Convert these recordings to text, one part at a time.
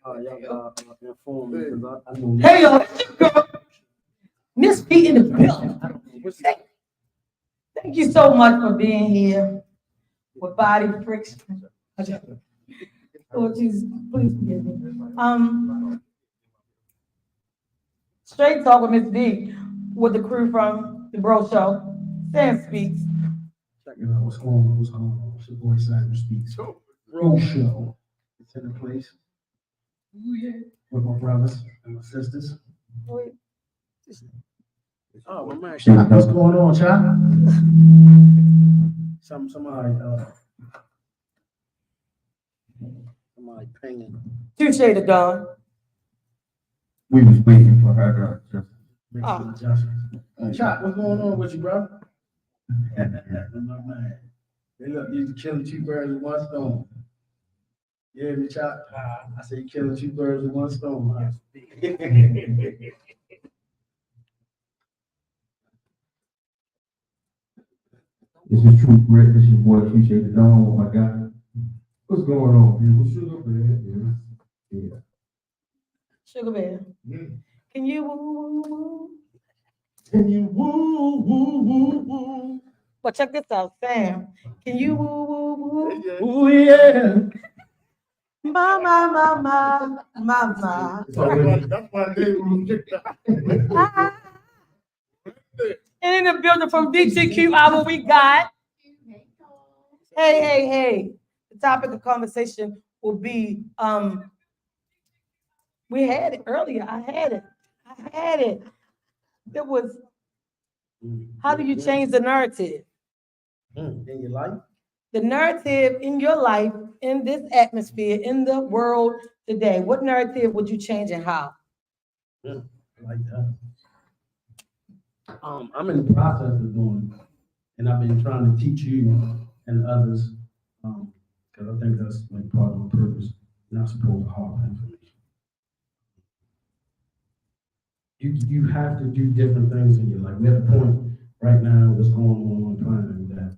y'all inform me because I know. Hey, yo, Miss P in the building. Thank you so much for being here with Body Friction. Oh, Jesus, please forgive me. Straight Talk with Miss D with the crew from the Bro Show. Sam Speaks. What's going on? What's going on? It's your boy Simon Speaks. Bro Show. It's in the place. With my brothers and my sisters. Oh, my man. What's going on, child? Somebody pinging. Touche the Don. We was waiting for her to just. Chop, what's going on with you, bro? My man. Hey, look, you killing two birds with one stone. Yeah, me Chop. I say killing two birds with one stone. Huh? This is True Grit. This is boy Appreciate the Dawn. Oh my God. What's going on, people? Sugar Bear. Yeah. Sugar Bear. Yeah. Can you woo, woo, woo? Can you woo, woo, woo, woo? But check this out, Sam. Can you woo, woo, woo? Oh, yeah. Ma. That's my name. And in the building from V.T.Q album, we got. Hey. The topic of conversation will be we had it earlier. I had it. It was how do you change the narrative? In your life? The narrative in your life, in this atmosphere, in the world today. What narrative would you change and how? I like that. I'm in the process of doing it, and I've been trying to teach you and others, because I think that's like part of my purpose. Not supposed to harbor information. You have to do different things in your life. We're at a point right now what's going on the planet that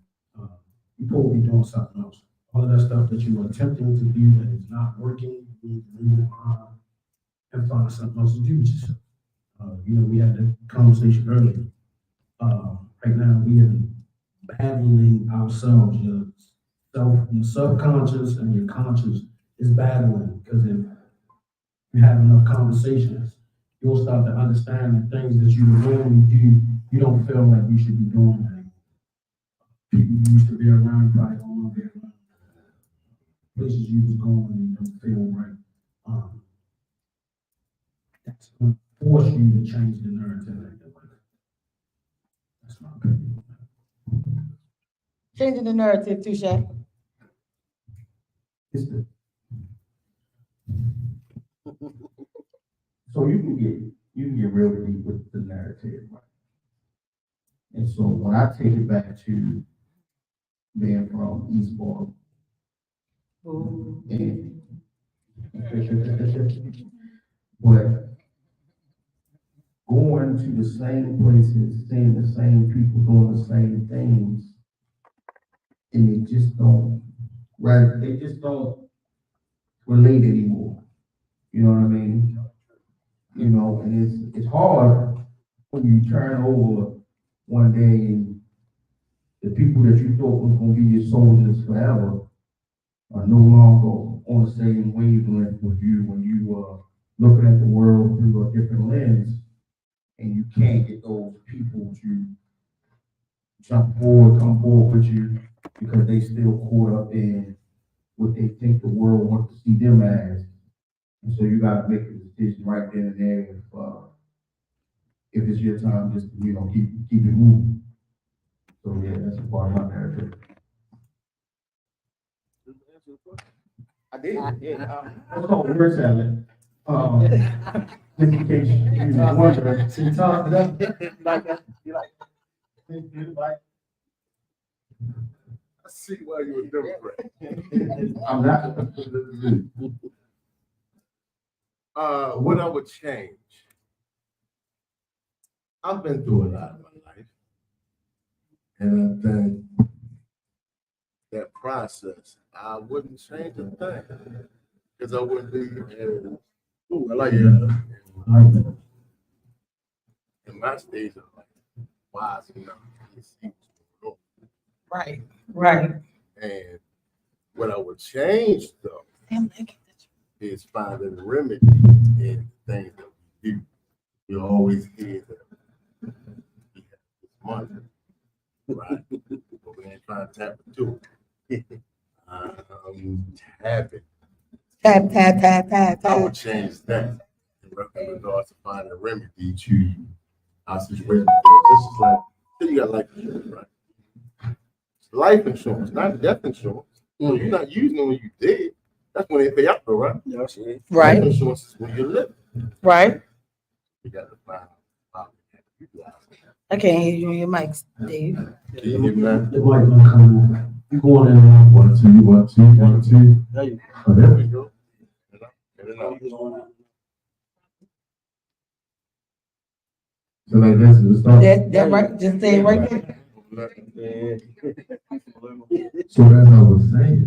you're supposed to be doing something else. All of that stuff that you are attempting to do that is not working, you need to move on and find something else to do with yourself. We had that conversation earlier. Right now, we are battling ourselves. Your subconscious and your conscious is battling because if you have enough conversations, you'll start to understand the things that you normally do, you don't feel like you should be doing anymore. People you used to be around, you probably don't want to be around. Places you was going and you don't feel right. That's going to force you to change the narrative in your life. That's my opinion. Changing the narrative, Touche. It's the so you can get real deep with the narrative, right? And so when I take it back to being from Eastbourne, and but going to the same places, seeing the same people doing the same things, and they just don't relate anymore. You know what I mean? And it's hard when you turn over one day and the people that you thought was gonna be your soldiers forever are no longer on the same wavelength with you when you looking at the world through a different lens, and you can't get those people to come forward with you because they still caught up in what they think the world wants to see them as. And so you gotta make a decision right then and there if it's your time, just keep it moving. So yeah, that's a part of my narrative. I did. Yeah. That's called word salad. Just in case you was wondering. So you talk it up like that. You like. I see why you were Democrat. I'm not. What I would change? I've been through a lot in my life, and I think that process, I wouldn't change a thing. Because I wouldn't be, Ooh, I like that. I like that. in my stage of life, wise enough to see what's going Right. on. And what I would change though is finding a remedy in things that we do. We always hear that we have this money, right? But we ain't trying to tap into it. Tap it. Tap. I would change that in regards to finding a remedy to our situation. This is like, you got life insurance, right? Life insurance, not death insurance. So you're not using it when you dead. That's when they pay out, though, right? Yes. Right. Life insurance is when you live. Right. You got to find out. I can't hear you on your mics, Dave. Can you hear me now? The mic not coming on. You going in now? 1, 2, 1, 2, 1, 2. There you go. Oh, there we go. So like this is the start. That right, just say it right there. So that's what I was saying.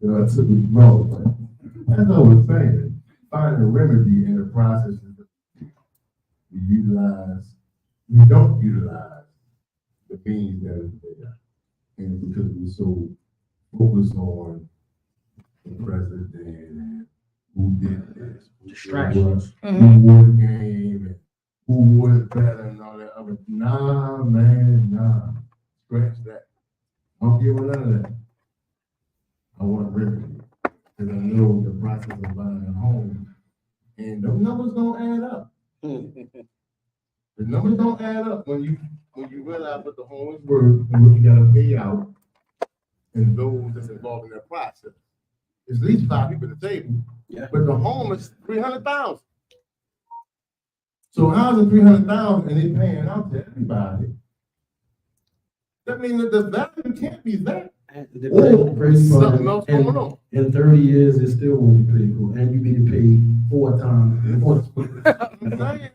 I took it wrong. That's what I was saying. Find a remedy in the process we don't utilize the means that is there. And because we're so focused on the president and who did this, Distractions. who won the game, and who was better and all that other. Nah, man, nah. Scratch that. I don't give a none of that. I want a remedy. Because I know the process of buying a home. And the numbers don't add up. The numbers don't add up when you realize what the home is worth and what you gotta pay out and those that's involved in that process. It's at least 5 people at the table. Yeah. But the home is 300,000. So how's it 300,000 and they paying out to everybody? That means that the value can't be that. Something else going on. In 30 years, it still won't be paid for, and you be paid 4 times. I'm saying.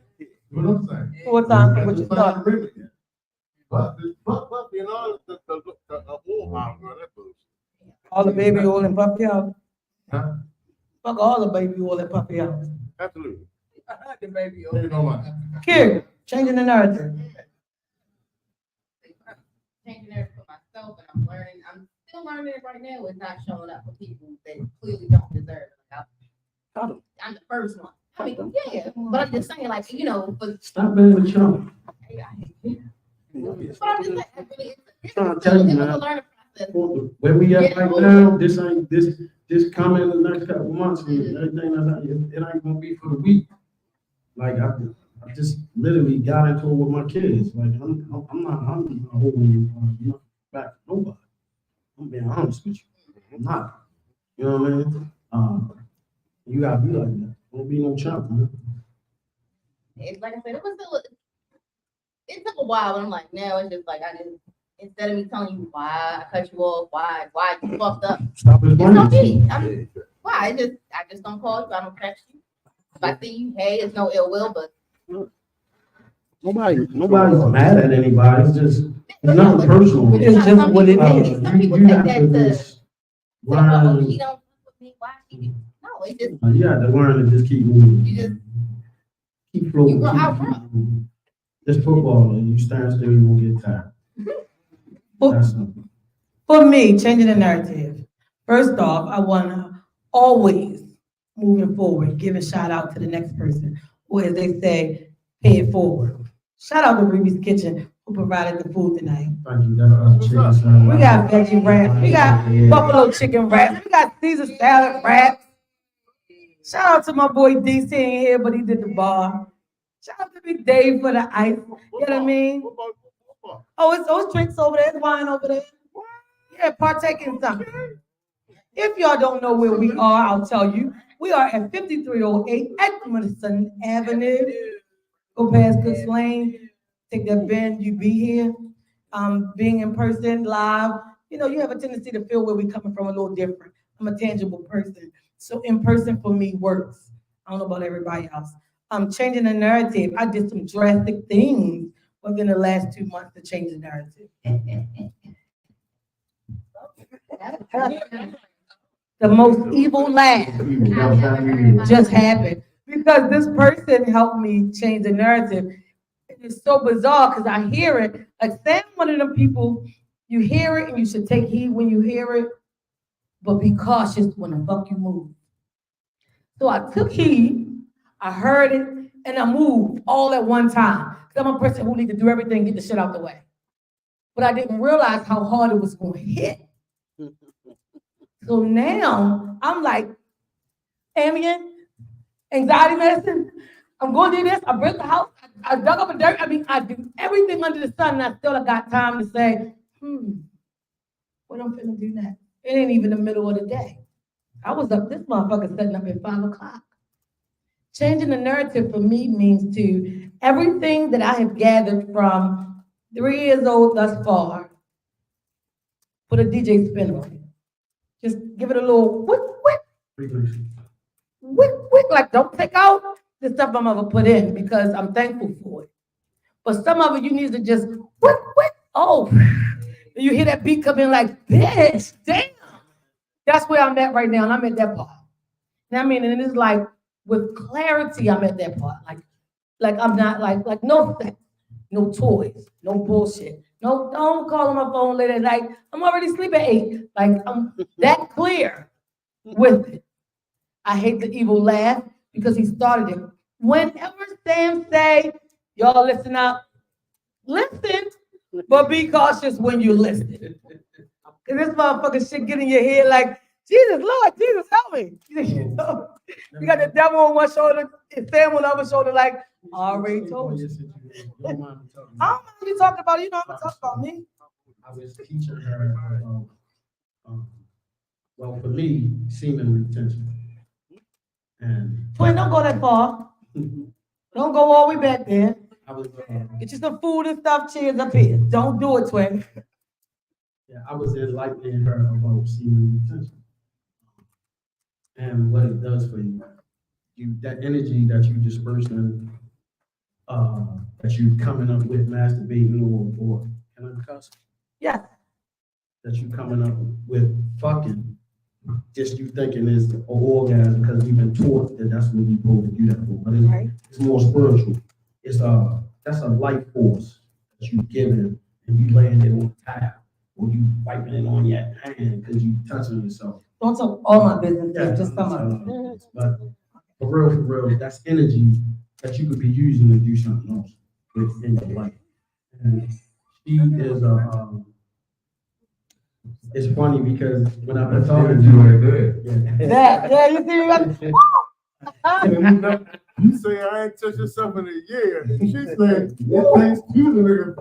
What I'm saying. 4 times for what you thought. But You know, the oil house, that bullshit. All the baby oil and puppy house. huh? Fuck all the baby oil and puppy house. Absolutely. The baby. You know what? Here, changing the narrative. Changing it for myself, and I'm still learning it right now. It's not showing up for people that clearly don't deserve it. Like, I'm the first one. I mean, yeah, but I'm just saying, like, you know, but Stop being a chump. but I'm just saying, really, Trying to tell you, it was man. a learning process. Where we at right now, this ain't this coming in the next couple months, and everything that's not, it ain't gonna be for the week. Like I just literally got into it with my kids. Like I'm not holding you back to nobody. I'm being honest with you. I'm not. You know what I mean? You gotta be like that. Don't be no chump, man. It's like I said, it took a while, but I'm like, no, it's just like instead of me telling you why I cut you off, why you fucked up. Stop It's explaining. not me. Why? I just don't call you. I don't text you. If I see you, hey, it's no ill will, but Nobody's mad at anybody. It's just it's nothing personal. It's just what it is. Some people You take have that to to just say, oh, learn. she don't fuck with me. Why she do? No, it's just You have to learn to just keep moving. you just Keep floating. You go keep out moving. This football, and you stand still, you won't get tired. That's simple. For me, changing the narrative. First off, I want to always, moving forward, give a shout out to the next person, or as they say, pay it forward. Shout out to Ruby's Kitchen who provided the food tonight. Thank you. That's chicken salad. We got veggie wraps, we got buffalo chicken wraps, we got Caesar salad wraps. Shout out to my boy DC ain't here, but he did the bar. Shout out to Big Dave for the ice. You know what I mean? Oh, it's those drinks over there, it's wine over there. Yeah, partake in something. If y'all don't know where we are, I'll tell you. We are at 5308 Edmondson Avenue. Go past Cooks Lane, take that bend, you be here. Being in person, live, you know, you have a tendency to feel where we're coming from a little different. I'm a tangible person. So in person for me works. I don't know about everybody else. I'm changing the narrative. I did some drastic things within the last 2 months to change the narrative. The most evil laugh just happened because this person helped me change the narrative. It's so bizarre because I hear it. Like Sam, one of them people, you hear it and you should take heed when you hear it, but be cautious when the fuck you move. So I took heed, I heard it, and I moved all at one time. Because I'm a person who needs to do everything, get the shit out the way. But I didn't realize how hard it was going to hit. So now I'm like, Ambien, anxiety medicine. I'm going to do this. I built the house. I dug up a dirt. I mean, I do everything under the sun, and I still got time to say, what I'm finna do next? It ain't even the middle of the day. I was up, this motherfucker setting up at 5 o'clock. Changing the narrative for me means to everything that I have gathered from 3 years old thus far, put a DJ spin on it. Just give it a little whip, whip, whip, whip. Like, don't take out the stuff I'm gonna put in because I'm thankful for it. But some of it you need to just whip, whip. Oh, you hear that beat come in like, bitch, damn. That's where I'm at right now, and I'm at that part. And I mean, and it's like with clarity, I'm at that part. Like I'm not like no sex, no toys, no bullshit. No, don't call on my phone late at night. I'm already asleep at 8. Like I'm that clear with it. I hate the evil laugh because he started it. Whenever Sam say, y'all listen up, listen, but be cautious when you listen. Cause this motherfucking shit get in your head like, Jesus, Lord, Jesus, help me. You got the devil on one shoulder and Sam on the other shoulder like, I already told you. I don't mind you talking about it. You know I'm gonna talk about me. I was teaching her about, well, for me, semen retention. And Twin, don't go that far. Don't go all the way back there. I was, Get you some food and stuff, chairs up here. Don't do it, twin. yeah, I was enlightening her about semen retention and what it does for you. That energy that you dispersing, that you coming up with masturbating or can I cuss? Yeah. That you coming up with fucking, just you thinking is an orgasm because we've been taught that that's what we supposed to do that for. But it's more spiritual. It's that's a life force that you giving and you laying it on tap or you wiping it on your hand because you touching yourself. Don't talk all my business, just some of it. But for real, that's energy that you could be using to do something else in your life. And she is it's funny because when I've been talking to her, Yeah, you see me? You say I ain't touched yourself in a year. She said, it takes you to nigga.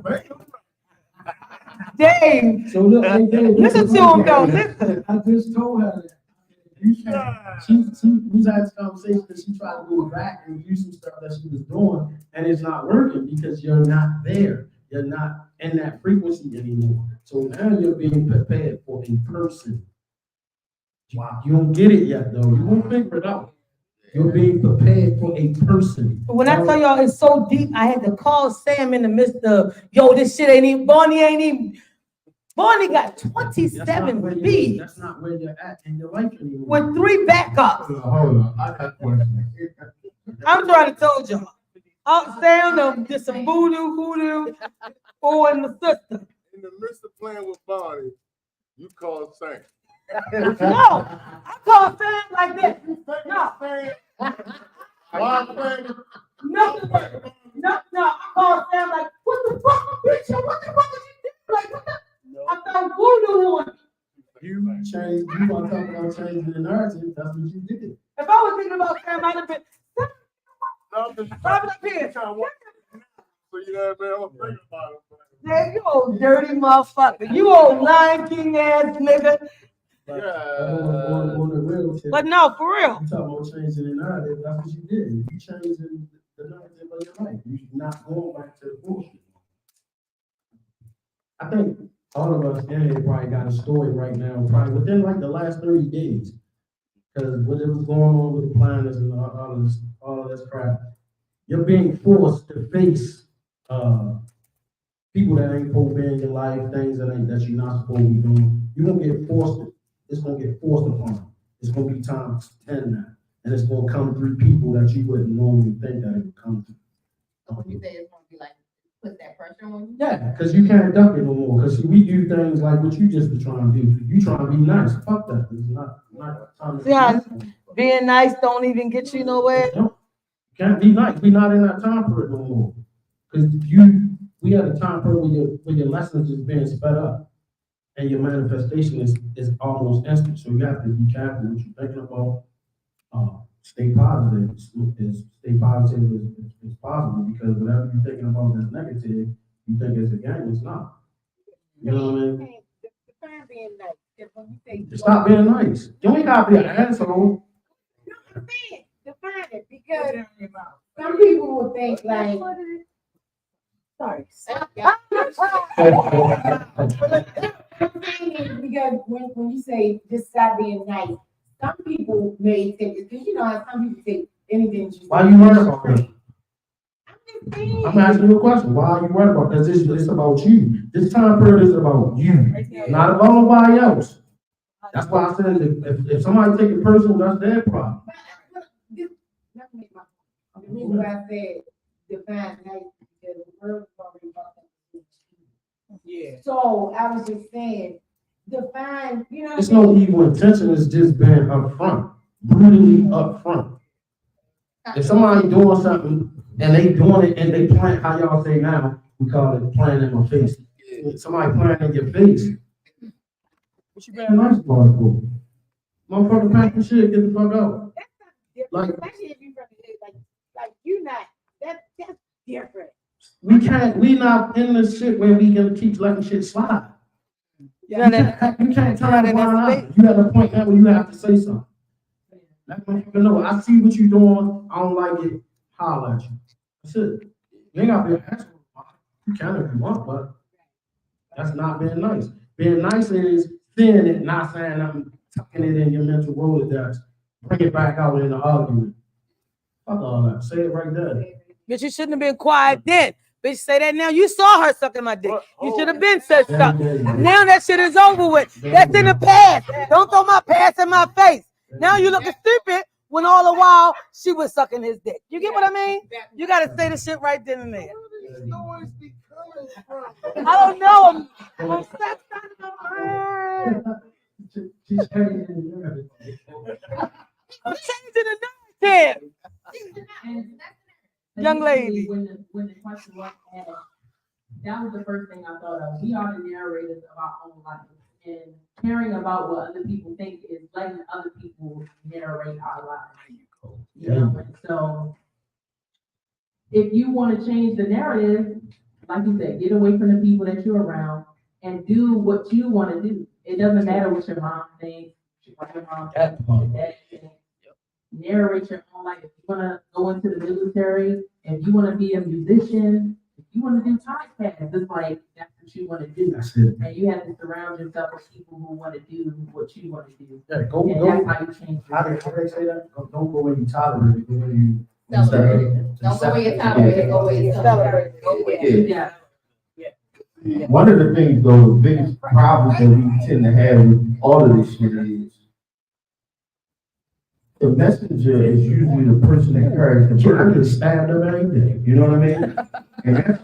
Dave, so look, listen to him though. Listen. I just told her that. She was having this conversation because she tried to go back and do some stuff that she was doing, and it's not working because you're not there. You're not in that frequency anymore. So now you're being prepared for a person. Wow. You don't get it yet, though. You won't figure it out. You're being prepared for a person. When I tell y'all it's so deep, I had to call Sam in the midst of, yo, this shit ain't even, Bonnie got 27 feet. That's not where you're at in your life anymore. With 3 backups. Hold on, I got a question. I'm trying to tell y'all. Sam did some voodoo, in the system. In the midst of playing with Bonnie, you called Sam. No, I call Sam like this. No. Why playing? No, I call Sam like, what the fuck, bitch? What the fuck is you doing? Like, what the? I found voodoo on You want to talk about changing the narrative, that's what you did. If I was thinking about Sam, I'd have been, up here. So you know what I mean? I'm thinking about it. Yeah, you old dirty motherfucker. You old Lion King ass nigga. But, on the real tip, But no, for real. you talking about changing the narrative, that's what you did. You changing the narrative of your life. You're not going back to the bullshit. I think all of us in here probably got a story right now, probably within like the last 30 days. Because whatever's going on with the planets and all of this crap, you're being forced to face people that ain't supposed to be in your life, things that you're not supposed to be doing. You're gonna get forced it's gonna get forced upon them. It's gonna be times 10 now. And it's gonna come through people that you wouldn't normally think that it would come through. So when you say it's gonna be like, put that pressure on you? Yeah, because you can't duck it no more. Because we do things like what you just was trying to do. You trying to be nice. Fuck that. It's not time to be Yeah. nice. Being nice don't even get you nowhere. No, you can't be nice. We not in that time period no more. Because we had a time period where your lessons is being sped up. And your manifestation is almost instant. So you have to be careful what you're thinking about. Stay positive. Stay positive is possible, because whatever you're thinking about that's negative, you think it's a game. It's not. You know what I mean? Define being nice. Because when you say Stop being nice. You ain't gotta be an asshole. no, I'm saying define it, because some people will think like, sorry. Because when you say just stop being nice, some people may take it, because you know how some people take anything you say. Why you worried about that? I'm just saying. I'm asking you a question. Why are you worried about that? It's about you. This time period is about you, not about nobody else. That's why I said if somebody take it personal, that's their problem. The reason why I said define nice, because the word was already about that. Yeah. So I was just saying, define, you know. It's no evil intention. It's just being upfront, brutally upfront. If somebody doing something and they doing it and they playing, how y'all say now, we call it playing in my face. Somebody playing in your face. What you being nice about it for? Motherfucker, pack your shit, get the fuck out. That's not different. Especially if you from the hood, like you not, that's different. We not in this shit where we can keep letting shit slide. You can't turn a blind eye. You at a point now where you have to say something. Let motherfucker know, I see what you doing, I don't like it, holler at you. That's it. You ain't gotta be an asshole. You can if you want, but that's not being nice. Being nice is seeing it, not saying nothing, tucking it in your mental Rolodex, bring it back out in the argument. Fuck all that. Say it right there. Bitch, you shouldn't have been quiet then. Bitch, say that now. You saw her sucking my dick. You should have been said something. Now that shit is over with. That's in the past. Don't throw my past in my face. Now you looking stupid when all the while she was sucking his dick. You get what I mean? You gotta say the shit right then and there. I don't know. I'm stuck in my mind. She's changing I'm changing the narrative. Young lady. When the question was asked, that was the first thing I thought of. We are the narrators of our own life, and caring about what other people think is letting other people narrate our lives. You know, and so if you want to change the narrative, like you said, get away from the people that you're around and do what you want to do. It doesn't matter what your mom thinks, what your mom thinks, your dad thinks. Narrate your own life. If you want to go into the military, if you want to be a musician, if you want to do podcasts, it's like that's what you want to do. That's it. And you have to surround yourself with people who want to do what you want to do. Yeah, go. That's how you change. How they say that? Don't go where you tolerate it, go where you Celebrate it. Don't go where you're tolerated, go where you're celebrated. Yeah. One of the things though, the biggest problems that we tend to have with all of this shit is the messenger is usually the person that carries the burden. I get stabbed up every day. You know what I mean? And that's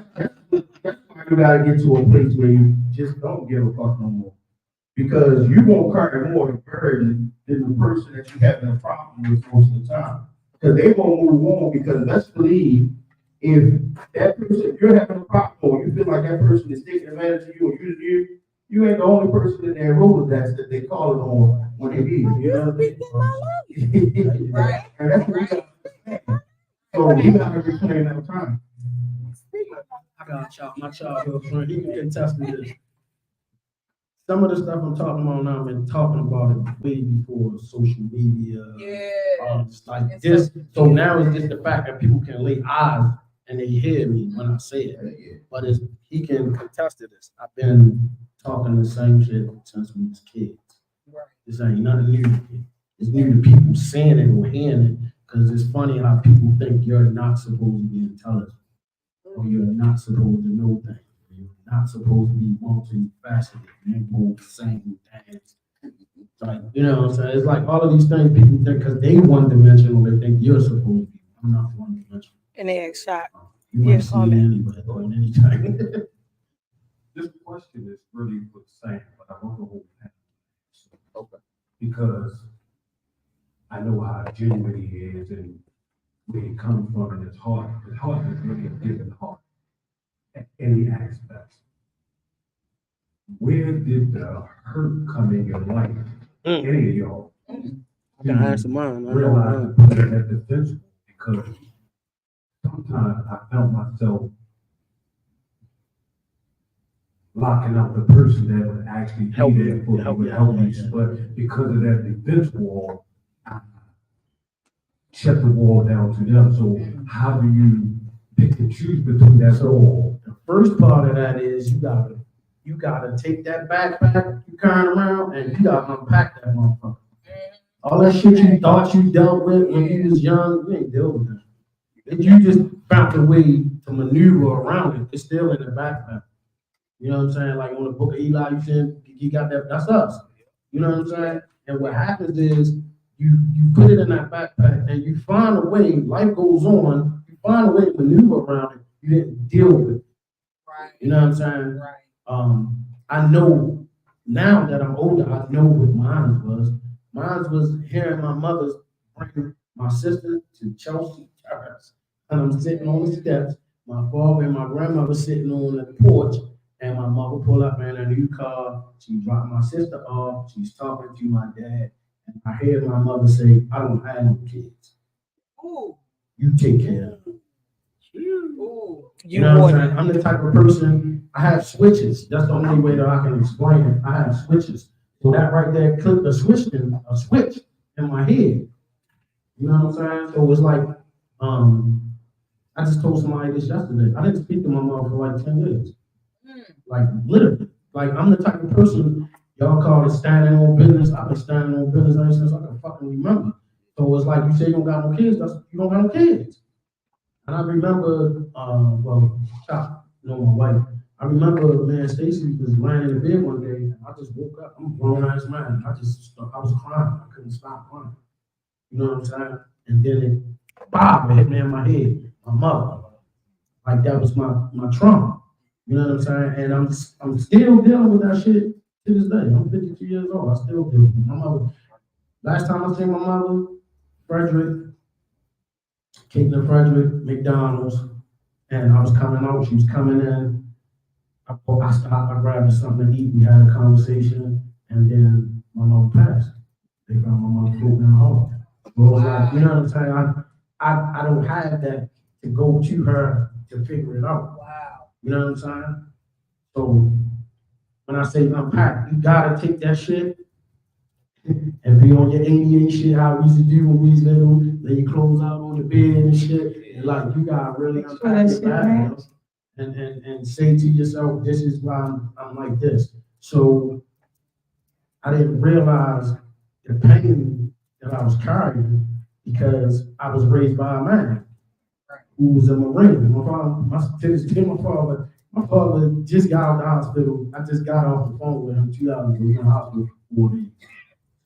why you gotta get to a place where you just don't give a fuck no more. Because you won't carry more of the burden than the person that you having a problem with most of the time. Because they won't move on, because let's believe if that person, if you're having a problem or you feel like that person is taking advantage of you or using you ain't the only person in their Rolodex that they call it on when they need it. You know what I mean? Right. And that's what we got. So we gotta reclaim that time. I got my childhood friend, he can attest to this. Some of the stuff I'm talking about now, I've been talking about it way before social media. It's like this. So now it's just the fact that people can lay eyes and they hear me when I say it. But he can contest to this. I've been talking the same shit since we was kids. This ain't nothing new. It's new to people saying it or hearing it, because it's funny how people think you're not supposed to be intelligent, or you're not supposed to know things, or you're not supposed to be multifaceted, you ain't supposed to sing, dance, Like, you know what I'm saying? It's like all of these things people think because they one dimensional, they think you're supposed to be. I'm not one dimensional. And they act shocked. You might see me anywhere or in any time. This question is really for Sam, but I don't know who we have. Okay. Because I know how genuine he is and where he comes from and his heart. His heart is really a giving heart at any aspect. Where did the hurt come in your life? Any of y'all? I can answer mine. I Realize know to put it at the defensible because sometimes I felt myself locking out the person that would actually be Help there you, for help me, you, help me. yeah. But because of that defense wall, I shut the wall down to them. So how do you pick and choose between that wall? the first part of that is you gotta take that backpack you carrying around and you gotta unpack that motherfucker. All that shit you thought you dealt with when you was young, you ain't dealt with that. And you just found a way to maneuver around it. It's still in the backpack. You know what I'm saying? Like on the book of Eli, you said you got that. That's us. You know what I'm saying? And what happens is you put it in that backpack and you find a way. Life goes on. You find a way to maneuver around it. You didn't deal with it. Right. You know what I'm saying? Right. I know now that I'm older. I know what mine was. Mine was hearing my mother's bringing my sister to Chelsea Terrace, and I'm sitting on the steps. My father and my grandmother sitting on the porch. And my mother pulled up in a new car. She dropped my sister off. She's talking to my dad. And I hear my mother say, I don't have no kids. Ooh. You take care of them. Ooh. You know what I'm saying? I'm the type of person, I have switches. That's the only way that I can explain it. I have switches. So that right there clicked a switch in my head. You know what I'm saying? So it's like, I just told somebody this yesterday. I didn't speak to my mom for like 10 years. Like literally, like I'm the type of person y'all call it standing on business. I've been standing on business ever since I can fucking remember. So it's like you say you don't got no kids, you don't got no kids. And I remember, Chop, you know my wife. I remember man Stacy was lying in the bed one day, and I just woke up. I'm a grown ass man. I was crying. I couldn't stop crying. You know what I'm saying? And then it hit me in my head. My mother, like that was my trauma. You know what I'm saying? And I'm still dealing with that shit to this day. I'm 52 years old. I still deal with it. My mother. Last time I seen my mother, Frederick, Caitlin Frederick, McDonald's, and I was coming out. She was coming in. I stopped. I grabbed her something to eat. We had a conversation, and then my mother passed. They found my mother floating in the hall. So it was like, you know what I'm saying? I don't have that to go to her to figure it out. You know what I'm saying? So when I say unpack, you gotta take that shit and be on your 88 shit, how we used to do when we was little, lay your clothes out on the bed and shit. And like you gotta really unpack your bag and say to yourself, this is why I'm like this. So I didn't realize the pain that I was carrying because I was raised by a man who was a Marine. My father just got out of the hospital. I just got off the phone with him 2 hours ago. He was in the hospital for 4 days.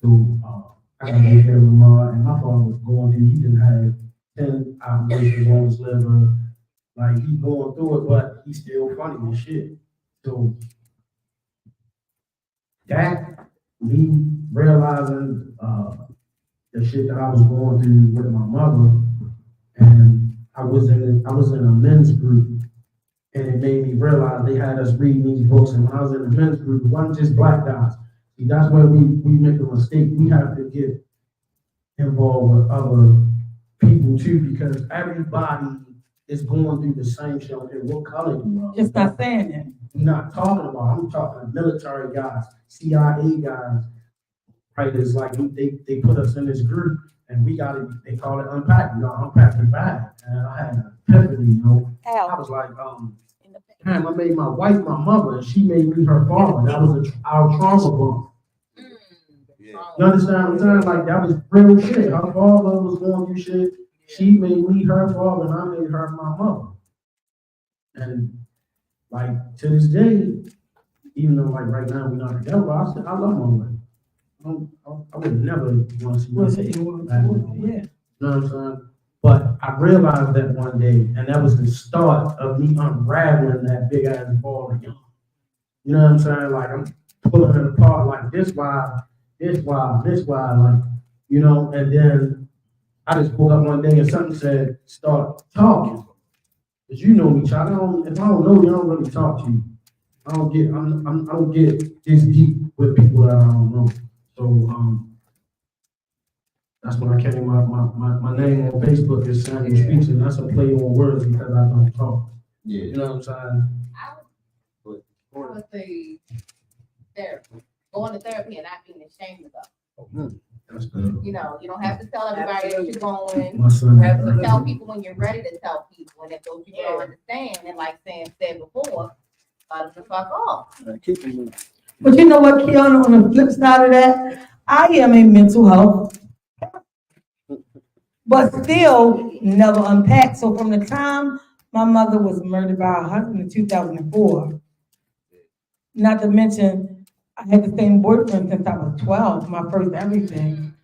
So I got to take care of my mom, and my father was going through, he didn't have 10 operations on his liver. Like, he's going through it, but he's still funny as shit. So that, me realizing the shit that I was going through with my mother, and I was in a men's group, and it made me realize they had us reading these books. And when I was in the men's group, it wasn't just black guys. See, that's where we make a mistake. We have to get involved with other people too, because everybody is going through the same shit. Okay, what color you are? Just not saying that. I'm not talking about. I'm talking military guys, CIA guys. Right? It's like they put us in this group. And we got it, they call it unpack. You know, unpack your bag. And I had an epiphany, you know. I was like, damn, I made my wife my mother, and she made me her father. That was our trauma bond. You understand what I'm saying? Like, that was real shit. Her father was going through shit. She made me her father, and I made her my mother. And, like, to this day, even though, like, right now we're not together, I love my wife. I would never want to see Was myself it, it was, back. yeah. You know what I'm saying? But I realized that one day, and that was the start of me unraveling that big ass ball of yarn. You know what I'm saying? Like I'm pulling it apart, like this why, like, you know, and then I just woke up one day and something said, start talking. Cause you know me, child. If I don't know you, I don't really talk to you. I don't get this deep with people that I don't know. So, that's when I came up, my name on Facebook is Samuel Speaks, and that's a play on words because I don't talk. Yeah. You know what I'm saying? I would say therapy, going to therapy and not being ashamed of it. That's good. You know, you don't have to tell everybody that you're going. My son. You tell people when you're ready to tell people, and if those people don't understand, and like Sam said before, let them fuck off. But you know what, Keon, on the flip side of that, I am a mental health, but still never unpacked. So from the time my mother was murdered by her husband in 2004, not to mention, I had the same boyfriend since I was 12, my first everything.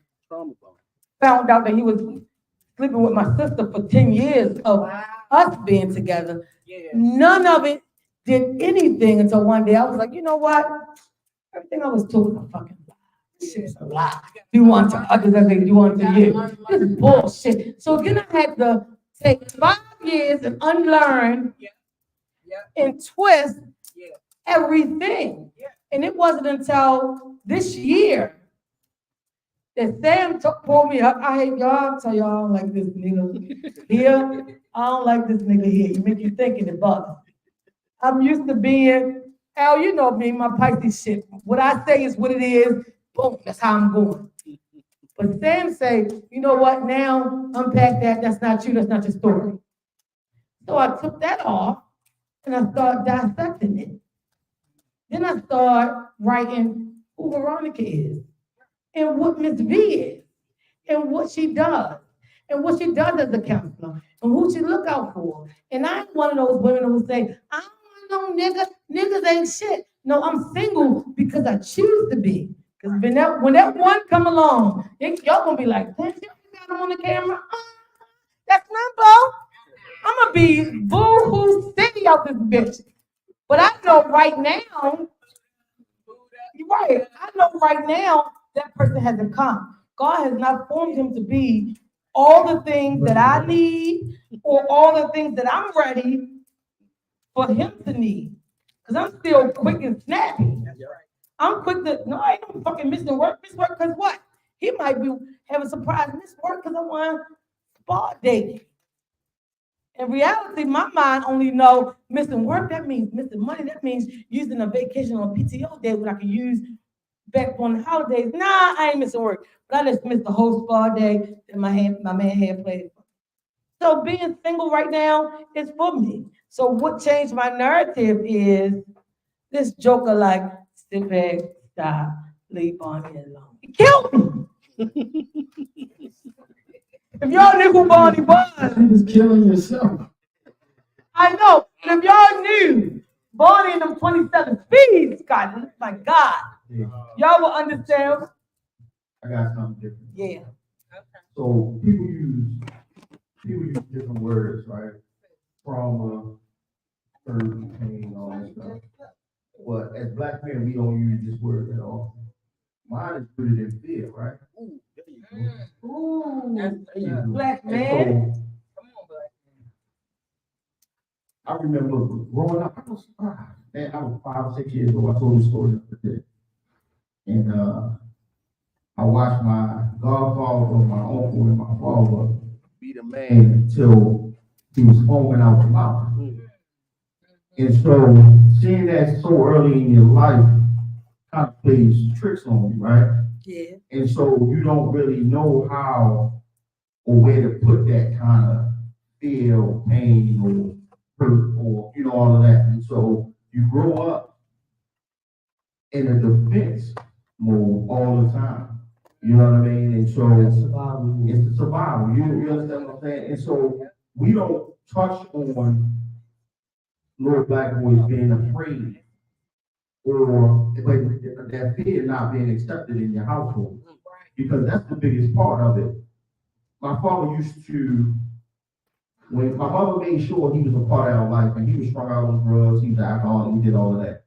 Found out that he was sleeping with my sister for 10 years of us being together. None of it did anything until one day I was like, you know what? Everything I was told was a fucking lie. This shit's a lie. You want to others as they do unto you. This is bullshit. So then I had to take 5 years and unlearn and twist everything. And it wasn't until this year that Sam pulled me up. I hate y'all. Tell y'all I don't like this nigga here. I don't like this nigga here. You make you think it bugs. I'm used to being, Al, you know me, my Pisces shit. What I say is what it is. Boom, that's how I'm going. But Sam say, you know what, now unpack that. That's not you. That's not your story. So I took that off and I started dissecting it. Then I started writing who Veronica is and what Miss V is and what she does and what she does as a counselor and who she look out for. And I'm one of those women who say, I don't want no nigga, niggas ain't shit. No, I'm single because I choose to be. Because when that one come along, y'all gonna be like, damn, you got him on the camera? That's not Bo. I'm gonna be boo-hoo city out this bitch. But I know right now, you're right, I know right now that person hasn't come. God has not formed him to be all the things that I need or all the things that I'm ready for him to need. Because I'm still quick and snappy. I'm quick to, no, I ain't no fucking missing work. Miss work because what? He might be having a surprise miss work because I want spa dating. In reality, my mind only know missing work, that means missing money. That means using a vacation on a PTO day when I can use back on the holidays. Nah, I ain't missing work. But I just missed the whole spa day that my man had played. So being single right now is for me. So what changed my narrative is this joker like, sit back, stop, leave Bonnie alone. He killed me. If y'all knew who Bonnie was, You just killing yourself. I know. If y'all knew Bonnie and them 27 speeds, God, my God, y'all will understand. I got something different. Yeah. So people use different words, right? Trauma, hurt, pain, all that stuff. But as black men, we don't use this word at all. Mine is rooted in fear, right? Ooh, black And man. so, I remember growing up, I was 5, 6 years old. I told the story the other day. And I watched my godfather, my uncle, and my father be the man until he was foaming out the mouth. And so seeing that so early in your life kind of plays tricks on you, right? Yeah. And so you don't really know how or where to put that kind of fear or pain or hurt or, you know, all of that. And so you grow up in a defense mode all the time. You know what I mean? And so it's the survival. You understand what I'm saying? And so we don't touch on little black boys being afraid or but that fear not being accepted in your household. Because that's the biggest part of it. My father used to, when my mother made sure he was a part of our life, and he was strung out on drugs, he was alcoholic, he did all of that.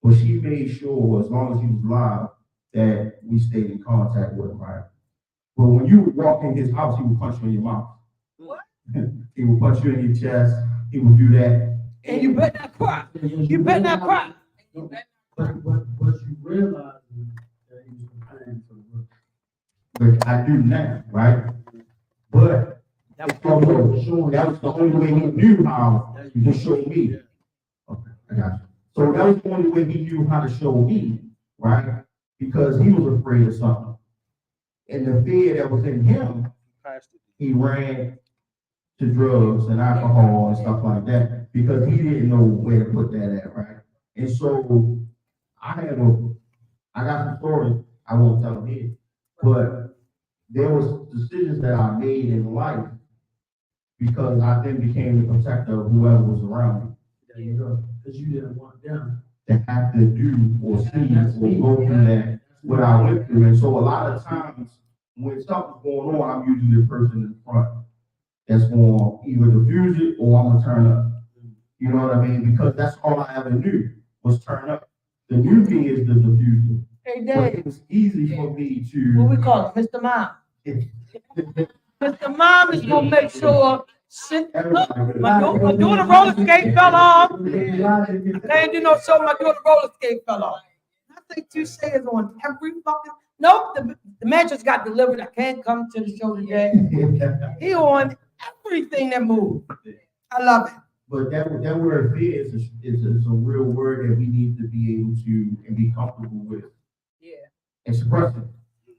But she made sure, as long as he was alive, that we stayed in contact with him, right? But when you would walk in his house, he would punch you in your mouth. What? He would punch you in your chest. He would do that. And you better not cry. You better not cry. But you realize that he was preparing for the work. But I do now, right? But that was the only way he knew how to show me. Okay, I got you. So that was the only way he knew how to show me, right? Because he was afraid of something. And the fear that was in him, he ran to drugs and alcohol and stuff like that because he didn't know where to put that at, right? And so I got some stories, I won't tell them here, but there was decisions that I made in life because I then became the protector of whoever was around me. There you go. Because you didn't want them to have to do or see or go through that what I went through. And so a lot of times when something's going on, I'm usually the person in front that's going to either diffuse it or I'm going to turn up. You know what I mean? Because that's all I ever knew was turn up. The new thing is the diffuser. Hey, But Dad, it was easy for me what we to. call it, Mr. Mom? Mr. Mom is gonna make sure, shit, look, my daughter roller skate fell off. And you know, so my daughter roller skate fell off. I think Touche is on every fucking, nope, the mattress got delivered. I can't come to the show today. He on everything that moves. I love it. But that word fear is a real word that we need to be able to and be comfortable with. Yeah. Expressing.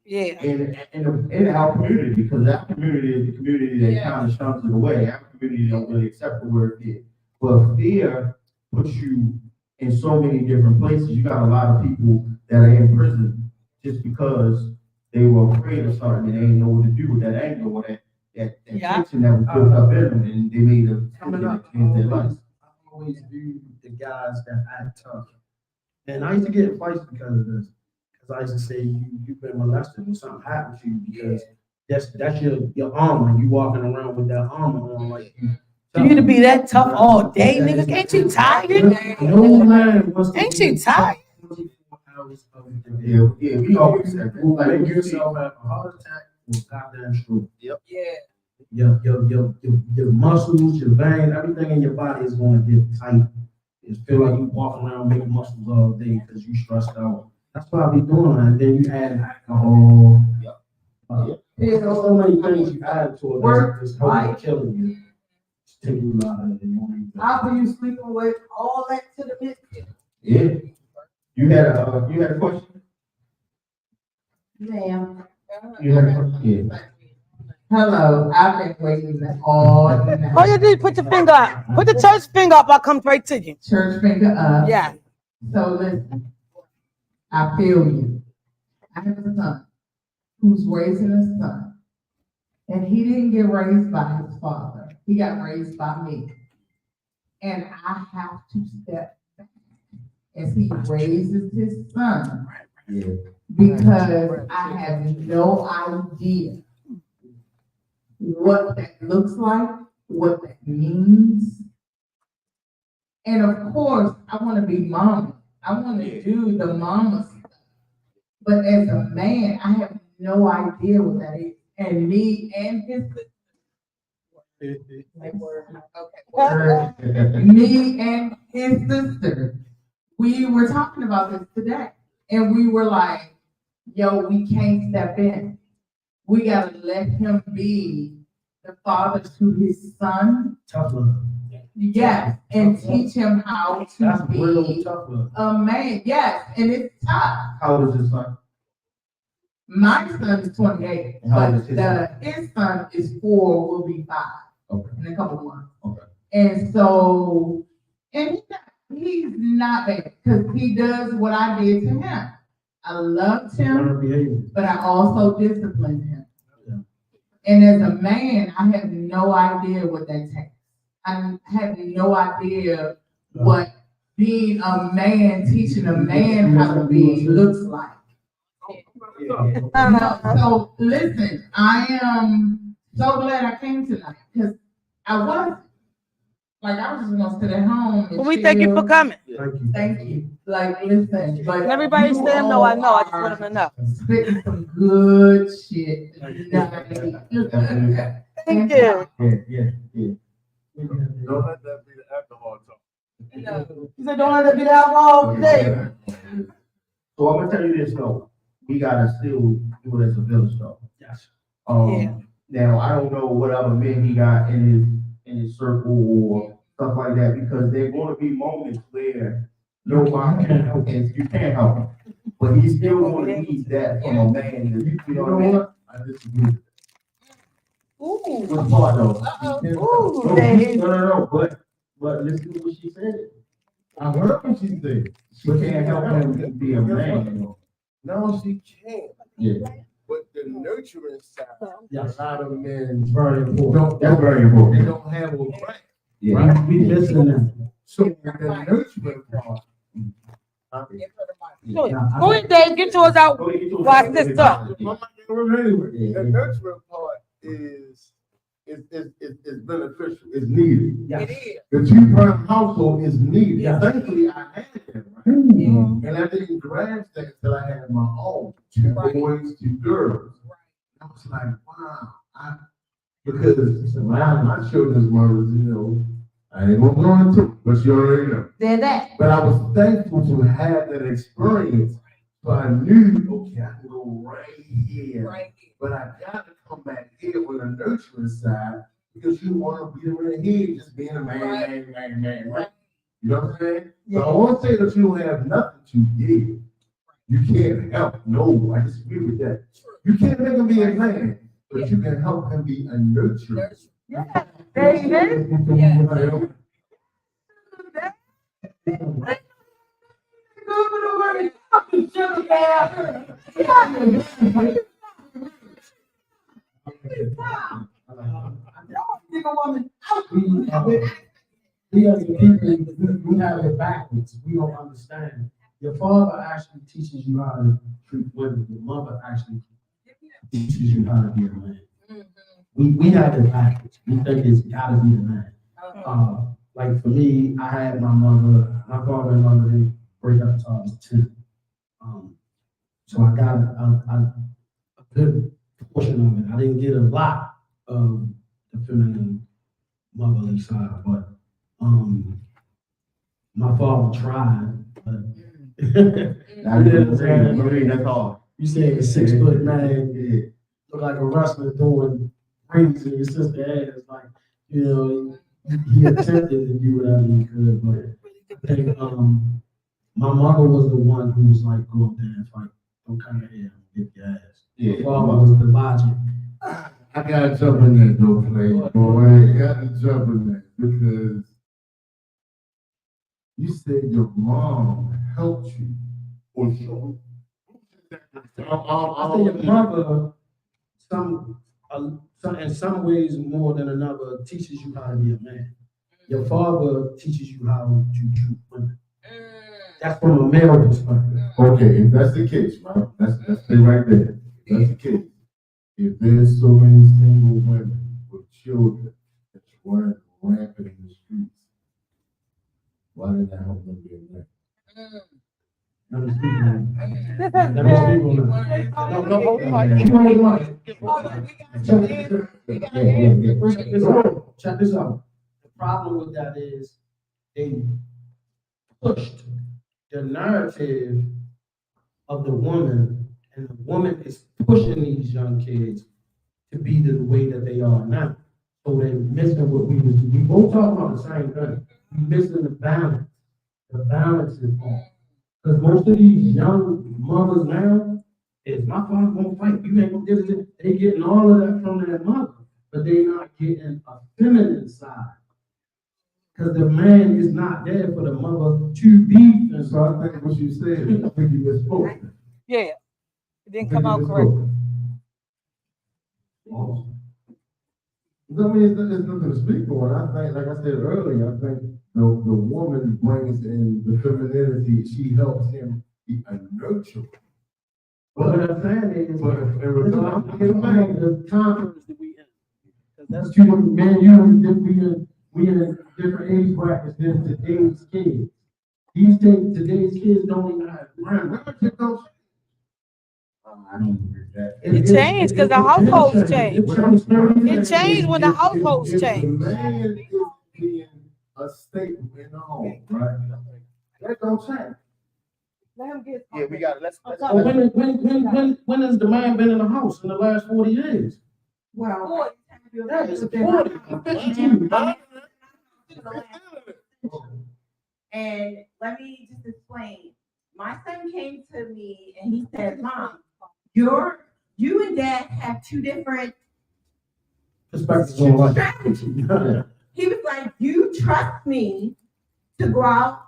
Yeah. In our community, because our community is the community that kind of shuns it away. Our community don't really accept the word fear. But fear puts you in so many different places. You got a lot of people that are in prison just because they were afraid of something and they didn't know what to do with that anger or that tension that was built up in them, and they made a coming up in their life. I always do the guys that act tough. And I used to get in fights because of this. Because I used to say, you've been molested or something happened to you because that's your armor. You walking around with that armor on like you. For you to be that tough all day, nigga, ain't you tired? No man wants to Ain't you tired? Yeah, we always say, Make yourself have a heart attack or goddamn stroke. Yep. Yeah. Your muscles, your veins, everything in your body is going to get tight. It feel like you walking around making muscles all day because you stressed out. That's what I be doing. And then you add alcohol. So many things you add to it that's hopefully killing you. It's taking you out of it. How you sleeping with all that to the biscuit? Yeah. You had a question? Ma'am. You had a question? Yeah. Hello, I've been waiting all night. All you do is put your finger up. Put the church finger up, I'll come right to you. Church finger up. Yeah. So listen, I feel you. I have a son who's raising a son, and he didn't get raised by his father. He got raised by me. And I have to step back as he raises his son. Yeah. Because I have no idea what that looks like, what that means. And of course, I want to be mama. I want to do the mama stuff. But as a man, I have no idea what that is. And me and his me and his sister, we were talking about this today. And we were like, yo, we can't step in. We gotta let him be the father to his son. Tough love. Yes, and teach him how to be tough love. a man. Yes, and it's tough. How old is his son? My son is 28, How old but is his son? his son is 4, will be 5 Okay. in a couple months. Okay. And so, and he's not bad because he does what I did to him. I loved him, but I also disciplined him. Yeah. And as a man, I have no idea what that takes. I have no idea what being a man, teaching a man how to be looks like. No, so listen, I am so glad I came tonight because I was just gonna sit at home and We thank you for chill. coming. Thank you. Like, listen, but And everybody you saying no, I know. I just all want them to know. are spitting some good shit tonight. Thank you. Yeah. Don't let that be the alcohol talk. You said don't let it be the alcohol today. So I'm gonna tell you this though, we gotta still do it as a village though. Yes. Yeah. Now, I don't know what other men he got in his circle or stuff like that, because there are gonna be moments where nobody can help him, you can't help him. But he's still gonna need that from a man, you know what I mean? I disagree. Ooh. What's part though? Ooh, Dave. No, but listen to what she said. I heard what she said. She can't help him to be a man, though. No, she can't. Yeah. But the nurturing side, Yes. a lot of men It's very important. That's very they important. don't have a right. Yeah. We missing that. So the nurturing part. Go ahead, Dave. Get yours out. Watch this stuff. I'm not getting rid of it anyway. The nurturing part is beneficial, is needed. Yes. The two-parent household is needed. Yeah. Thankfully, I had that, right? And I didn't grasp that until I had my own. Two boys, two girls. I was like, wow. Because my children's mothers, I ain't gonna go into it, but you already know. Then that. But I was thankful to have that experience. So I knew, okay, I can go right here. But I gotta come back here on the nurturing side, because you want to be in the head just being a man, right? You know what I'm saying? So I won't say that you don't have nothing to give. You can't help. No, I disagree with that. You can't make him be a man, but you can help him be a nurturer. Yeah, David. We as a people, we have it backwards. We don't understand. Your father actually teaches you how to treat women. Your mother actually teaches you how to be a man. We have it backwards. We think it's gotta be the man. Like for me, I had my father and mother didn't break up until I was 10. So I got a good portion of it. I didn't get a lot of the feminine motherly side, but my father tried. But That's all. You say a 6 foot man, look like a wrestler doing rings in your sister's ass, like, he attempted to do whatever he could, but I think my mother was the one who was like, go up there and fight. Don't come in here and get your ass. Yeah. My father was the logic. I gotta jump in there, though, play. Boy, I gotta jump in there because you said your mom helped you or so. I think your mother, in some ways more than another, teaches you how to be a man. Your father teaches you how to treat women. That's from a male perspective. Okay, if that's the case, right? Let's stay right there. If that's the case. If there's so many single women with children that's running rampant in the streets, why didn't I help them be a man? Let me speak on that. Let me speak on that. No, hold on. Check this out. The problem with that is they pushed the narrative of the woman, and the woman is pushing these young kids to be the way that they are now. So they're missing what we both talking about the same thing. We're missing the balance. The balance is off. Because most of these young mothers now is my father gonna fight. You ain't gonna get it. They getting all of that from their mother, but they not getting a feminine side. Because the man is not there for the mother to be. And so I think what you said, I think you misspoke. Yeah. It didn't come out correct. I mean, there's nothing to speak for. I think, like I said earlier, I think the woman brings in the femininity, she helps him be a nurturer. But what I'm saying is, But in regard to the man, the times that we in. 'Cause that's true, man, we in different age brackets than today's kids. Today's kids don't even have grammar. I don't agree with that. It changed 'cause the households changed. It changed when the households If the changed. man is being a staple in the home, right? That don't change. Yeah, we got it. Let's. But when has the man been in the house in the last 40 years? Well, That is 40, 52. and let me just explain. My son came to me and he said, "Mom, you and Dad have two different Perspectives on life. strategies." Yeah. He was like, "You trust me to go out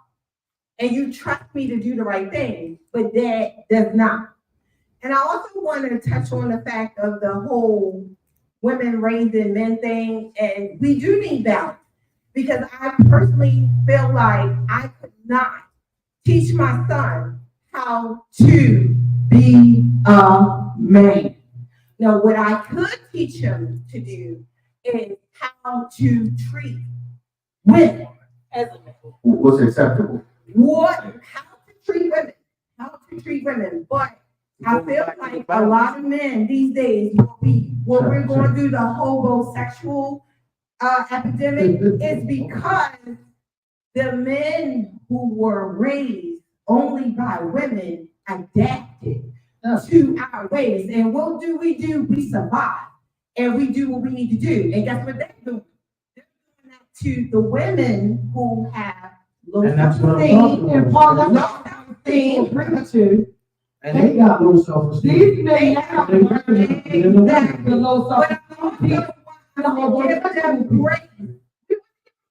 and you trust me to do the right thing, but Dad does not." And I also want to touch on the fact of the whole women raising men thing, and we do need balance because I personally feel like I could not teach my son how to be a man. Now, what I could teach him to do is how to treat women as What's acceptable? how to treat women. But I feel like a lot of men these days, what we're going through the homosexual epidemic is because the men who were raised only by women adapted to our ways. And what do? We survive. And we do what we need to do. And guess what they're doing? They're doing that to the women who have low And that's what I'm self-esteem. talking And about. low self-esteem. Bring to And they got low self-esteem. these men have Exactly. the low self-esteem. Give them grace. We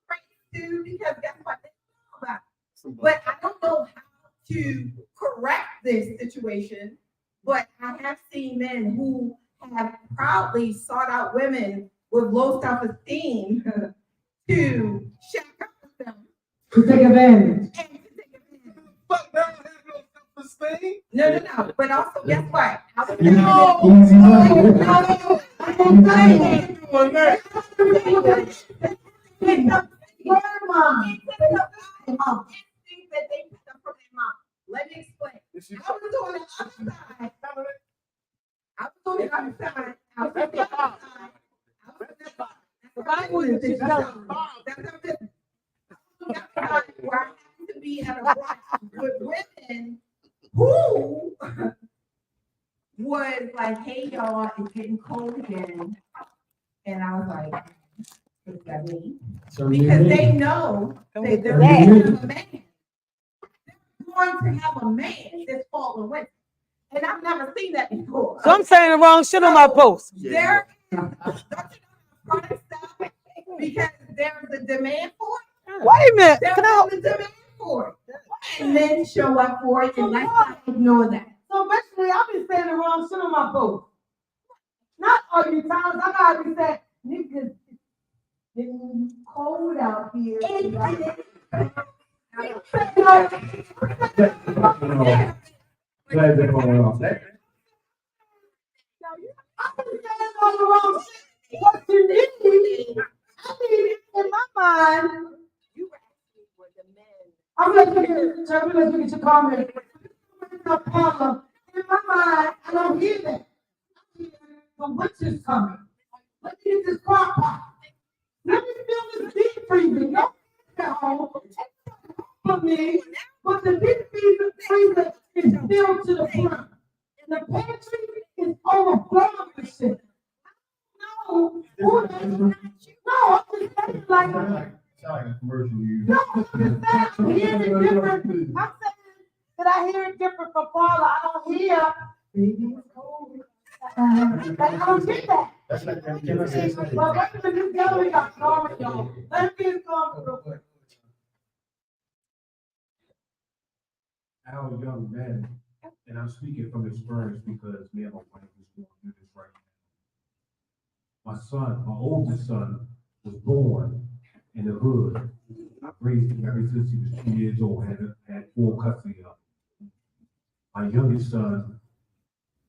grace too, because guess what? They know about it. But I don't know how to correct this situation. But I have seen men who have proudly sought out women with low self-esteem to shack up with them. To take advantage. And to take advantage. But now has no self-esteem. No. But also, guess what? I was Easy Let me explain. I was on the other side. I was on the other side. I was on the other side. Where I happened to be at a watch with women who was like, "Hey y'all, it's getting cold again," and I was like, "What's that mean?" Because they know that they're going to have a man. They're going to have a man that's falling with. And I've never seen that before. So I'm saying the wrong shit on my post. There is, don't you know, product stuff because there's a demand for it. Wait a minute. There's a demand for it. And men show up for it, and let's not ignore that. So basically, I've been saying the wrong shit on my post. Not all you times. I gotta be saying, niggas, it's cold out here. Glad they're going off. What you need, I mean, in my mind, I'm gonna look at your comment. In my mind, I don't hear that. The winter's coming. Let me get this crock pot. Let me feel this deep freezer. Don't at home. For me, but the deep freezer is filled to the front. And the pantry is overflowing with shit. No, I'm just saying like, Commercial use. no, I'm just saying I'm hearing it different. I'm saying that I hear it different from Paula. I don't hear. Baby, it's cold. I don't get that. Can I say something? But wait a minute, this gallery got scarred, y'all. Let me get scarred real quick. Our young men, and I'm speaking from experience because me and my wife is going through this right now. My oldest son, was born in the hood. I raised him ever since he was 2 years old, had full custody of him. My youngest son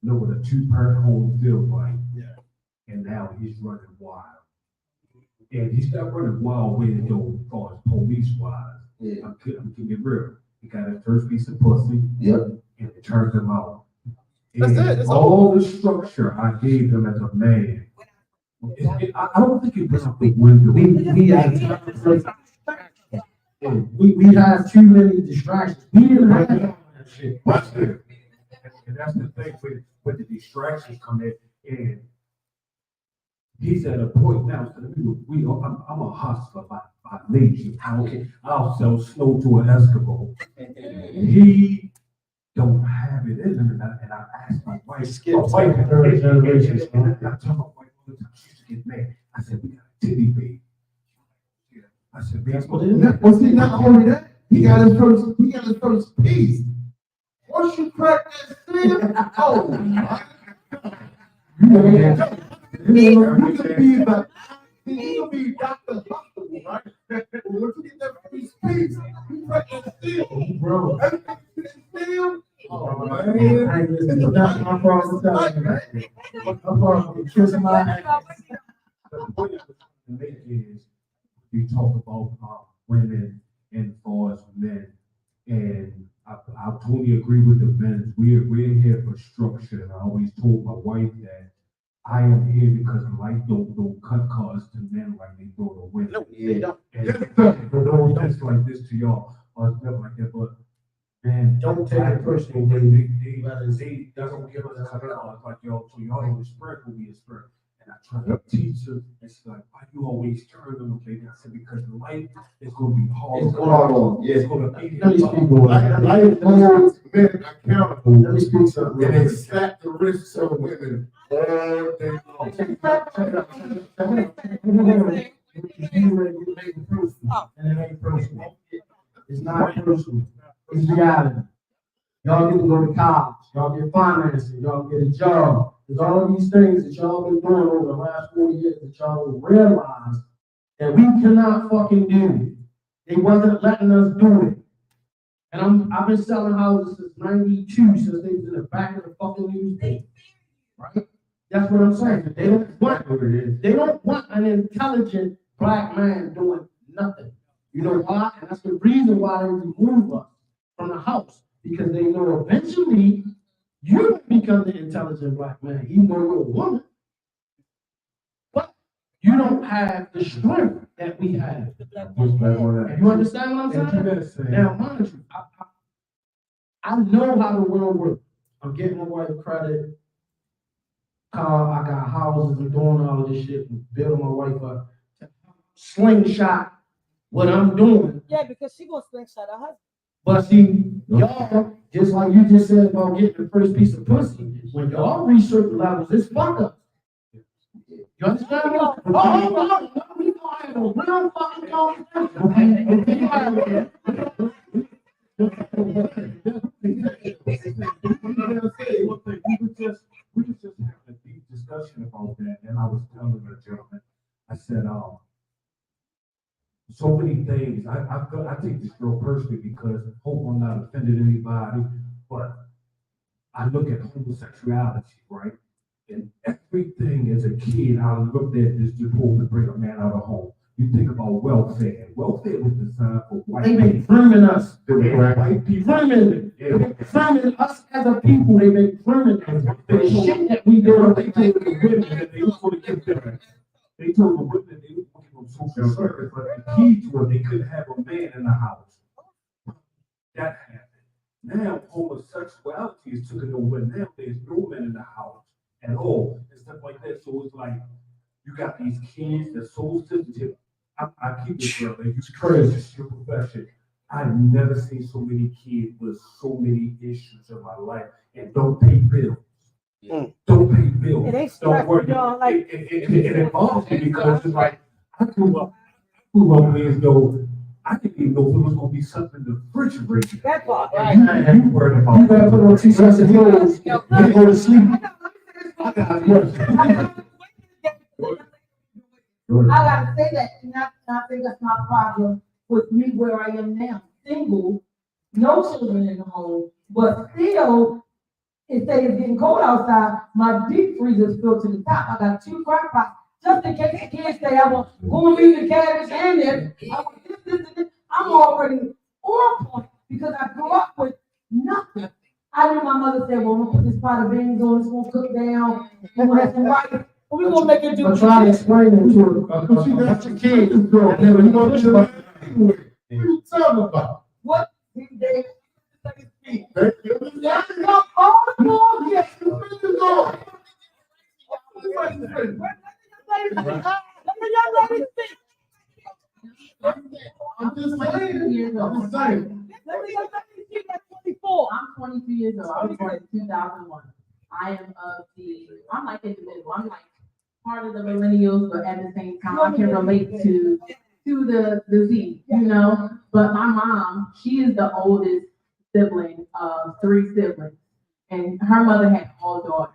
know what a two-parent home feels like. Yeah. And now he's running wild. And he stopped running wild way to go as far as police wise. Yeah. I'm keeping it real. He got his first piece of pussy. Yep. And it turned him out. That's And it, it's all the structure I gave him as a man, I don't think it went out the window. We had too many distractions. We didn't have that shit. Watch this. And that's the thing with the distractions come in. And he's at a point now, so I'm a hustler by nature. I'll sell snow to an Eskimo. He don't have it in him, and I asked my wife. Third generation. I tell my wife all the time, she used to get mad. I said, we got a titty baby. I said, That's what baby, it is. Well, see, not only that, he got his first piece. Once you crack that seal, oh. You can be Dr. Hospital, right? But once you get that first piece, you crack that seal. Bro. Seal. Oh, man. That's my problem. My problem. Kiss my ass. the point of the make is we talk about women and as far as men, and I totally agree with the men. We're here for structure. And I always told my wife that I am here because life don't cut cards to men like they go to women. No, they don't. And don't just like this to y'all or never like that, but man, Don't take it personally, they don't give us cut cards like y'all. So y'all don't expect will be a spirit. And I try to teach her, and she's like, why you always turn them, okay? I said, because life is gonna be hard. It's hard on, yeah. It's gonna be. Let me speak more. Life holds men accountable. Let me speak something. And they slap the wrists of women all day long. And it ain't personal. It's not personal. It's reality. Y'all get to go to college. Y'all get financing. Y'all get a job. There's all of these things that y'all been doing over the last 40 years that y'all will realize that we cannot fucking do. They wasn't letting us do it. And I've been selling houses since 92, since they was in the back of the fucking newspaper. Right? That's what I'm saying. They don't want an intelligent black man doing nothing. You know why? And that's the reason why they remove us from the house. Because they know eventually you become the intelligent black man, even though you're a woman. But you don't have the strength that we have. You understand what I'm saying? Now, mind you, I know how the world works. I'm getting my wife credit, car, I got houses, and doing all of this shit, and building my wife up. Slingshot what I'm doing. Yeah, because she gonna slingshot her husband. But see, y'all, just like you just said about getting the first piece of pussy, when y'all reach certain levels, it's fuck up. You understand what? Oh, we gonna have a real fucking conversation. We was just having a deep discussion about that, and I was telling the gentleman, I said, so many things. I take this real personally because I hope I'm not offended anybody, but I look at homosexuality, right? And everything as a kid, I looked at this supposed to bring a man out of home. You think about welfare. Welfare was designed for white They people. been grooming us. White people. Grooming us as a people. They been grooming us. The shit that we do. They told the women that they was going to give them. They told the women that they was going to give them social service, but the key to it, they couldn't have a man in the house. That happened. Now homosexuality is taken over. Now there's no men in the house at all and stuff like that. So it's like you got these kids that's so sensitive. I keep it real. Like, it's crazy. It's your profession. I've never seen so many kids with so many issues in my life and don't pay bills. Don't pay bills. It ain't Don't work. y'all, like- It involves me because it's like I grew up as though I didn't even know if it was gonna be something in the refrigerator. That part, And you worried about. You better put on 2 sets of clothes and go to sleep. I gotta say that, and I think that's my problem with me where I am now, single, no children in the home, but still, if they is getting cold outside, my deep freezer's filled to the top. I got 2 crock pots, just in case the kids say I want go and leave the cabbage and this. I want this, and this. I'm already on point because I grew up with nothing. I knew my mother said, well, we'll put this pot of beans on, it's gonna cook down, we're gonna have some rice. We're gonna make it do. But try to explain it to a bunch of kids. And then when you go to What are you talking about? What? They- They give us that. Come on, boy, yes. I'm just saying. I'm just saying. I'm 22 years old. I was born in 2001. I am I'm like in the middle. I'm like part of the millennials, but at the same time, I can relate to the Z, you know? But my mom, she is the oldest sibling of 3 siblings. And her mother had all daughters,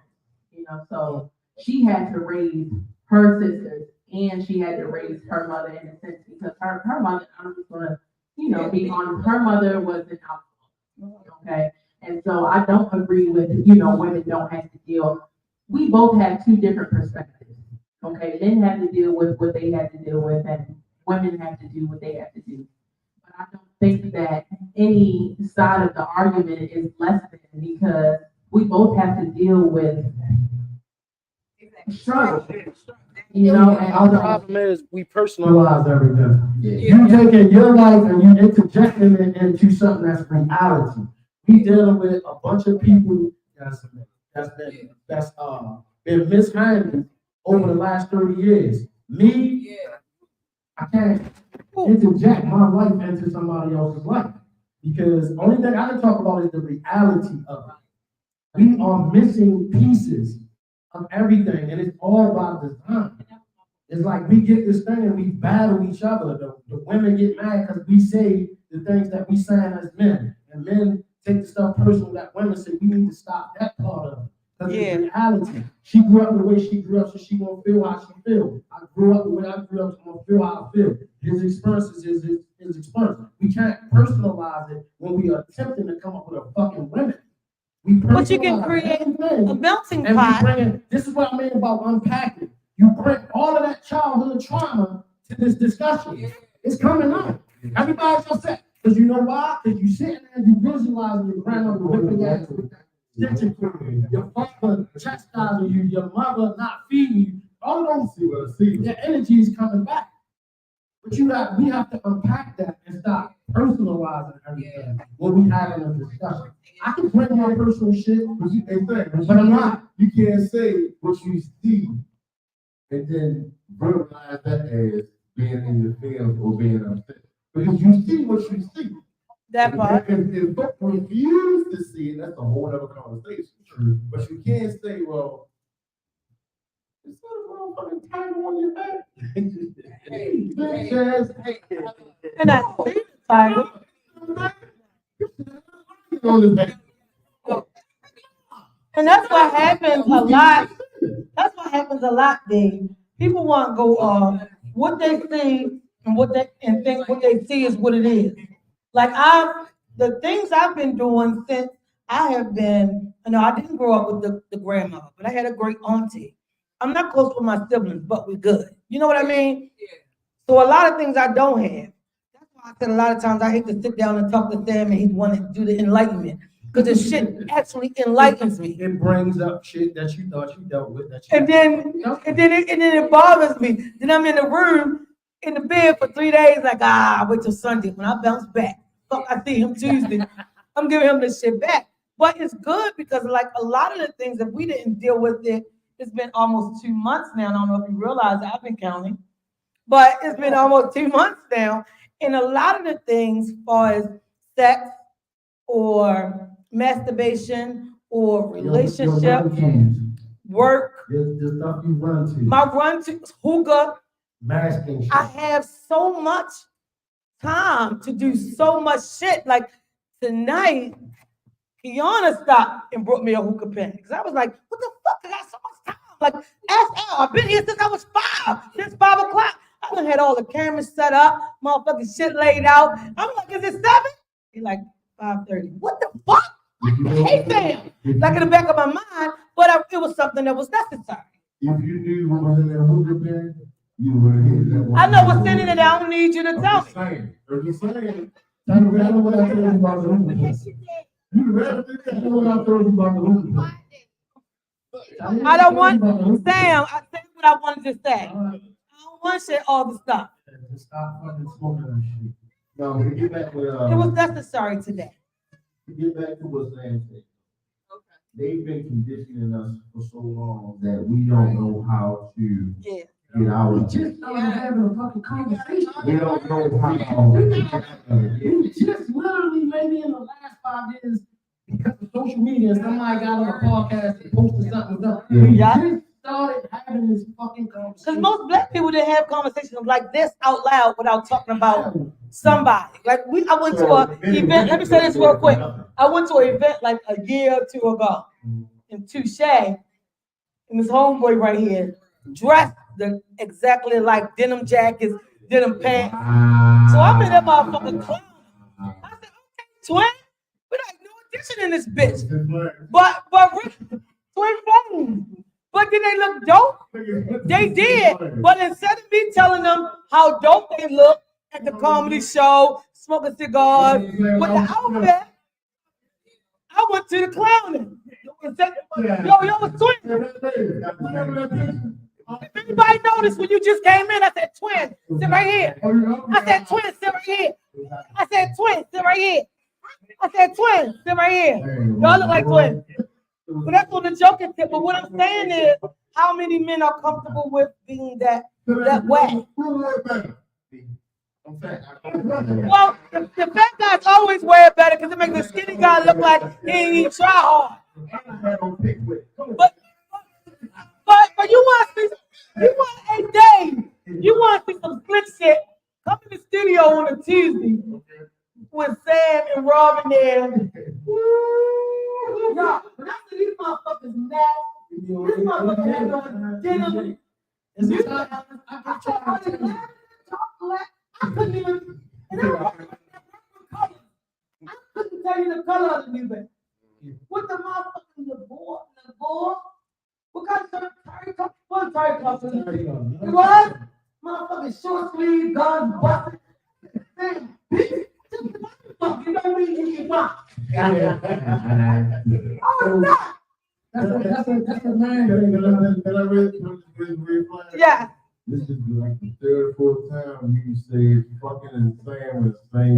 you know, so she had to raise her sisters and she had to raise her mother in a sense because her mother, I'm just gonna, you know, be honest, her mother was an alcoholic, okay? And so I don't agree with, you know, women don't have to deal. We both have 2 different perspectives, okay? Men have to deal with what they have to deal with and women have to do what they have to do. But I don't think that any side of the argument is less than because we both have to deal with struggle. You know, and Our problem is we personalize everything. You taking your life and you interjecting it into something that's reality. We dealing with a bunch of people that's been mishandled over the last 30 years. Me, I can't interject my life into somebody else's life because the only thing I can talk about is the reality of it. We are missing pieces of everything, and it's all about design. It's like we get this thing and we battle each other. The women get mad because we say the things that we saying as men, and men take the stuff personal that women say. We need to stop that part of it. Because it's reality. She grew up the way she grew up, so she gonna feel how she feel. I grew up the way I grew up, so I'm gonna feel how I feel. His experience is his experience. We can't personalize it when we are attempting to come up with a fucking remedy. But you can create a melting pot. This is what I mean about unpacking. You bring all of that childhood trauma to this discussion. It's coming out. Everybody's upset. Because you know why? Because you sitting there and you visualizing your grandmother whipping your ass. Your father chastising you, your mother not feeding you. All of those your energy is coming back. But we have to unpack that and stop personalizing everything when we having a discussion. I can bring my personal shit, but I'm not. You can't say what you see and then verbalize that as being in your feelings or being upset. Because you see what you see. That part. If folks refuse to see it, that's a whole other conversation. But you can't say, well, is that a motherfucking title on your back? Hey, And I see the title. And that's what happens a lot. That's what happens a lot, Dave. People want to go off what they see and think what they see is what it is. Like the things I've been doing since I have been, I didn't grow up with the grandmother, but I had a great auntie. I'm not close with my siblings, but we're good. You know what I mean? So a lot of things I don't have. That's why I said a lot of times I hate to sit down and talk to Sam and he's wanting to do the enlightenment. Because the shit actually enlightens me. It brings up shit that you thought you dealt with. And then it bothers me. Then I'm in the room, in the bed for 3 days, like, wait till Sunday. When I bounce back, fuck, I see him Tuesday. I'm giving him this shit back. But it's good because, like, a lot of the things, if we didn't deal with it, it's been almost 2 months now. I don't know if you realize I've been counting. But it's been almost 2 months now. And a lot of the things, as far as sex or masturbation or relationship, work, the stuff you run to. my run to hookah, masking shit. I have so much time to do so much shit. Like tonight, Kiana stopped and brought me a hookah pen. Because I was like, what the fuck? I got so much time. Like, ask Al. I've been here since I was 5, since 5 o'clock. I one had all the cameras set up, motherfucking shit laid out. I'm like, is it 7? He's like, 5:30. What the fuck? Hey, Sam. Like in the back of my mind, but it was something that was necessary. If you knew what was in that hookah bag, you would have hit that one. I know what's in it, and I don't need you to tell me. I'm just saying. I know what I told you about the hookah bag. You rather think I know what I told you about the hookah bag. I don't want, Sam, I said what I wanted to say. I don't want shit, all the stuff. Stop fucking smoking that shit. No, we get back with, It was necessary today. we get back to what Sam said. They've been conditioning us for so long that we don't know how to get out of it. Having a fucking conversation. We don't know how. We just literally maybe in the last 5 years, because of social media, somebody got on a podcast and posted something. We just started having this fucking Because conversation. most black people didn't have conversations like this out loud without talking about somebody. Like I went to an event, let me say this real quick. I went to an event like a year or two ago in Touche, and this homeboy right here dressed exactly like denim jackets, denim pants. So I'm in that motherfucking clown. I said, okay, twin, we like new addition in this bitch. But twin phones. But did they look dope? They did. But instead of me telling them how dope they look at the comedy show, smoking cigars, with the outfit, I went to the clowning. And said, yo, twin. If anybody noticed when you just came in, I said, twin, sit right here. I said, twin, sit right here. I said, twin, sit right here. I said, twin, sit right here. Y'all look like twins. But that's on the joking tip. But what I'm saying is, how many men are comfortable with being that way? Well, the fat guys always wear it better because it makes the skinny guy look like he ain't even try hard. But you want a day. You want to see some slick shit. Come to the studio on a Tuesday with Sam and Robin there. No, but after these motherfuckers mad, this motherfucker had on denim. I couldn't even, and I couldn't tell you the color of the new bed. What the motherfucking the board? What kind of terry cup? What terry cup? It was motherfucking short sleeve, guns busted. Man, bitch, you don't really get my. Oh, not. That's a man. Yeah. This is like the third or fourth time you say fucking and Sam is the same.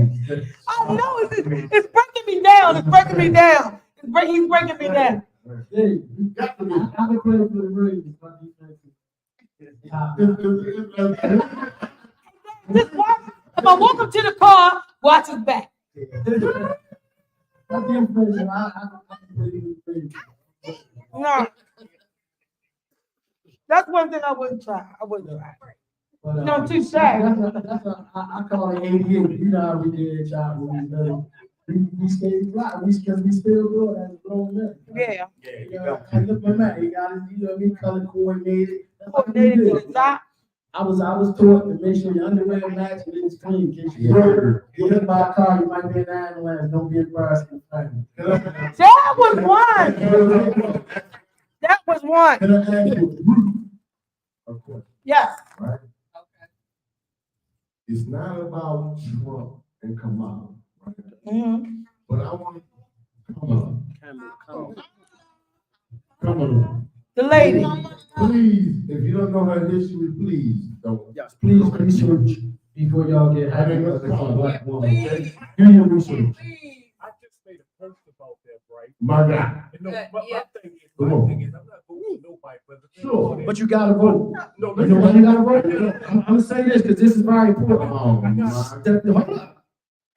I know it's breaking me down. It's breaking me down. He's breaking me down. Hey, you got to be. I've been playing for the Ravens, but Just watch. If I walk up to the car, watch his back. that's the information. I believe. No. That's one thing I wouldn't try. But, No, too shy. I call it 88. You know how we did, child, when we done it. We stayed fly. We still do it as a grown man. Yeah. And look at that. He got his, you know what I mean, color coordinated. That's what we Coordinated to did. the top. I was taught to make sure your underwear match and it's clean. In case you get hit by a car, you might be an ambulance. Don't be embarrassed in the family. That was one. That was one. Can I ask you? Of course, Yes. right? It's not about Trump and Kamala, right? Mm-hmm. But I want Kamala. Kamala. The lady. Please, if you don't know her history, please don't. Yes, please research before y'all get I didn't happy. know Black woman. Okay? Do your research. I just made a post about that, right? My God. And no, my thing is, Come on. I'm not voting for nobody, but the thing Sure. is- But you gotta vote. No, You know why you gotta vote? I'm gonna say this because this is very important. Oh, my.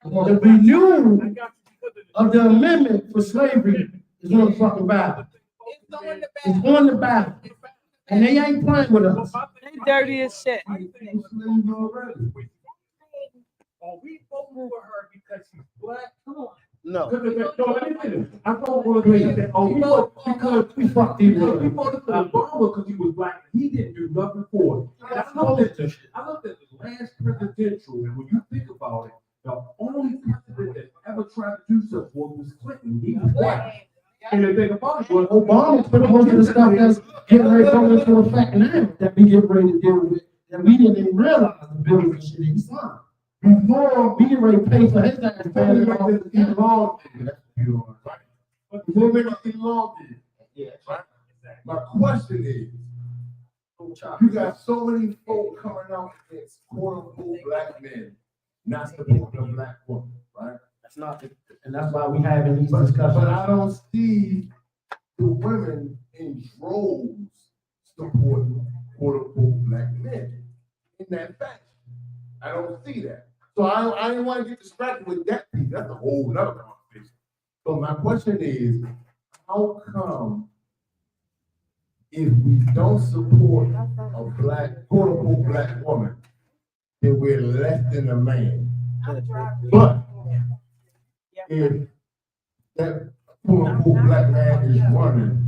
The renewal I got you because of the amendment for slavery is on the fucking ballot. It's on the ballot. And they ain't playing with us. They dirty as shit. Are we voting for her because she's black? Come on. No. No, let me finish. I don't want to say that. Oh, we voted because We fucked these we up. voted for Obama because he was black. He didn't do nothing for it. And I looked at the last presidential, and when you think about it, the only president that ever tried to do so was Clinton. He was white. And the thing about it was Obama put most of the stuff that's getting ready to go into effect now, that we get ready to deal with, that we didn't even realize the bills and shit he signed. Before we get ready to pay for his ass, Before we make this elongated, that's pure, right? Before we make it elongated, right? My question is, you got so many folk coming out against quote unquote black men, not supporting a black woman, right? That's not, and that's why we having these But discussions. I don't see the women in droves supporting quote unquote black men in that fashion. I don't see that. So I didn't want to get distracted with that piece. That's a whole nother conversation. So my question is, how come if we don't support a black, quote unquote black woman, then we're less than a man? But if that quote unquote black man is running,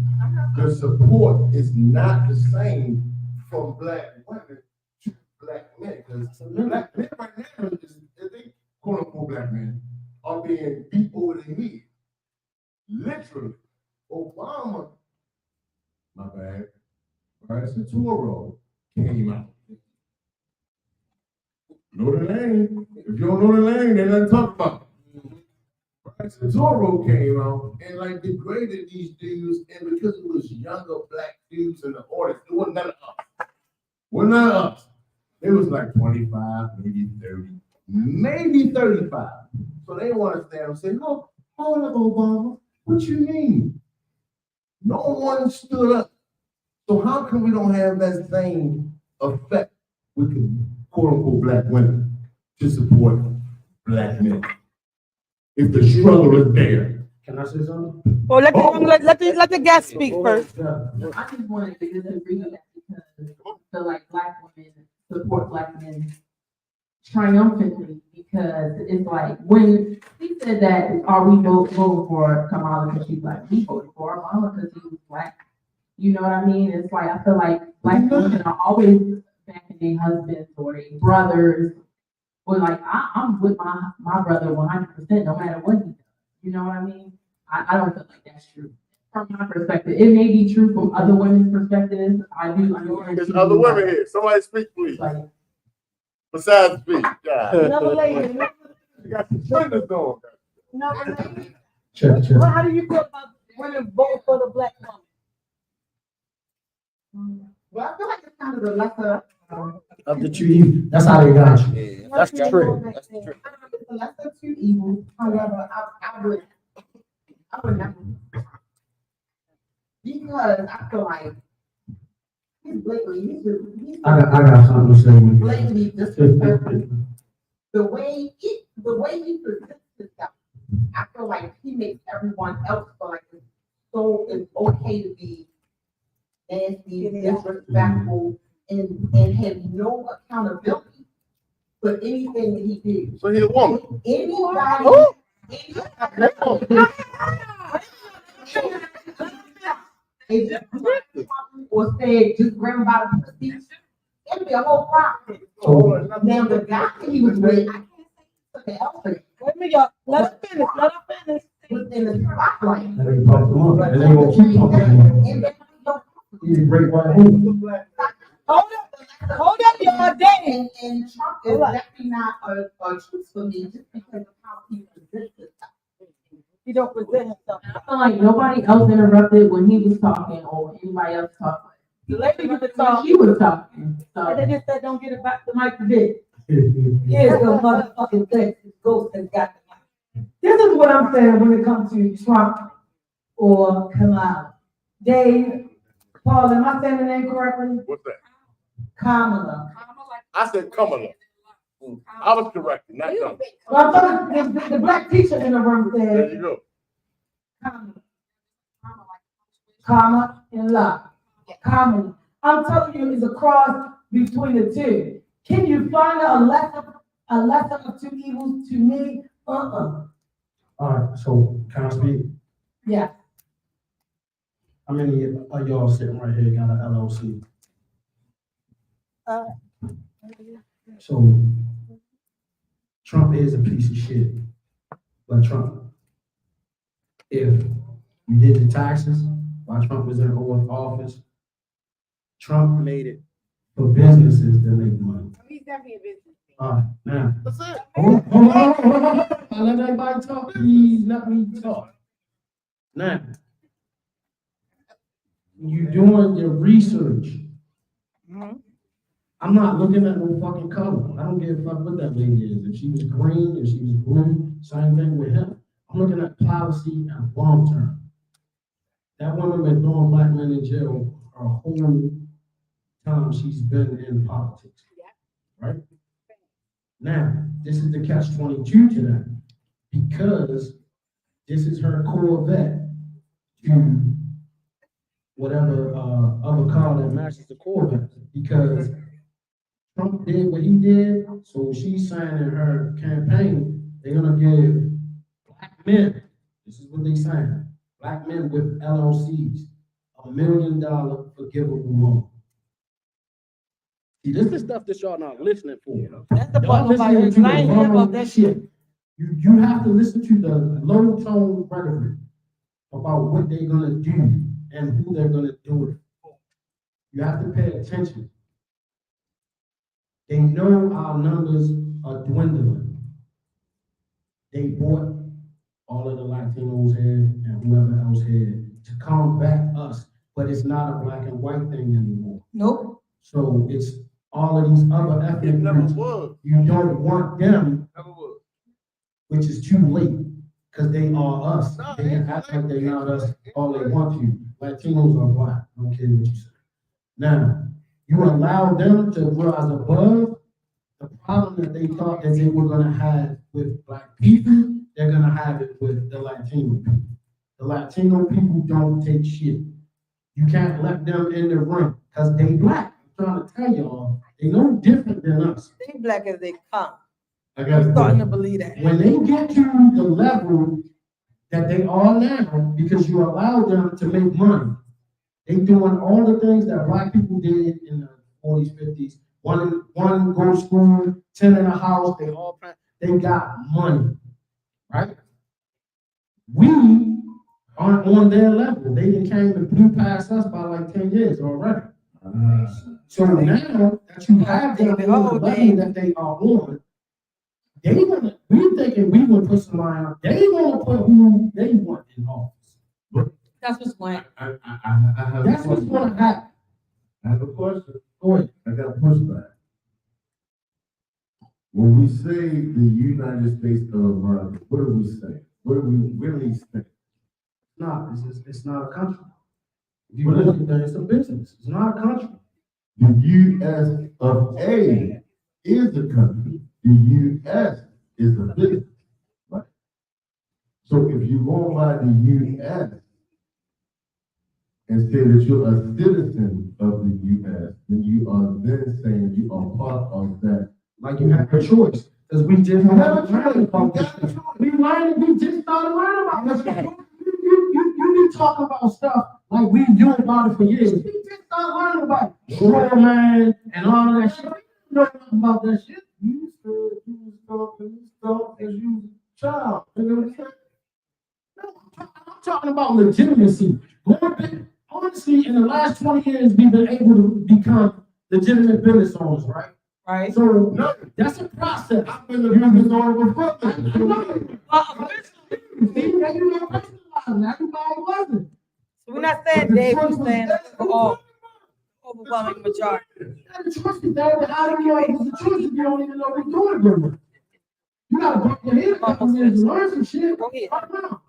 the support is not the same from black women to black men. Because black men right now, they quote unquote black men, are being beat over the head. Literally. Obama, my bad, Bryson Toro came out. Know the name. If you don't know the name, then nothing to talk about. Bryson Toro came out and like degraded these dudes, and because it was younger black dudes in the audience, it wasn't none of us. Well, none of us. It was like 25, maybe 30, maybe 35. So they want to stand and say, "No, hold up, Obama. What you mean?" No one stood up. So how come we don't have that same effect with the quote unquote black women to support black men? If the struggle is there. Can I say something? Oh, let the guest speak first. I just wanted to disagree with that because I feel like black women support black men triumphantly because it's like when he said that, are we voting for Kamala because she's black? We voted for Obama because he was black. You know what I mean? It's like I feel like black women are always backing their husbands or their brothers. Or like I'm with my brother 100% no matter what he does. You know what I mean? I don't feel like that's true. From my perspective, it may be true from other women's perspectives. I do understand. There's other women here. Somebody speak, please. Like, Besides speak. God. Another lady. You got some trenders on. Another lady. Check. Well, how do you feel about women voting for the black woman? well, I feel like it's kind of the lesser. Of the two evils. That's how they got you. Yeah, That's the trick. That's the trick. It's the lesser of two evils. However, I would never. Because I feel like he's I got something to say. blatantly disrespectful. The way he presents himself, I feel like he makes everyone else feel like it's okay to be nasty, disrespectful, and have no accountability for anything that he did. So he's a woman. Anybody or said just grab him by the pussy, it'd be a whole problem. Now the guy he was with, I can't say the elephant Wait a minute, y'all. Let her finish. was in the spotlight. And they pump them up. And they gonna keep pumping them up. He's a great white woman. Hold up, y'all. Dang. And Trump is definitely not a truth for me just because of how he presents himself. He don't present himself. I feel like nobody else interrupted when he was talking or anybody else talking. The lady was talking. She was talking. So They just said, don't get it back to Mike the Dick. Here's the motherfucking thing. Ghost has got the mic. This is what I'm saying when it comes to Trump or Kamala. Dave, Paul, am I saying the name correctly? What's that? Kamala. I said Kamala. I was corrected, not Kamala. Well, I thought the black teacher in the room There said you go. Kamala. Comma and la. Kamala. I'm telling you, it's a cross between the two. Can you find a lesser of two evils to me? All right, so can I speak? Yeah. How many of y'all sitting right here got an LLC? So Trump is a piece of shit. But Trump, if you did the taxes while Trump was in office, Trump made it for businesses to make money. He's definitely a business. Now, That's it. Hold on. Let everybody talk, please, let me talk. now, you doing your research. I'm not looking at no fucking color. I don't give a fuck what that lady is. If she was green, if she was blue, same thing with him. I'm looking at policy and long term. That woman been throwing black men in jail her whole time she's been in politics. Right? Now, this is the catch-22 to that. Because this is her Corvette to whatever other car that matches the Corvette. Because Trump did what he did, so she's saying in her campaign, they're gonna give black men, this is what they saying, black men with LLCs, $1 million forgivable loan. See, this is stuff that y'all not listening for. That's the Y'all part nobody listening to heard. I ain't the hear wrong about that shit. You have to listen to the low tone rhetoric about what they're gonna do and who they're gonna do it for. You have to pay attention. They know our numbers are dwindling. They bought all of the Latinos here and whoever else here to combat us, but it's not a black and white thing anymore. Nope. So it's all of these other ethnic groups. You don't want them, which is too late, because they are us. They can act like they're not us all they want to. Latinos are black. I don't care what you say. Now, you allow them to rise above the problem that they thought that they were gonna have with black people, they're gonna have it with the Latino people. The Latino people don't take shit. You can't let them in the room, because they black. I'm trying to tell y'all, they no different than us. They black as they come. I got I'm starting to believe that. when they get to the level that they are now, because you allow them to make money, they doing all the things that black people did in the 40s, 50s. One go to school, 10 in a house, they got money, right? We aren't on their level. They done came and blew past us by like 10 years already. So now that you have them on the level that they are on, we thinking we gonna put somebody on, they gonna put who they want in office. That's what's going. I have That's what's gonna happen. I have a question. Go ahead. I got a pushback. When we say the United States of America, what do we say? What do we really say? It's not a country. If you look at that, it's a business. It's not a country. The U.S. of A is the country. The U.S. is the business, right? So if you go by the U.S. and say that you're a citizen of the U.S., then you are then saying you are part of that. Like you have a choice. Because we just haven't learned about this. We just started learning about this. You be talking about stuff like we knew about it for years. We just started learning about it. Sure, man, and all of that shit. You know nothing about that shit. You talk as you child. You know what I'm saying? No, I'm talking about legitimacy. Going back, honestly, in the last 20 years, we've been able to become legitimate business owners, right? Right. So no, that's a process. I've been a business owner before. See, now you know personalized. Everybody wasn't. So we're not saying Dave, we're saying all overwhelming majority. That's a choice. That how do you know it's a choice if you don't even know what you're doing with it? You gotta bump your head a couple minutes and learn some shit. Go ahead. Right now.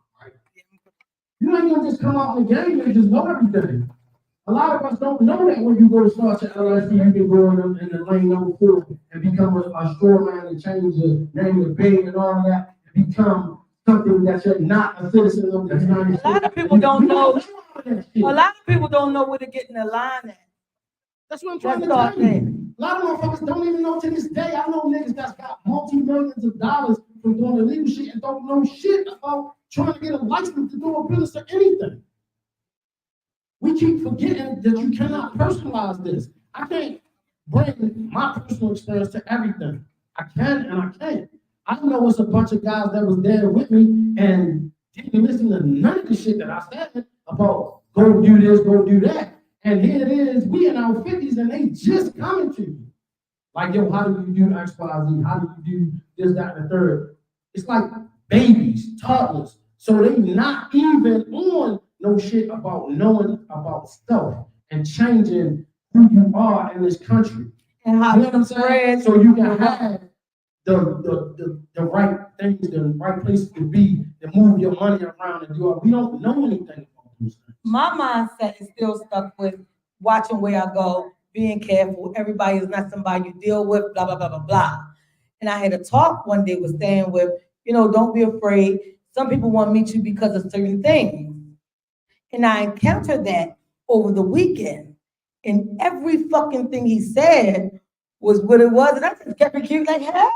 You ain't gonna just come out in the game and just know everything. A lot of us don't know that when you go to start your LLC, you can go in the lane number 4 and become a store man and change your name to Bing and all of that, and become something that you're not a citizen of the United States. A lot of people don't know. A lot of people don't know where to get in the line at. That's what I'm trying to tell you. A lot of motherfuckers don't even know to this day. I know niggas that's got multi-millions of dollars from doing illegal shit and don't know shit about trying to get a license to do a business or anything. We keep forgetting that you cannot personalize this. I can't bring my personal experience to everything. I can and I can't. I know it's a bunch of guys that was there with me and didn't listen to none of the shit that I said about go do this, go do that. And here it is, we in our 50s and they just coming to you. Like, yo, how do you do X, Y, Z? How do you do this, that, and the third? It's like babies, toddlers. So they not even on no shit about knowing about stuff and changing who you are in this country. And how You know what I'm saying? So you can have the right things, the right places to be, to move your money around and do it. We don't know anything about those things. My mindset is still stuck with watching where I go, being careful. Everybody is not somebody you deal with, blah, blah, blah, blah, blah. And I had a talk one day with saying with, don't be afraid. Some people want to meet you because of certain things. And I encountered that over the weekend. And every fucking thing he said was what it was. And I just kept it cute, like, hey,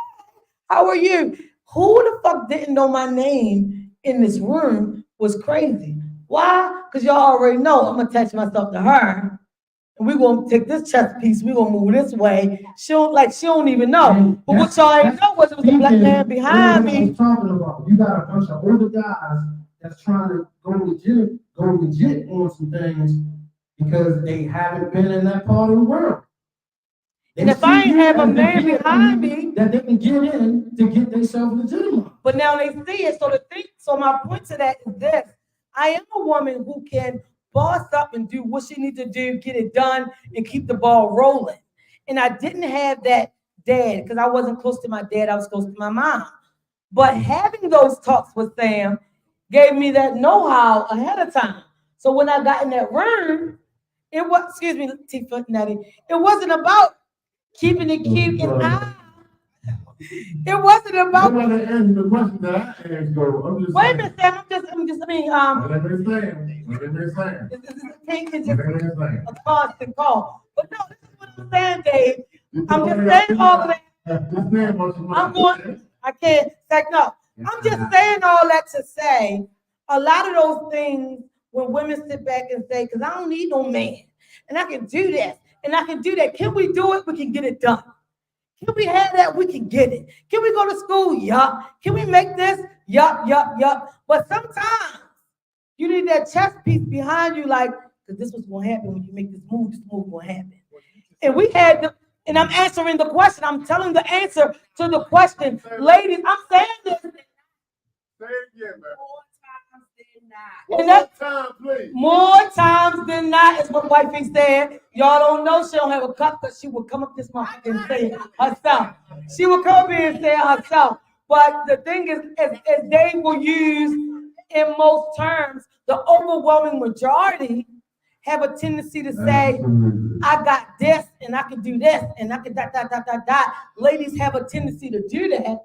how are you? Who the fuck didn't know my name in this room was crazy. Why? Because y'all already know I'm going to attach myself to her. And we're going to take this chess piece, we're going to move this way. She don't even know. But what y'all ain't know was it was a black man behind me. I was talking about. You got a bunch of older guys that's trying to go legit on some things because they haven't been in that part of the world. And if I ain't have a man behind me, that they can get in to get themselves legitimate. But now they see it. So my point to that is this. I am a woman who can boss up and do what she needs to do, get it done, and keep the ball rolling. And I didn't have that dad because I wasn't close to my dad. I was close to my mom. But having those talks with Sam gave me that know-how ahead of time. So when I got in that room, it was, excuse me, Tifa, Nettie, it wasn't about keeping it cute and it wasn't about. I'm going to answer the question that I asked, though. I'm just Wait a minute, Sam. Whatever it's saying. It's just a constant call. But no, this is what I'm saying, Dave. I'm just saying all of that. I can't say no. I'm just saying all that to say a lot of those things when women sit back and say, because I don't need no man. And I can do this. And I can do that. Can we do it? We can get it done. Can we have that? We can get it. Can we go to school? Yup. Can we make this? Yup. But sometimes you need that chess piece behind you, like, because this was going to happen when you make this move going to happen. And we had and I'm answering the question. I'm telling the answer to the question. Ladies, I'm saying this. Say it again, man. More times than not is what wifey said. Y'all don't know she don't have a cup because she would come up this motherfucker and say it herself. She would come up here and say it herself. But the thing is, as they will use in most terms, the overwhelming majority have a tendency to say, I got this and I can do this and I can dot. Ladies have a tendency to do that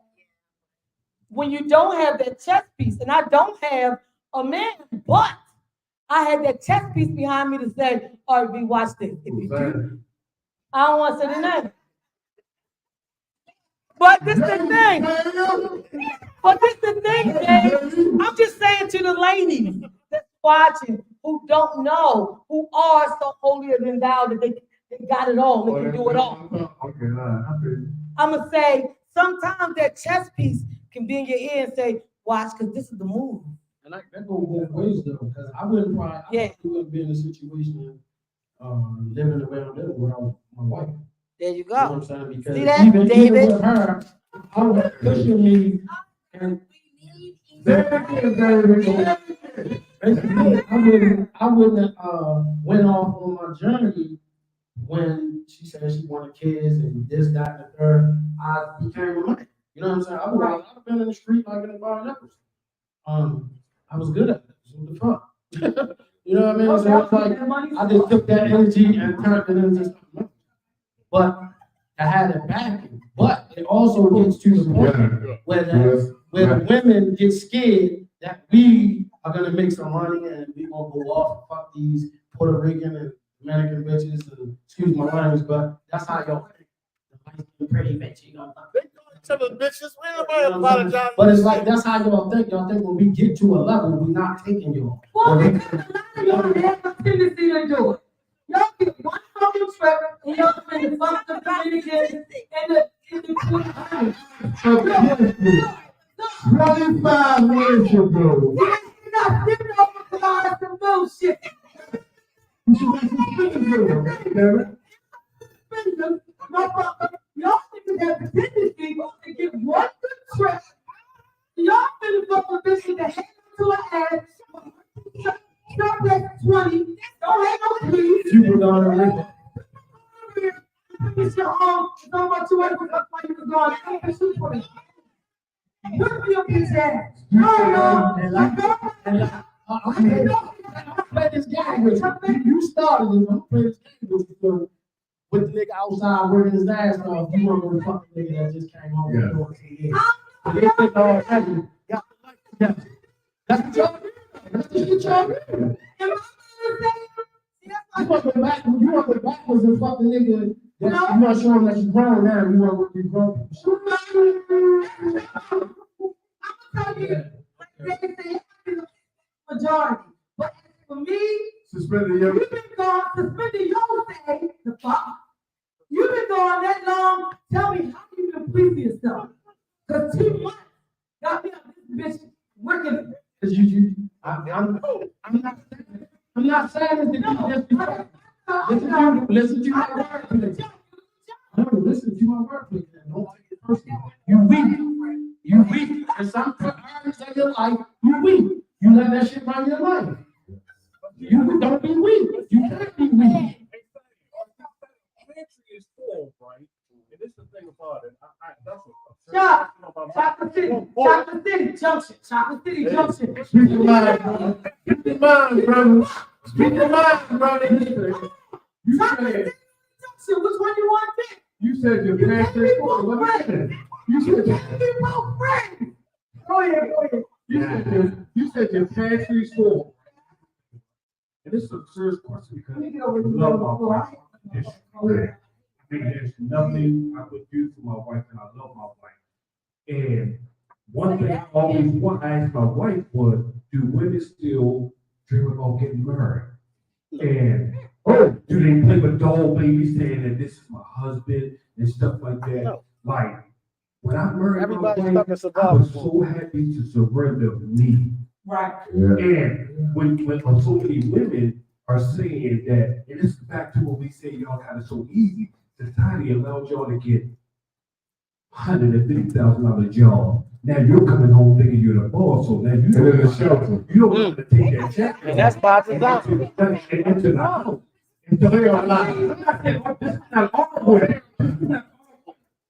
when you don't have that chess piece. And I don't have a man, but I had that chess piece behind me to say, all right, watch this. If you do, I don't want to say the name. But this is the thing. But this is the thing, Dave. I'm just saying to the ladies that's watching, who don't know, who are so holier than thou that they got it all, they can do it all. I'm going to say, sometimes that chess piece can be in your ear and say, watch, because this is the move. And that goes both ways though, because I wouldn't be in a situation living the way I'm living without my wife. There you go. You know what I'm saying? Because see that, even David? With her, I was pushing me and I wouldn't went off on my journey when she said she wanted kids and this, that, and the third. I became a man. You know what I'm saying? I would have been in the street like in the bar nipples. I was good at it. What the fuck? You know what I mean? So it's like I just took that energy and turned it into something else. But I had it backing. But it also gets to the point where the women get scared that we are gonna make some money and we gonna go off and fuck these Puerto Rican and Dominican bitches and excuse my language, but that's how y'all think. The pretty bitch, you know. To the bitches, we nobody apologize. But it's like that's how y'all think. Y'all think when we get to a level, we're not taking y'all. Well, because a lot of y'all have a tendency to do it. Y'all get one fucking trip and y'all spend fuck the Dominicans and the 200. 25 years ago. You're not sitting over to buy some bullshit. Motherfucker, y'all niggas have contingency to get one good trip. Y'all finna fuck with bitches that hang to her ass. Stop that 20. Don't hang no please. You were down there with it. It's your home. It's all about you. Why you was gone? I can't shoot for you. Look for your bitch ass. No. I'm play this game with you. You started it. I'm playing this game with you. With the nigga outside working his ass off, you weren't gonna fuck the nigga that just came home and doing 2 years. They think all that you got the life together. That's what y'all do. That's the shit y'all do. You want to go backwards and fuck the nigga that you not showing that you grown now. You want to be grown. I'm telling you, majority. But for me, Suspended your. you've been gone, suspended your stay, the fuck. You've been gone that long. Tell me how you been pleasing yourself. Because 2 months got me on this bitch working. Cause I'm not saying this to you. Listen to my word. No, listen to my word. Don't take it personal. You weak. And some areas of your life, you weak. You let that shit run your life. You don't be weak. You can't be weak. Pantry is full, right? And this is the thing about it. Chocolate City Junction. Speak your mind, brother. Speak your mind, brother. Speak your mind, brother. You said, Which one you want to pick? you said your pantry is full. What is it? You said both friends. Go ahead. you said your pantry is full. And this is a serious question because Let me get over I to love the my floor. wife. I think there's nothing I would do for my wife, and I love my wife. And one thing I always want to ask my wife was, do women still dream about getting married? And do they play with doll babies saying that this is my husband and stuff like that? No. Like, when I married Everybody's my stuck in wife, I survival was so happy to surrender me. Right. And when so many women are saying that, and this is back to what we say y'all got it so easy, society allowed y'all to get $150,000 job. Now you're coming home thinking you're the boss, so now you don't want shelter. You don't want to take that check. And that's by design. Into the house. Into the house. This is not awkward.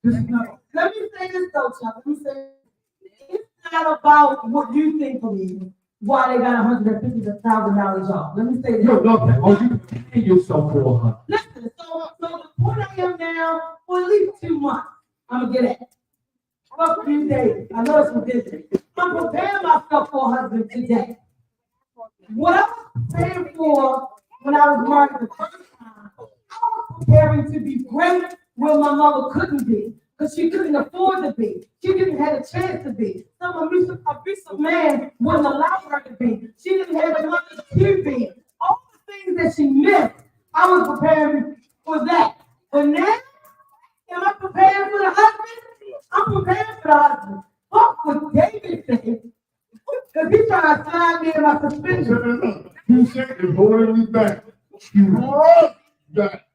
This is not. Let me say this though, Chuck. Let me say it's not about what you think of me. Why they got $150,000 job. Let me say this. No, you pay yourself for $100. Listen, so the point I am now for at least 2 months. I'm gonna get it. Fuck a few days. I know it's busy. I'm preparing myself for a husband today. What I was preparing for when I was married the first time, I was preparing to be great where my mother couldn't be. Because she couldn't afford to be. She didn't have a chance to be. Some abusive man wouldn't allow her to be. She didn't have the money to be. All the things that she missed, I was preparing for that. But now, am I preparing for the husband? I'm preparing for the husband. Fuck what David said. Because he's trying to slide me in my suspension. You said it holding me back. You rolled back.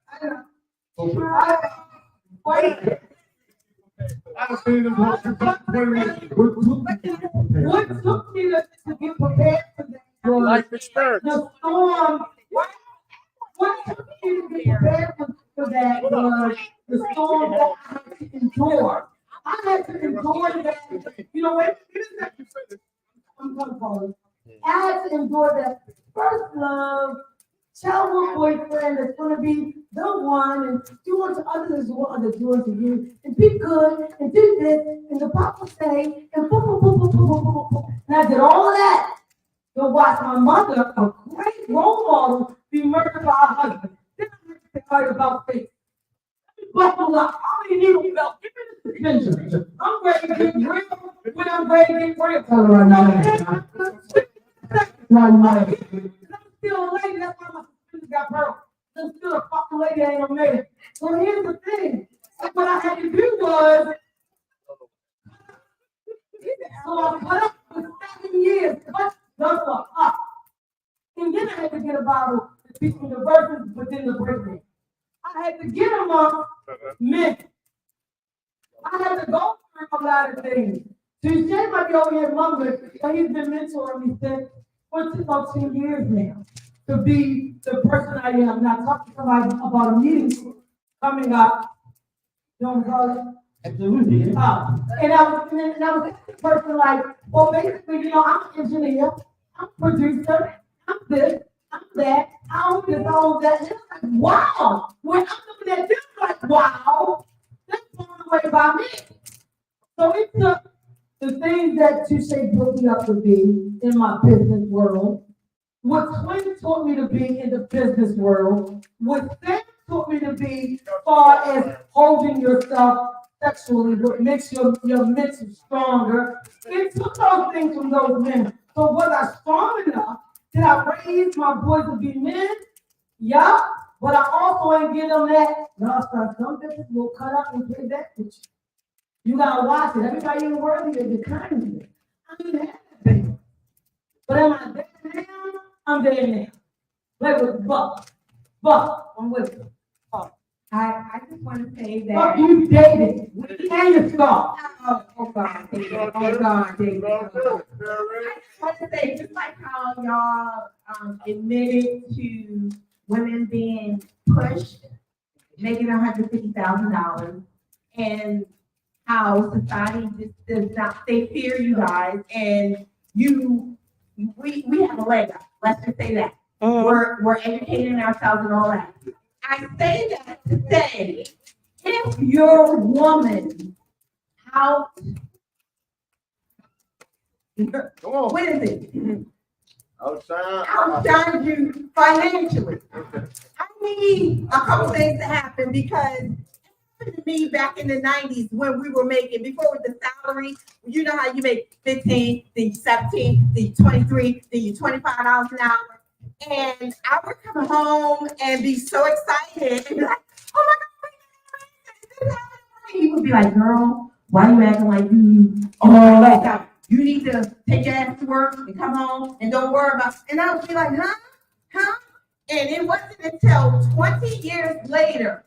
I've seen them What took me to get prepared for that? Life experience. The storm. What took me to get prepared for that was the storm that I had to endure. I had to endure that. You know what? I'm gonna call it. I had to endure that first love, childhood boyfriend that's gonna be the one, and do unto others as you want others to do unto you, and be good, and do this, and the Papa say, and boom, boom, boom, boom, boom, boom, boom, boom. And I did all of that to watch my mother, a great role model, be murdered by her husband. Then I have to fight about faith. Buckle up. I don't even need a belt. Give me the suspension. I'm ready to get real when I'm ready to get real. I'm still late. That's why my suspension got broke. There's still a fucking lady ain't gonna make it. So here's the thing. What I had to do was, so I put up for 7 years, cut the fuck up. And then I had to get a Bible to teach me the verses within the breakdown. I had to get them up, men. I had to go through a lot of things. See, Jay might be over here mumbling, but he's been mentoring me since for about 10 years now to be the person I am. Now, talk to somebody about a meeting coming up. You know what I'm calling? Absolutely. And I was the person like, well, basically, you know, I'm an engineer, I'm a producer, I'm this, I'm that, I own this, all that. And it's like, wow. When I'm looking at this, like, wow, that's blown away by me. So it took the things that Touche built me up to be in my business world, what Twin taught me to be in the business world, what Sam taught me to be as far as holding yourself sexually, what makes your mental stronger. It took those things from those men. So was I strong enough? Did I raise my boys to be men? Yeah, but I also ain't give them that. No, son, some bitches will cut up and play that with you. You gotta watch it. Everybody in the world is declining it. I mean, that. But am I there now? I'm there now. Play with Buck. Buck, I'm with you. I just want to say Buck, that. you dated. And you saw. Oh God, David. Oh God, David. I just want to say, just like how y'all admitted to women being pushed, making $150,000, and how society just does not, they fear you guys, and we have a leg up. Let's just say that. We're educating ourselves and all that. I say that to say, if your woman out, what is it? Outshines you financially. I need a couple things to happen because it happened to me back in the 90s when we were making, before with the salary, you know how you make 15, then you 17, then you 23, then you $25 an hour. And I would come home and be so excited and be like, oh my God, he would be like, girl, why you acting like you like that? You need to take your ass to work and come home and don't worry about it. And I would be like, huh? And it wasn't until 20 years later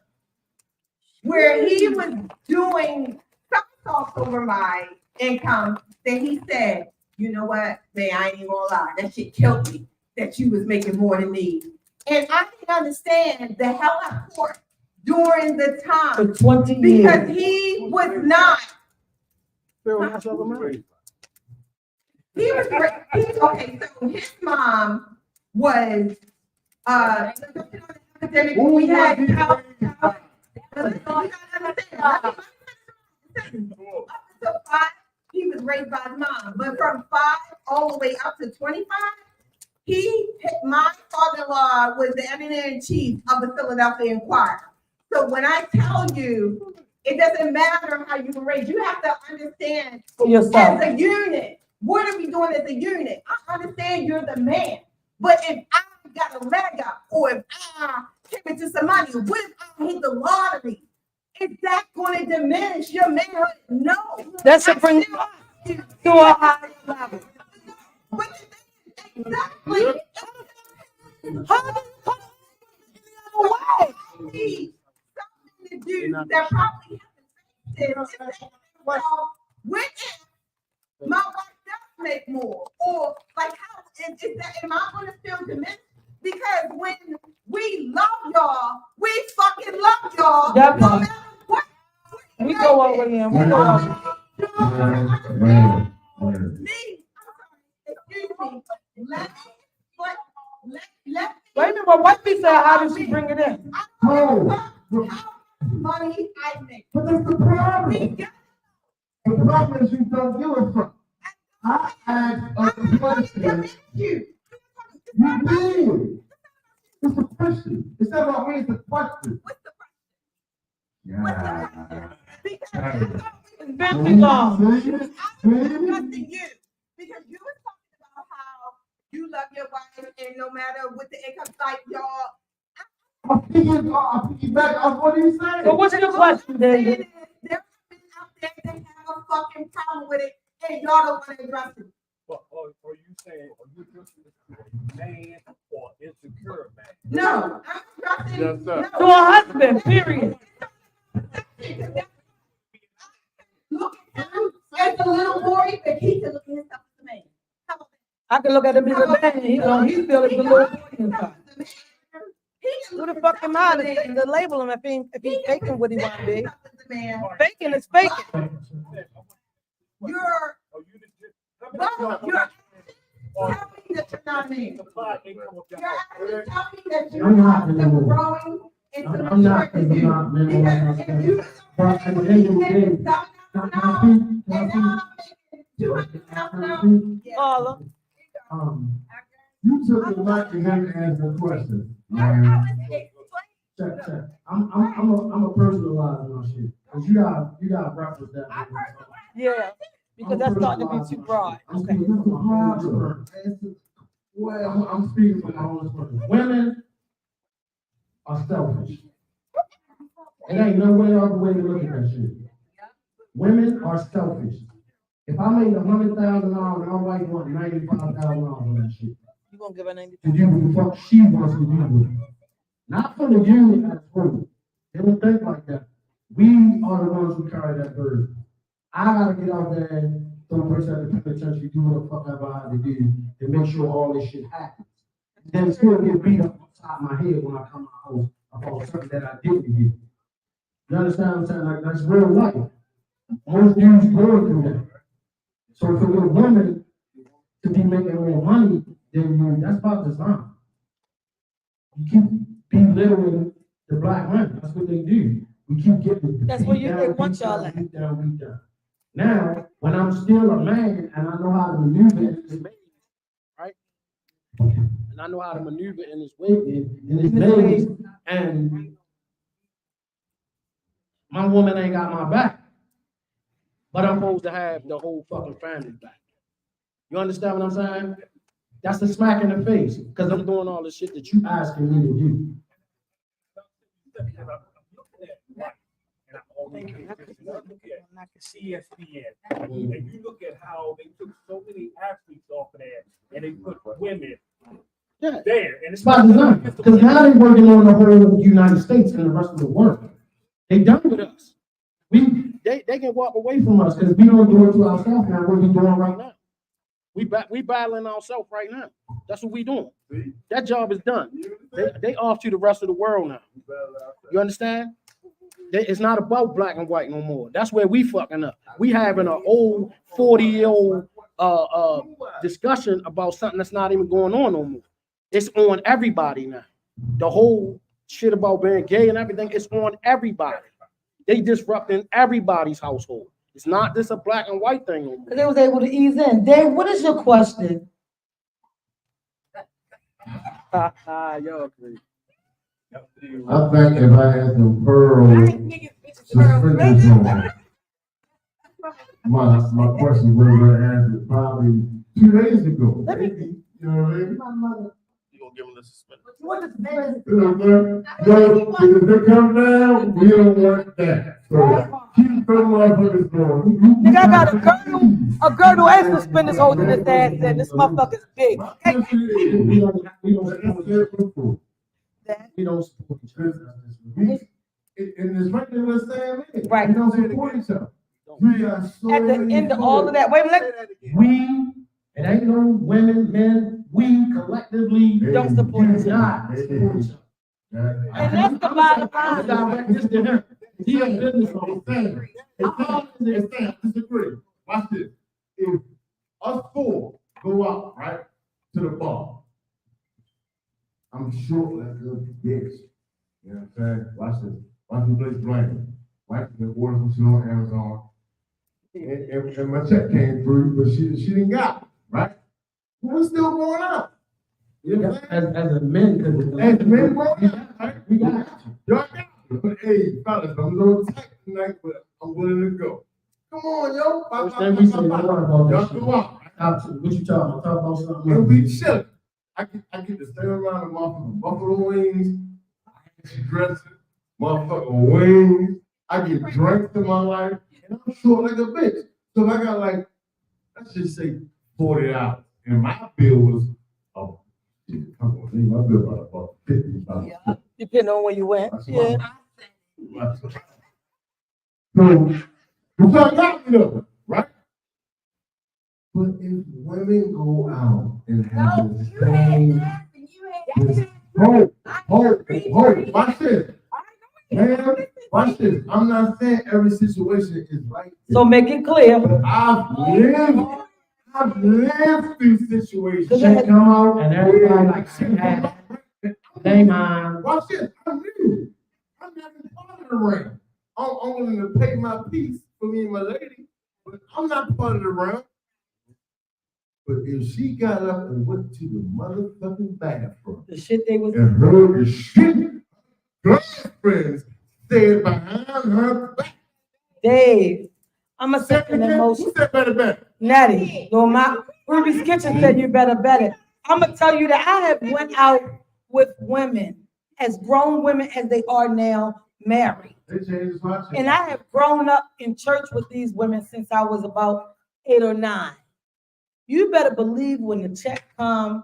where he was doing somersaults over my income that he said, you know what, man, I ain't even gonna lie, that shit killed me that you was making more than me. And I didn't understand the hell I poured during the time. For 20 years. Because he was not. He was okay, so his mom was academic. We had he was raised by his mom, but from 5 all the way up to 25, my father-in-law was the editor-in-chief of the Philadelphia Inquirer. So when I tell you, it doesn't matter how you were raised, you have to understand as a unit. What are we doing as a unit? I understand you're the man, but if I got a leg up, or if I came into some money, what if I hit the lottery? Is that going to diminish your manhood? No. That's a bring to a higher level. But exactly. How do you put it the other way? Something to do that probably happens. What if my wife does make more? Or like how is that, am I gonna feel diminished? Because when we love y'all, we fucking love y'all. That no part. matter what. We go over here. We go over. Excuse me. Let Wait a minute, but what we said, how did she bring it in? how money I make. But that's the problem. The problem is you don't give a fuck. I asked a question. You. You did. It's a question. It's not about me, it's a question. What's the Yeah. It's been too long. I'm discussing you because you were talking about how you love your wife and no matter what the income's like, y'all. I'll piggyback off what he's saying. So what's your question, David? There's men out there that have a fucking problem with it, and y'all don't want to address it. But are you saying, are you addressing this to a man or insecure man? No, I'm addressing. Yes, sir. To a husband, period. Look at him as a little boy, but he can look at himself as a man. How about that? I can look at him as a man, he feel like a little boy inside. He Who the fuck am I to label him if he's faking what he want to be? Man, Faking is faking. you're, well, you're telling me that you're not a man. You're actually telling me that you're I'm not not man. growing into I'm not, because I'm maturity. not man. If you But at the end of the day, can I speak? Paula, You took the mic and then answered the question. Check. I'm a personalize my shit. Cause you gotta reference that. yeah, because that's starting to be too broad. I'm Okay. speaking from my own experience. Well, I'm speaking from my own experience. Women are selfish. There ain't no way other way to look at that shit. Women are selfish. If I made $100,000, my wife want $95,000 on that shit. You gonna give her 90? To do what the fuck she wants to do with it. Not for the union as women. They don't think like that. We are the ones who carry that burden. I gotta get out there and throw bricks at the penitentiary, do what the fuck ever I have to do to make sure all this shit happens. Then still get beat up upside my head when I come to my house about something that I didn't do. You understand what I'm saying? Like, that's real life. Most dudes going through that. So for your woman to be making more money than you, that's by design. You keep belittling the black men. That's what they do. We keep getting That's what they want beat y'all down, at. beat down, beat down. Now, when I'm still a man and I know how to maneuver in this maze, right? And I know how to maneuver in this way, in this maze, and my woman ain't got my back, but I'm supposed to have the whole fucking family back. You understand what I'm saying? That's a smack in the face, because I'm doing all the shit that you asking me to do. ESPN, and you look at how they took so many athletes off of there, and they put women Yeah. there, and It's by design, because now they're working on the whole United States and the rest of the world. They done with us. They can walk away from us because we don't do it to ourselves now. What we doing right now? We battling ourselves right now. That's what we doing. That job is done. They off to the rest of the world now. You understand? It's not about black and white no more. That's where we fucking up. We having an old 40-year-old discussion about something that's not even going on no more. It's on everybody now. The whole shit about being gay and everything, it's on everybody. They disrupting everybody's household. It's not just a black and white thing no more. Because they was able to ease in. Dave, what is your question? Y'all crazy. I think if I had some pearls, suspenders on, my question would have been answered probably 2 days ago. Maybe, you know what I mean? You gonna give them the suspended? You know what I'm saying? If they come down, we don't want that. So keep them motherfuckers going. Nigga, I got a girdle and suspenders holding this ass in. This motherfucker's big. Hey, We don't support each other. And it's right there what Sam is. Right. We don't support each other. We are so at the end of all of that, wait a minute. It ain't no women, men, we collectively Don't support do each other. not support each other. And that's the bottom I'm line. direct this to him. He a business owner. It's disagree. Watch this. If us four go out, right, to the bar, I'm short like a bitch. You know what I'm saying? Watch this. Watch the place blame. Watch the order from she on Amazon. And my check came through, but she didn't got it, right? But we're still going out. You know what I'm saying? As a man, because As men going out, right? we got you. Y'all got it. But hey, fellas, I'm a little tight tonight, but I'm willing to go. Come on, yo. First thing we say, don't worry about Y'all that shit. go out. What you talking about? Talk about something And else. we chill. I get to stay around the motherfucking buffalo wings. I dressing, motherfucking wings. I get drinks in my life, and I'm short like a bitch. So if I got like, let's just say $40, and my bill was, oh, shit, come on, my bill was about $50. Yeah. Depending on where you went. Yeah. So, you got me though, right? But if women go out and have the same, watch this. Man, watch this. I'm not saying every situation is like this. So make it clear. But I've lived through situations. Shit come out and everybody like, they mind. Watch this. I'm new. I'm not in part of the ring. I'm willing to pay my piece for me and my lady, but I'm not part of the ring. But if she got up and went to the motherfucking bathroom, The shit they was. and heard the shit girlfriends said behind her back. Dave, I'm a second emotion. Who said better? Natty, no, my Ruby's Kitchen said you better bet it. I'm gonna tell you that I have went out with women, as grown women as they are now, married. And I have grown up in church with these women since I was about 8 or 9. You better believe when the check comes,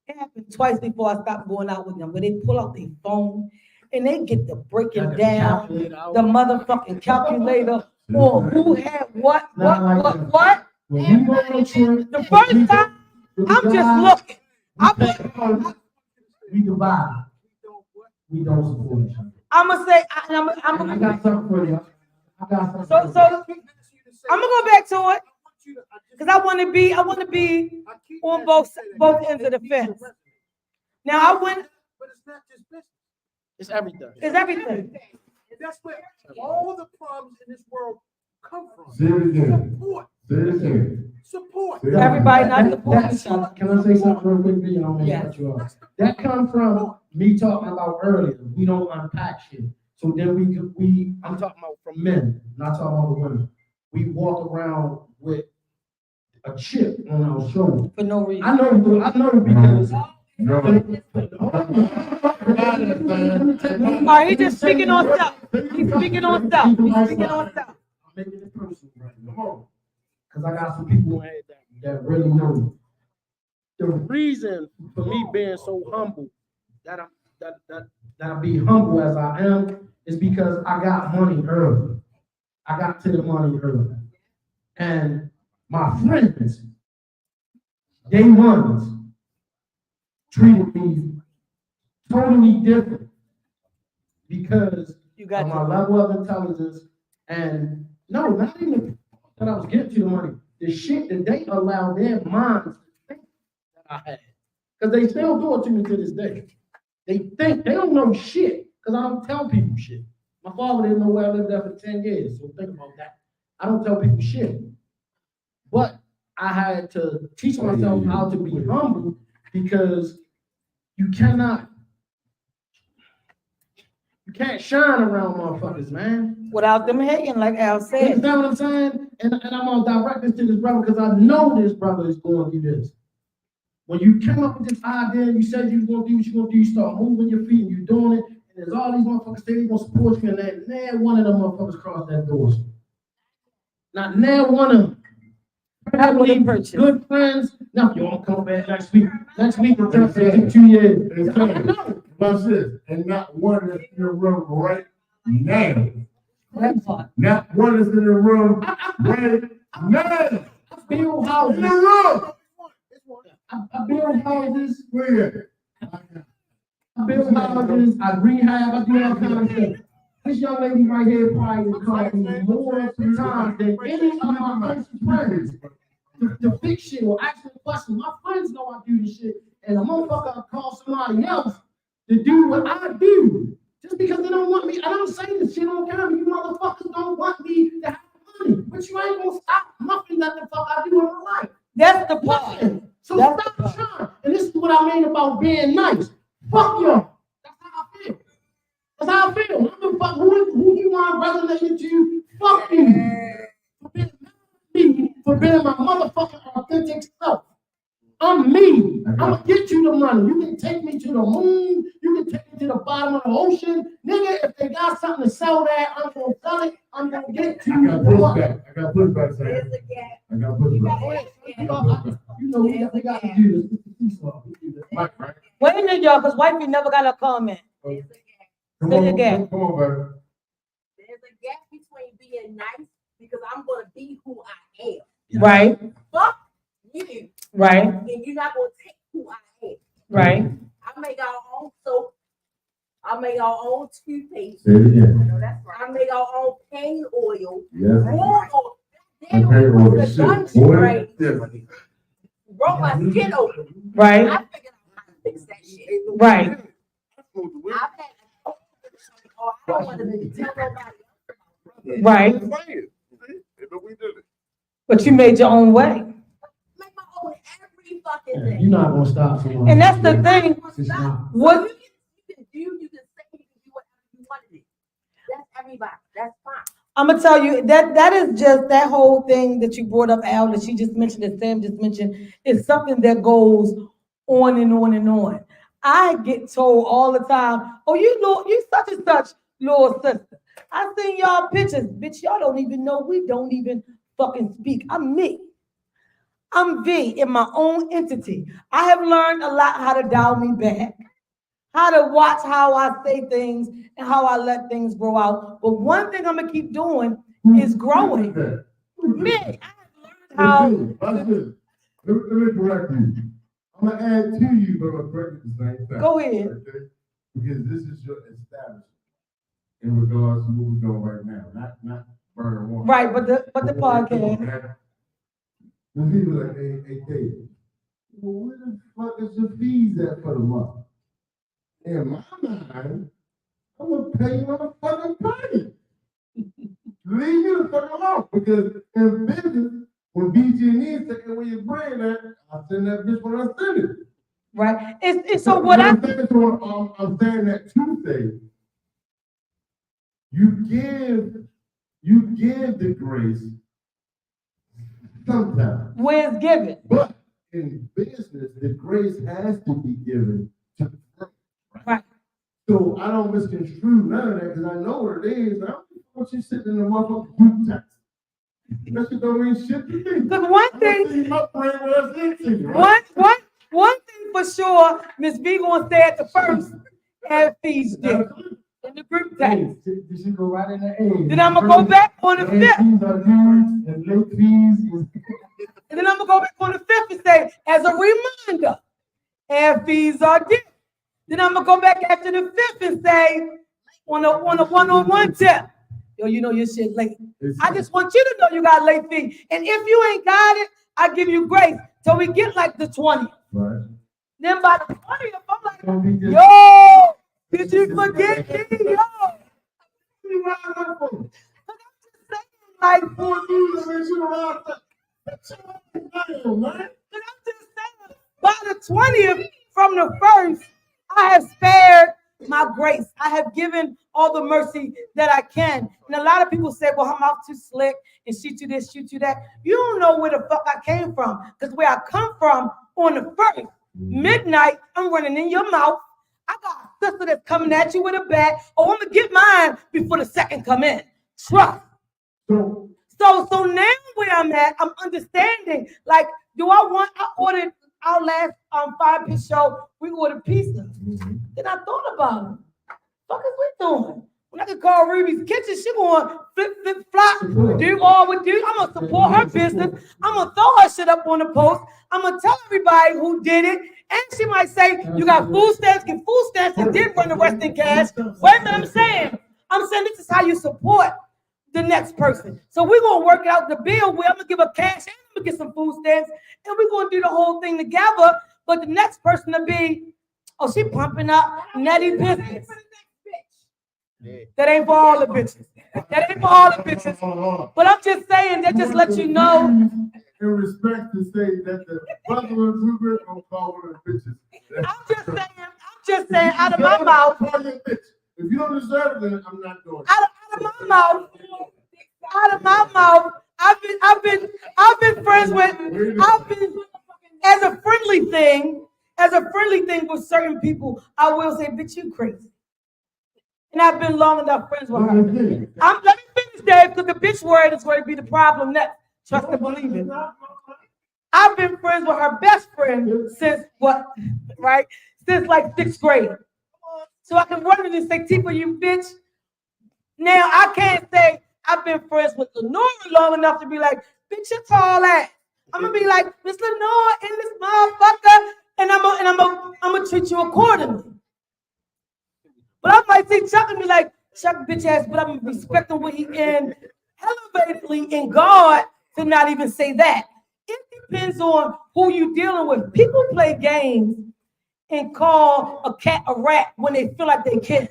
it happened twice before I stopped going out with them, where they pull out their phone and they get to breaking down the motherfucking calculator or who had what. The first time, I'm just looking. We divide. We don't support each other. I'm gonna say, I got something for you. So I'm gonna go back to it because I want to be on both ends of the fence. Now I went. But it's not just business. It's everything. It's everything. That's where all the problems in this world come from. Support. Everybody not supporting each other. Can I say something real quick, B? I don't want to Yeah. cut you off. That comes from me talking about earlier. We don't unpack shit. So then I'm talking about from men, not talking about the women. We walk around with a chip on our shoulder. For no reason. I know because. All right, he's just speaking on stuff. He's speaking on stuff. I'm making it personal right now. Because I got some people in here that really know me. The reason for me being so humble, that I be humble as I am, is because I got money early. I got to the money early. And my friends, day ones, treated me totally different because of my level of intelligence. And no, not even that I was getting to the money. The shit that they allow their minds to think that I had. Because they still do it to me to this day. They think, they don't know shit, because I don't tell people shit. My father didn't know where I lived there for 10 years, so think about that. I don't tell people shit. But I had to teach myself how to be humble, because you can't shine around motherfuckers, man. Without them hating, like Al You said. understand what I'm saying? And I'm gonna direct this to this brother because I know this brother is going through this. When you came up with this idea and you said you was gonna do what you're gonna do, you start moving your feet and you're doing it, and there's all these motherfuckers saying they're gonna support you, and then never one of them motherfuckers crossed that door. Not never one of them. I believe good friends. No, you won't come back next week. Next week we'll turn 2 years. Watch this. And not one that's in the room right now. Not one that's in the room right now. I build houses. In the room. I build houses. Where? I build houses. I rehab. I do all kinds of stuff. This young lady right here probably called me more times than any of my close friends. The big shit or actual question. My friends know I do this shit, and a motherfucker I call somebody else to do what I do. Just because they don't want me, I don't say this shit on camera. You motherfuckers don't want me to have money, but you ain't gonna stop nothing that the fuck I do in my life. That's the part. So stop trying. And this is what I mean about being nice. Fuck y'all. That's how I feel. That's how I feel. I don't fuck who you want resonating to you. Fuck you. For being me, for being my motherfucking authentic self. I'm me. I'm gonna get you the money. You can take me to the moon. You can take me to the bottom of the ocean. Nigga, if they got something to sell there, I'm gonna sell it. I'm gonna get it to I you. got pushback. I got pushback, Sam. There's a gap. I got pushback. You know, we got to do this. This is seesaw. We do this. Mike, right? Wait a minute, y'all, because wifey never got a comment. There's a gap. Come Say it on, again. come on, baby. There's a gap between being nice because I'm gonna be who I am. Right, Fuck you, right, and you're not gonna take who I am. right. I make our own soap. I make our own toothpaste. Say it again. I know that's right. I make our own pain oil. Yes. Raw oil. I pay all The this shit. dungeon Boy, brain. yes. Broke my skin open. Right, I figured out how to fix that shit. right. I've had. Oh, I don't want to tell nobody. Right. But we did it. But you made your own way. Make my own every fucking thing. You're not gonna stop someone. And that's the thing. It's not. What, You can say, you can do whatever you want to do. That's everybody. That's fine. I'm gonna tell you that is just that whole thing that you brought up, Al, that she just mentioned, that Sam just mentioned, is something that goes on and on and on. I get told all the time, "Oh, you such and such little sister." I seen y'all pictures, bitch. Y'all don't even know. We don't even fucking speak. I'm me. I'm V in my own entity. I have learned a lot how to dial me back, how to watch how I say things and how I let things grow out. But one thing I'm gonna keep doing is growing. Me, I have learned how. Watch this. Let me correct you. I'm gonna add to you, but I'm gonna correct you at the same time. Go ahead. Okay? Because this is your establishment in regards to what we're doing right now, not burner one. Right, but the podcast. The people like, hey, David, well, where the fuck is your fees at for the month? In my mind, I'm gonna pay you a fucking penny. Leave me the fuck alone, because in business, when BG&E taking away your brand at, I send that bitch when I send it. Right. It's so what I I'm saying that to say, you give the grace sometimes. where it's given. But in business, the grace has to be given to the firm. Right. So I don't misconstrue none of that because I know what it is. I don't want you sitting in the motherfucking group text. That shit don't mean shit to me. Because one thing, My brain was into, right? one thing for sure, Miss V gonna say at the first, have fees due in the group text. You should go right in the A. Then I'm gonna go back on the fifth. Fees are due and late fees. And then I'm gonna go back on the fifth and say, as a reminder, and fees are due. Then I'm gonna go back after the fifth and say, on a one-on-one tip, yo, you know your shit late. I just want you to know you got late fee. And if you ain't got it, I give you grace till we get like the 20th. Right. Then by the 20th, I'm like, Don't be just- yo, did you forget me? Yo. Like, I'm just saying, by the 20th from the first, I have spared my grace. I have given all the mercy that I can. And a lot of people say, well, her mouth too slick and she do this, she do that. You don't know where the fuck I came from. Because where I come from on the first, midnight, I'm running in your mouth. I got a sister that's coming at you with a bat. Oh, I'm going to get mine before the second come in. Trust. So now where I'm at, I'm understanding. Like, I ordered our last 5-piece show, we ordered pizza. Then I thought about it. What is we doing? When I could call Ruby's Kitchen, she going flip, flop, do all we do. I'm gonna support her business. I'm gonna throw her shit up on the post. I'm gonna tell everybody who did it. And she might say, you got food stamps, get food stamps, and then run the rest in cash. Wait a minute, I'm saying this is how you support the next person. So we're gonna work out the bill where I'm gonna give her cash and I'm gonna get some food stamps, and we're gonna do the whole thing together. But the next person to be, oh, she pumping up Nettie business. That ain't for all the bitches. That ain't for all the bitches. But I'm just saying that just let you know. In respect to say that the brother of Ruben don't call one of the bitches. I'm just saying out of my mouth. Call you a bitch. If you don't deserve it, then I'm not doing it. Out of my mouth, I've been friends with, as a friendly thing with certain people, I will say, bitch, you crazy. And I've been long enough friends with her. Let me finish, Dave, because the bitch word is going to be the problem next. Trust and believe it. I've been friends with her best friend since what, right? Since like 6th grade. So I can run in and say, Tifa, you bitch. Now I can't say I've been friends with Lenora long enough to be like, bitch, you're tall ass. I'm gonna be like, Miss Lenora in this motherfucker, and I'm gonna treat you accordingly. But I might see Chuck and be like, Chuck bitch ass, but I'm respecting what he in elevatedly in God to not even say that. It depends on who you dealing with. People play games and call a cat a rat when they feel like they can.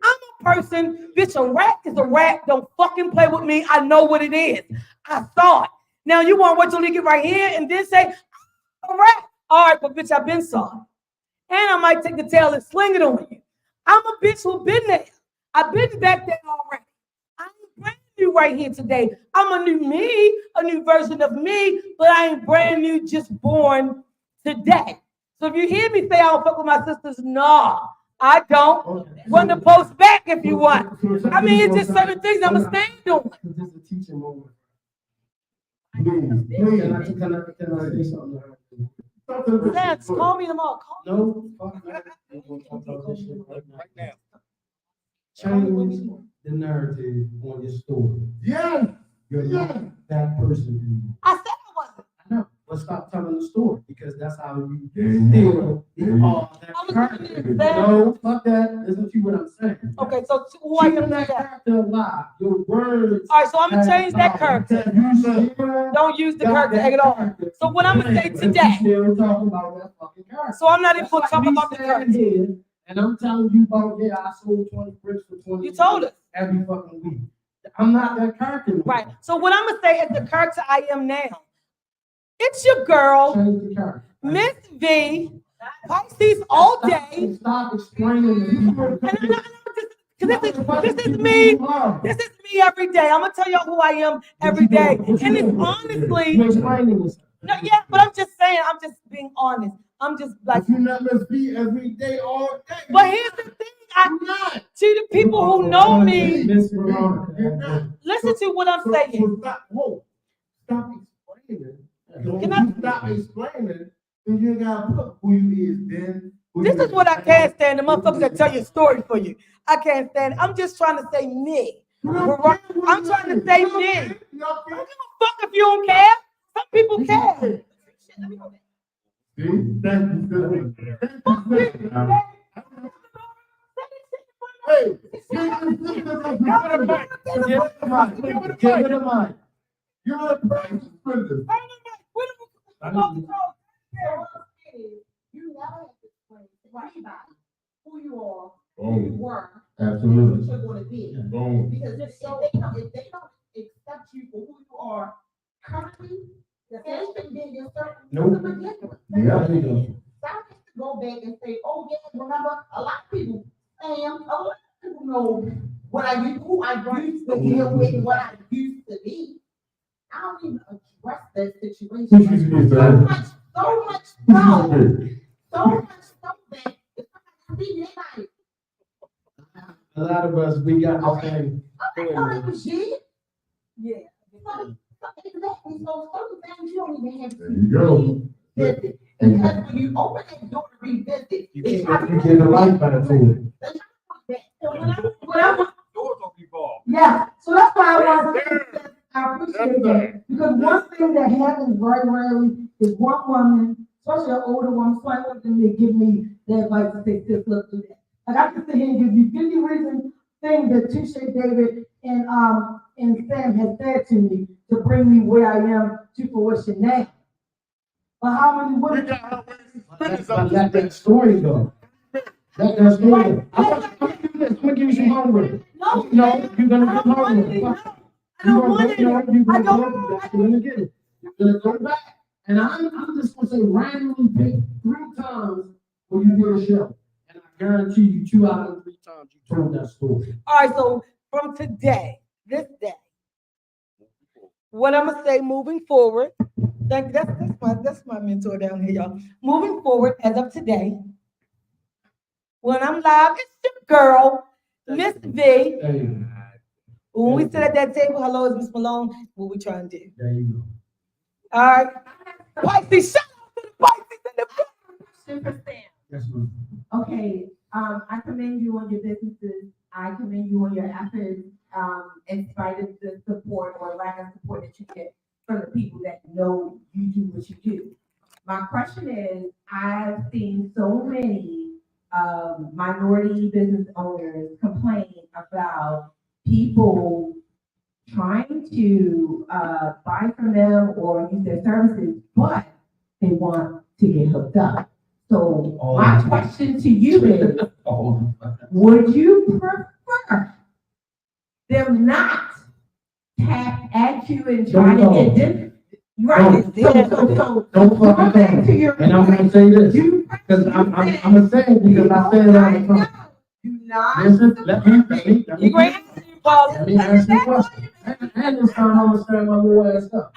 I'm a person, bitch, a rat is a rat. Don't fucking play with me. I know what it is. I saw it. Now you want to wait till you get right here and then say, a rat. All right, but bitch, I've been saw it. And I might take the tail and sling it on you. I'm a bitch who been there. I've been back there already. I ain't brand new right here today. I'm a new me, a new version of me, but I ain't brand new, just born today. So if you hear me say I don't fuck with my sisters, no, I don't. Run the post back if you want. I mean, it's just certain things I'm going to stand on. This is a teaching moment. Can I say something? Lance, call me tomorrow. No, fuck that. We're gonna talk about this shit right now. Change the narrative on your story. Yeah. You're not that person anymore. I said I wasn't. I know. But stop telling the story because that's how you still be all that character. No, fuck that. Listen to what I'm saying. Okay, so who are you Keeping that character alive. Your words. All right, so I'm gonna change that character. Don't use the character at all. So what I'm gonna say today. Still talking about that fucking character. So I'm not even gonna talk about the character. And I'm telling you about, yeah, I sold 20 bricks for 20. You told us every fucking week. I'm not that character. Right. So what I'm gonna say is the character I am now. It's your girl, Miss V, Pisces all day. Stop explaining. This is me. This is me every day. I'm gonna tell y'all who I am every day. And it's honestly. No, yeah, but I'm just saying. I'm just being honest. I'm just like. You not Miss V every day, all day. But here's the thing. I'm not. See the people who know me. Listen to what I'm saying. Stop explaining. Can I stop explaining? Then you gotta put who you is then. This is what I can't stand. The motherfuckers that tell you a story for you. I can't stand it. I'm just trying to say me. I'm trying to say me. I don't give a fuck if you don't care. Some people care. Hey, give it a mic. You're a price spender. You never have to explain to anybody who you are, who Oh, you were, absolutely. what you're going to be. Boom. Because if they don't accept you for who you are currently, then you're certain. Nope. Yeah. Stop to go back and say, oh yeah, remember a lot of people, a lot of people know what I used, who I used to deal with, and what I used to be. I don't even address that situation. So much so that if somebody see me, they like, A lot of us, we got the same. that was you. Yeah. Exactly. So certain things you don't even have to There you go. visit. Because when you open that door to revisit, You can't get the life back to it. Yeah, so that's why I want to. I appreciate that because one thing that happens very rarely is one woman, especially an older woman, so I want them to give me the advice to say, "Sis, look, do that." Like I can sit here and give you 50 reasons things that Touche David and Sam has said to me to bring me where I am to fruition now. But how many women? Let that story go. Let that story go. I'm gonna give you some homework. No, you're gonna get homework. I don't want it. I don't. You're gonna get it. You're gonna go back. And I'm just gonna say randomly pick 3 times when you do a show. And I guarantee you 2 out of 3 times you told that story. All right, so from today, this day, what I'm gonna say moving forward, that's my mentor down here, y'all. Moving forward, as of today, when I'm live, it's your girl, Mr. V, There you go. when we sit at that table, hello, it's Miss Malone, what we trying to do? There you go. All right. Pisces, shout out to the Pisces in the Super Sam. Yes, ma'am. Okay, I commend you on your businesses. I commend you on your efforts, in spite of the support or lack of support that you get from the people that know you do what you do. My question is, I've seen so many, minority business owners complain about people trying to, buy from them or use their services, but they want to get hooked up. So my question to you is, would you prefer them not tap at you and try to get this? Right, so Don't going fucking back call to me. your And I'm gonna point, say this, you because I'm gonna say it because I say it all the time. do not. Listen, let me You great? let me ask you a question. And this time I'm gonna stand my little ass up.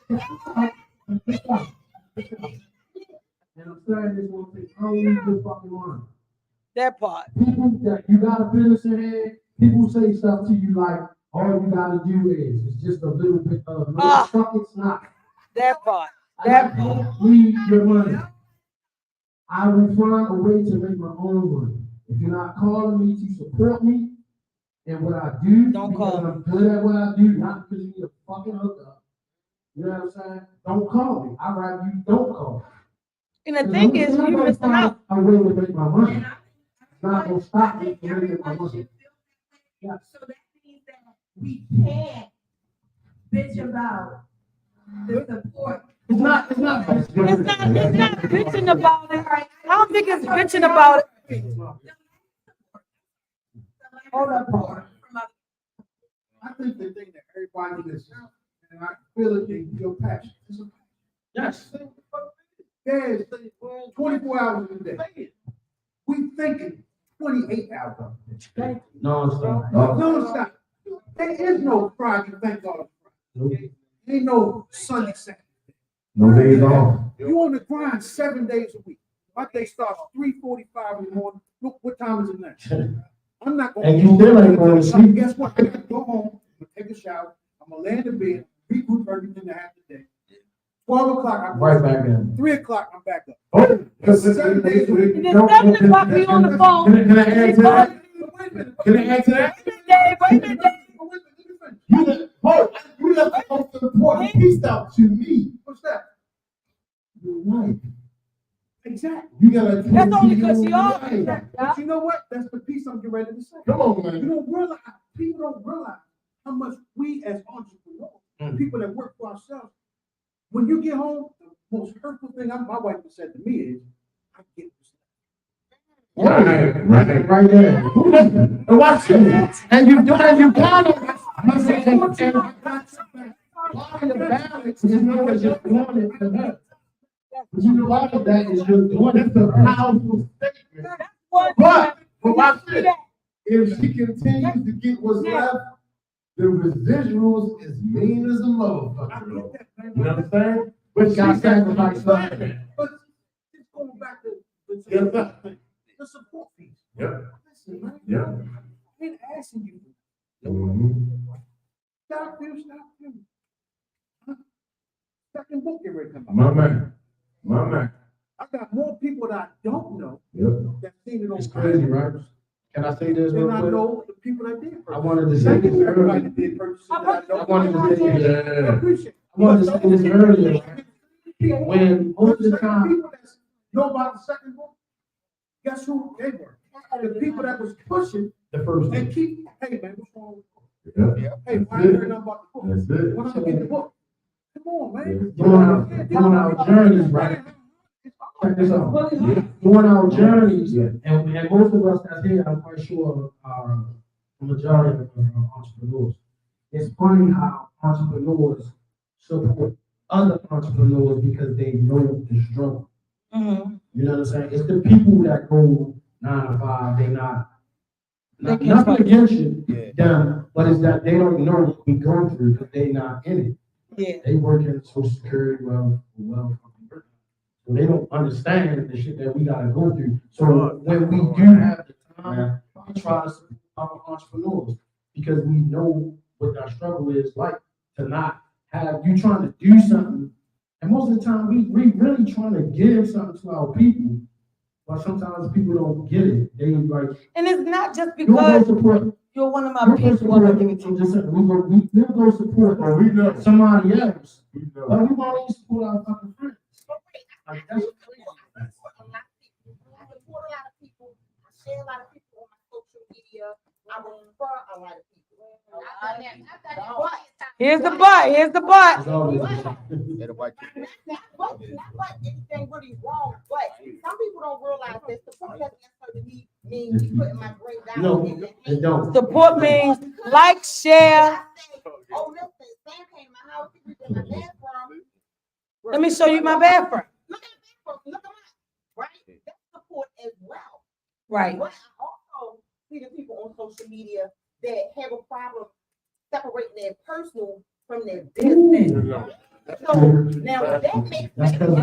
And I'm saying this one thing, I don't need your fucking line. That part. People that you got a business in hand, people say stuff to you like, all you gotta do is, it's just a little bit of, no, fuck, it's not. That part. I don't need your money. I will find a way to make my own money. If you're not calling me to support me and what I do, Don't because call I'm good at what I do, not because you need a fucking hookup. You know what I'm saying? Don't call me. I'd rather you don't call me. And the thing is, you missing out. I will to make my money. It's not gonna stop me from making my money. So that means that we can't bitch about the support. It's not. It's not bitching about it. I don't think it's bitching about it. Hold up, I think the thing that everybody is, and I feel it in your passion. Yes. Yeah, it's 24 hours a day. We thinking 28 hours a day. No, it's not. No, it's not. There is no Friday, thank God. Ain't no Sunday, Saturday. No days off. You on the grind 7 days a week. My day starts 3:45 in the morning. Look, what time is it now? I'm not gonna. And you still ain't going to sleep. Guess what? I gotta go home, I'm gonna take a shower, I'm gonna lay in the bed, regroup everything that happened today. 12 o'clock, I'm Right back in. 3 o'clock, I'm back up. Oh, 7 days a week. And then 7 o'clock, we on the phone. Can I add to that? Wait a minute. Can I add to that? Wait a minute. You left the most important piece out to me. What's that? Your wife. Exactly. You gotta. That's only because she off. But you know what? That's the piece I'm getting ready to say. Come on, man. You don't realize, people don't realize how much we as entrepreneurs, people that work for ourselves, when you get home, the most hurtful thing my wife has said to me is, I get this. Right there. And watch it. And you got it. Part of the balance is because you're doing it for her. But you know, part of that is you're doing it for a powerful statement. But watch this. If she continues to get what's left, the residuals is mean as a motherfucker. You know what I'm saying? But you gotta sacrifice something. But it's going back to the support piece. Yep. Listen, man. Yep. I ain't asking you. Stop you. Huh? Second book get ready to come out. My man. I got more people that I don't know Yep. that seen it on. It's crazy, right? Can I say this real And I quick? know the people that did. I wanted to say Thank you this to everybody earlier. that did purchases that I know. I wanted to say this. I appreciate it. I wanted to say this earlier. When most of the time, People that know about the second book, guess who they were? The people that was pushing the first and day. keep, hey man, what's wrong with the book? Yeah. Hey, why you heard nothing about the book? That's it. When I'm gonna get the book? Come on, man. Doing our journeys, right? Check this out. Doing our journeys, and most of us that's here, I'm quite sure, are the majority of entrepreneurs. It's funny how entrepreneurs support other entrepreneurs because they know the struggle. Mm-hmm. You know what I'm saying? It's the people that go 9 to 5, they not nothing against you, them, but it's that they don't know what we go through because they not in it. Yeah. They work in Social Security, well, So they don't understand the shit that we gotta go through. So when we do have the time, we try to support our entrepreneurs because we know what that struggle is like to not have you trying to do something. And most of the time, we really trying to give something to our people, but sometimes people don't get it. They like, And it's not just you'll go because support. you're one of my You'll go people. I'm gonna support. give it to I'm you. just saying, we'll go support somebody else, but we won't even support our fucking friends. Like, that's crazy. I support a lot of people. I share a lot of people on my social media. I refer a lot of people. Here's the but. Here's the but. It's always- Not like anything really wrong, but some people don't realize that support doesn't necessarily mean you putting my grade down. No, in the it hand. don't. Support means like, share. Oh, listen, Sam came to my house, he was in my bathroom. Let me show you my bathroom. Look at my bathroom, look at mine, right? That's support as well. Right. But I also see the people on social media that have a problem separating their personal from their business. So now that makes That's because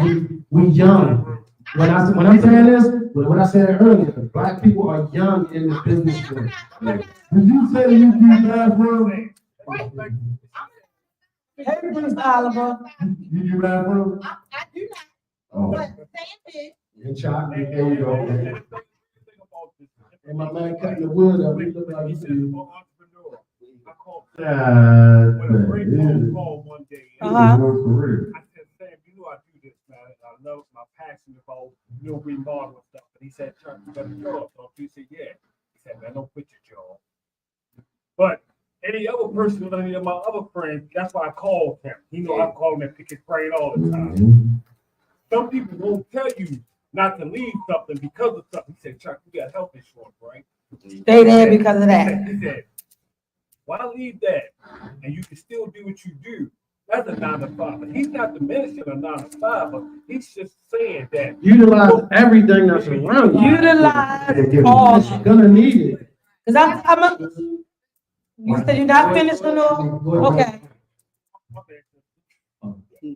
we young. When I'm saying this, when I said earlier, black people are young in the business world. Did you say you do bathroom? Hey, Bruce Oliver. You do bathroom? I do not, Oh, but Sam is. and chocolate, there you go. And my man cutting the wood up, he look like he's in. I called with a great phone call one day. Uh-huh. I said, Sam, you know I do this, man. I love my passion about remodeling stuff. And he said, Chuck, you got a job, don't you? He said, yeah. He said, man, don't quit your job. But any other person, any of my other friends, that's why I called him. You know, I call him and pick his brain all the time. Some people won't tell you not to leave something because of something. He said, Chuck, you got health insurance, right? Stay there because of that. He said, why leave that? And you can still do what you do. That's a 9 to 5. But he's not diminishing a 9 to 5, but he's just saying that. Utilize everything that's around you. Utilize all. You're gonna need it. Cause you said you're not finished, Lenore? Okay,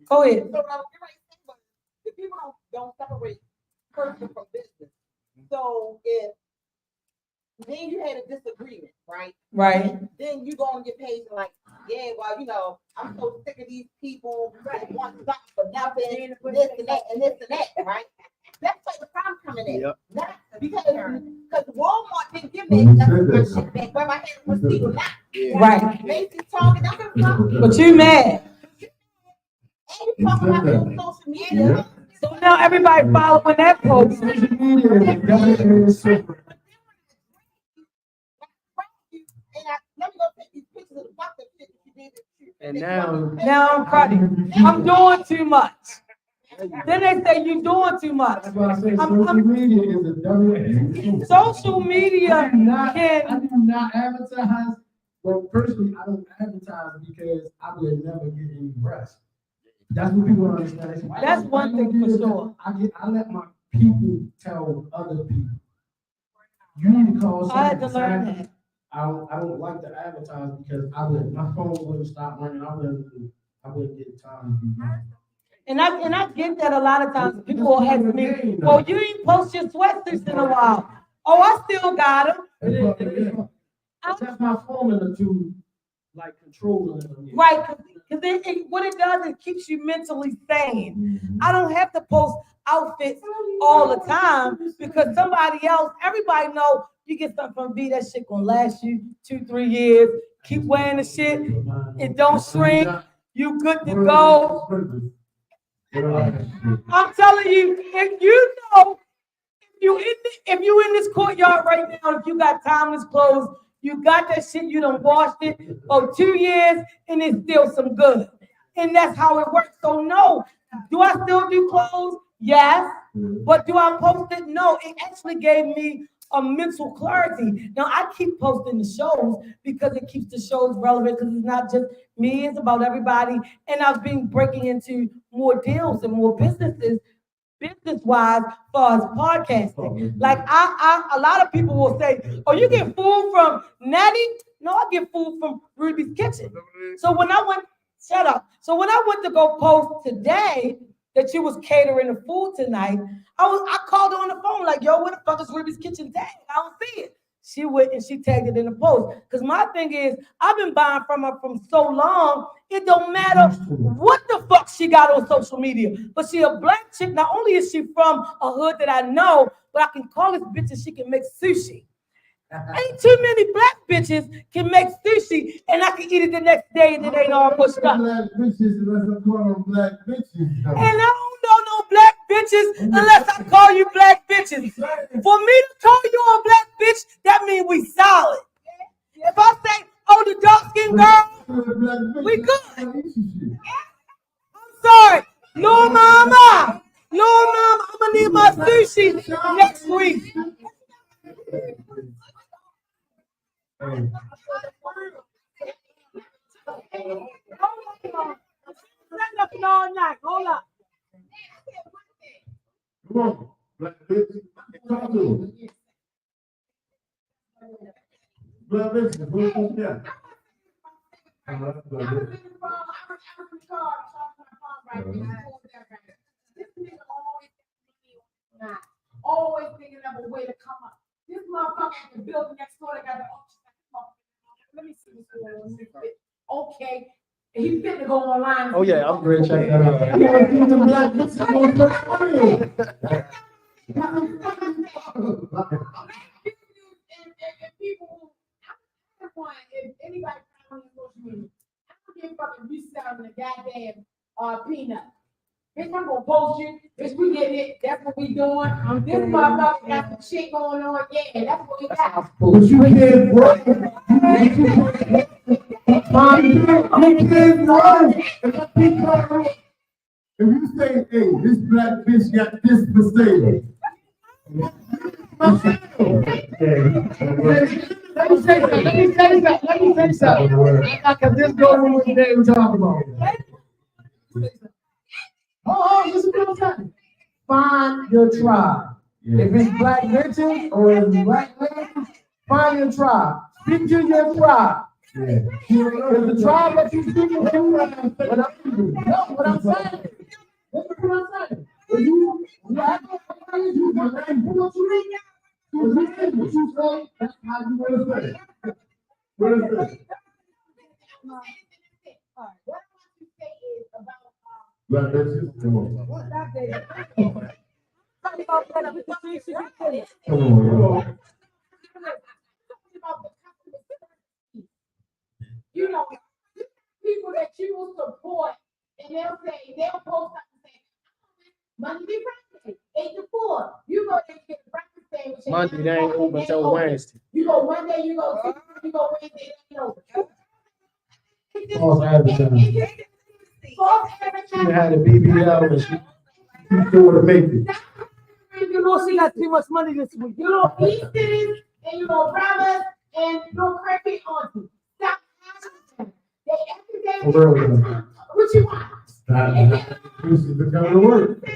go ahead. So now, you're right, but the people don't separate person from business. So if then you had a disagreement, right? Right. Then you go on your page and like, yeah, well, you know, I'm so sick of these people that want something for nothing, this and that, and this and that, right? That's where the problem coming in. Yep. Not because Walmart didn't give me that shit back, whether I had a receipt or not. Right. Macy's talking, I'm gonna But you mad. and you talking about it on social media. So now everybody following that post. Let me go take these pictures of the fuck that shit that you did that you. And Now I'm cruddy. I'm doing too much. Then they say you doing too much. That's why I say social media is a double. Social media I do not can, advertise. Well, personally, I don't advertise because I would never get any rest. That's what people don't understand. That's one thing for sure. I let my people tell other people. You need to call I had to somebody. learn that. I don't like to advertise because my phone wouldn't stop ringing. I wouldn't get time to do that. And I get that a lot of times people will ask me, well, you ain't post your sweatshirts in a while. Oh, I still got them. That's my formula to like control them. Right, because what it does, it keeps you mentally sane. I don't have to post outfits all the time because somebody else, everybody know you get something from V, that shit gonna last you 2-3 years. Keep wearing the shit, it don't shrink, you good to go. I'm telling you, if you know, if you in this courtyard right now, if you got timeless clothes, you got that shit, you done washed it for 2 years, and it's still some good. And that's how it works. So no, do I still do clothes? Yes. But do I post it? No. It actually gave me a mental clarity. Now I keep posting the shows because it keeps the shows relevant because it's not just me, it's about everybody. And I've been breaking into more deals and more businesses, business-wise, for us podcasting. Like a lot of people will say, oh, you get food from Natty? No, I get food from Ruby's Kitchen. So when I went, shut up. So when I went to go post today, that you was catering the food tonight. I called her on the phone like, yo, where the fuck is Ruby's kitchen tag? I don't see it. She went and she tagged it in the post. Because my thing is, I've been buying from her from so long, it don't matter what the fuck she got on social media. But she a black chick. Not only is she from a hood that I know, but I can call this bitch and she can make sushi. Ain't too many black bitches can make sushi and I can eat it the next day and it ain't all pushed up. Black bitches unless I call them black bitches. And I don't know no black bitches unless I call you black bitches. For me to call you a black bitch, that means we solid. If I say, oh, the dark skinned girl, we good. I'm sorry. Lil Mama, I'm gonna need my sushi next week. All night. Hold up. Come on, black bitch. Talk to us. Black bitch, what you got? Always thinking of a way to come up. This motherfucker at the building next door, they got the let me see this one. Okay. He finna go online. Oh yeah, I'm ready to check that out. And people who, if anybody on social media, I don't give a fuck if you selling a goddamn peanut. Bitch, I'm gonna post you. Bitch, we getting it. That's what we doing. This motherfucker got some shit going on. Yeah, that's what we got. But you can't work. You can't work. If you say, hey, this black bitch got this for sale. Let me say something. I can just go with what they were talking about. Oh, this is what I'm saying. Find your tribe. If it's black bitches or if it's black ladies, find your tribe. Speak to your tribe. If the tribe that you speaking to, what I'm saying. Listen to what I'm saying. If you act like you want to do what you need, what you say, that's how you want to say it. What is that? What I want to say is about Black bitches, come on. Come on, you know, people that you will support, and they'll post up and say, Monday through Friday, 8 to 4. You go there and get a breakfast sandwich. Monday, they ain't open until Wednesday. You go one day, you go Tuesday, you go Wednesday, you know. False advertising. False She advertising. had a BBL and she doing the making. You know she got too much money this week. You know Easterners and you know brothers and you know crappy aunties. Stop. They every day. What you want? This is the kind of work. But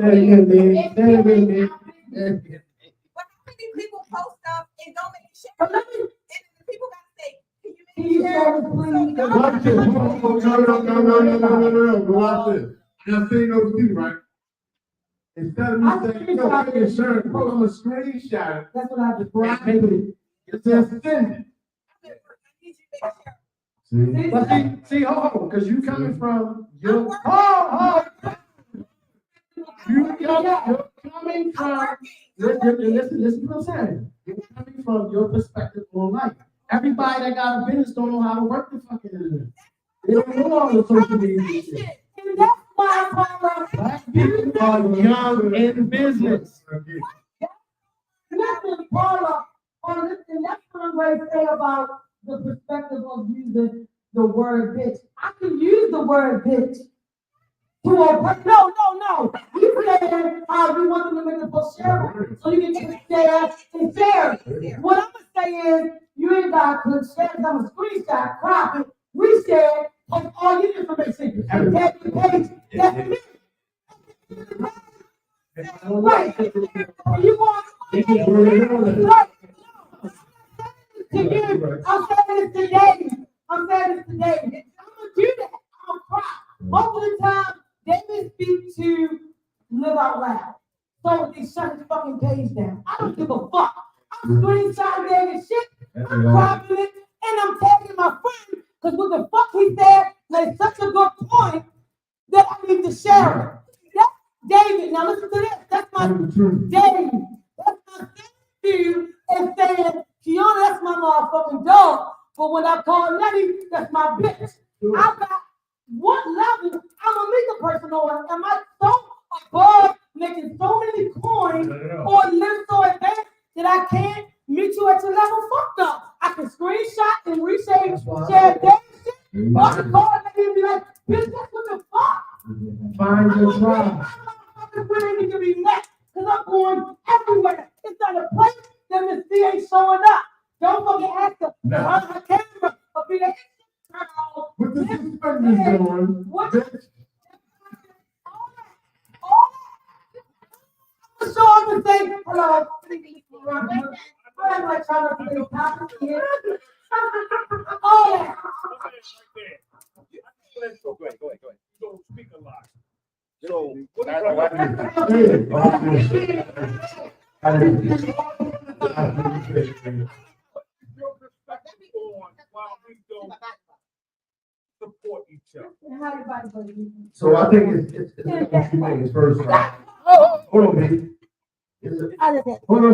how many people post stuff and don't make it share? And then the people gotta say, can you make it share? Watch this. No. Go out there. Now say those two, right? Instead of me saying, no, I'm going to screenshot it. That's what I just Right. It says send it. But see, hold on, because you coming from your you're coming from listen what I'm saying. You're coming from your perspective on life. Everybody that got a business don't know how to work the fucking internet. They don't know all the social media shit. And that's why Black people are young in business. Listen, Paula, and that's what I'm going to say about the perspective of using the word bitch. I can use the word bitch to a no. You said you want them to make a post share so you can click share and share. What I'm gonna say is you ain't got to click share. I'm a screenshot, crop it, reshare, post all your information, and tag the page. That's it. Right. You want right. I'm saying this today. I'm gonna do that. I'm proud. Hopefully of the time, David speaks to Live Out Loud. So they shut his fucking page down. I don't give a fuck. I'm screenshotting David shit, I'm cropping it, and I'm tagging my friend, because what the fuck he said made such a good point that I need to share it. That's David. Now listen to this. That's my David. That's my thank you and saying, Kiana, that's my motherfucking dog. But when I call Letty, that's my bitch. I got what level I'm a meet person on? Am I so above making so many coins or live so advanced that I can't meet you at your level? Fuck no. I can screenshot and share that shit. Or I can call Letty and be like, bitch, that's what the fuck. Find your tribe. Where need to be met, because I'm going everywhere. It's not a place that Miss C ain't showing up. Don't fucking ask her to run her camera or be the What the suspenders doing? what? All that. I'm sure I'm gonna say hello. I'm like trying to be top here. All that. Go ahead. You don't speak a lot. So, your perspective on why we don't support each other. So I think it's a couple of things. First, hold on, baby. Hold on,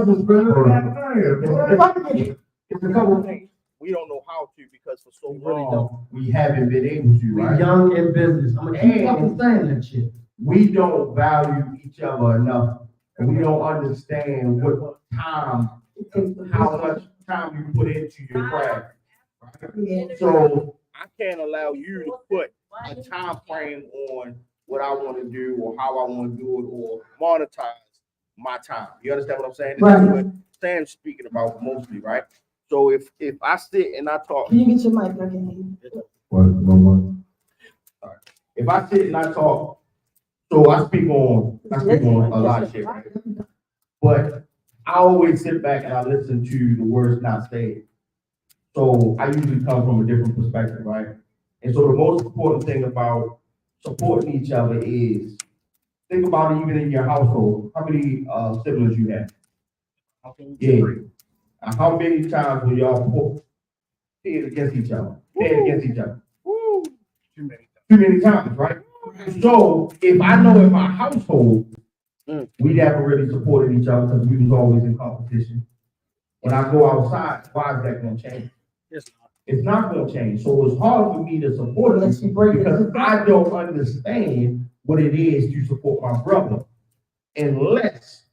it's a couple of things. we don't know how to because for so long, We haven't been able to, We're right? young in business. I'm gonna keep fucking saying that shit. We don't value each other enough, and we don't understand what time, how much time you put into your craft. So I can't allow you to put a time frame on what I want to do or how I want to do it or monetize my time. You understand what I'm saying? This is what Sam's speaking about mostly, right? So if I sit and I talk. Can you get your mic? I can hear you. What? If I sit and I talk, so I speak on a lot of shit, right? But I always sit back and I listen to the words not said. So I usually come from a different perspective, right? And so the most important thing about supporting each other is, think about it even in your household. How many siblings you have? Yeah. How many times will y'all pit against each other? Too many times, right? So if I know in my household, we never really supported each other because we was always in competition. When I go outside, why is that gonna change? It's not gonna change. So it's hard for me to support it because I don't understand what it is to support my brother unless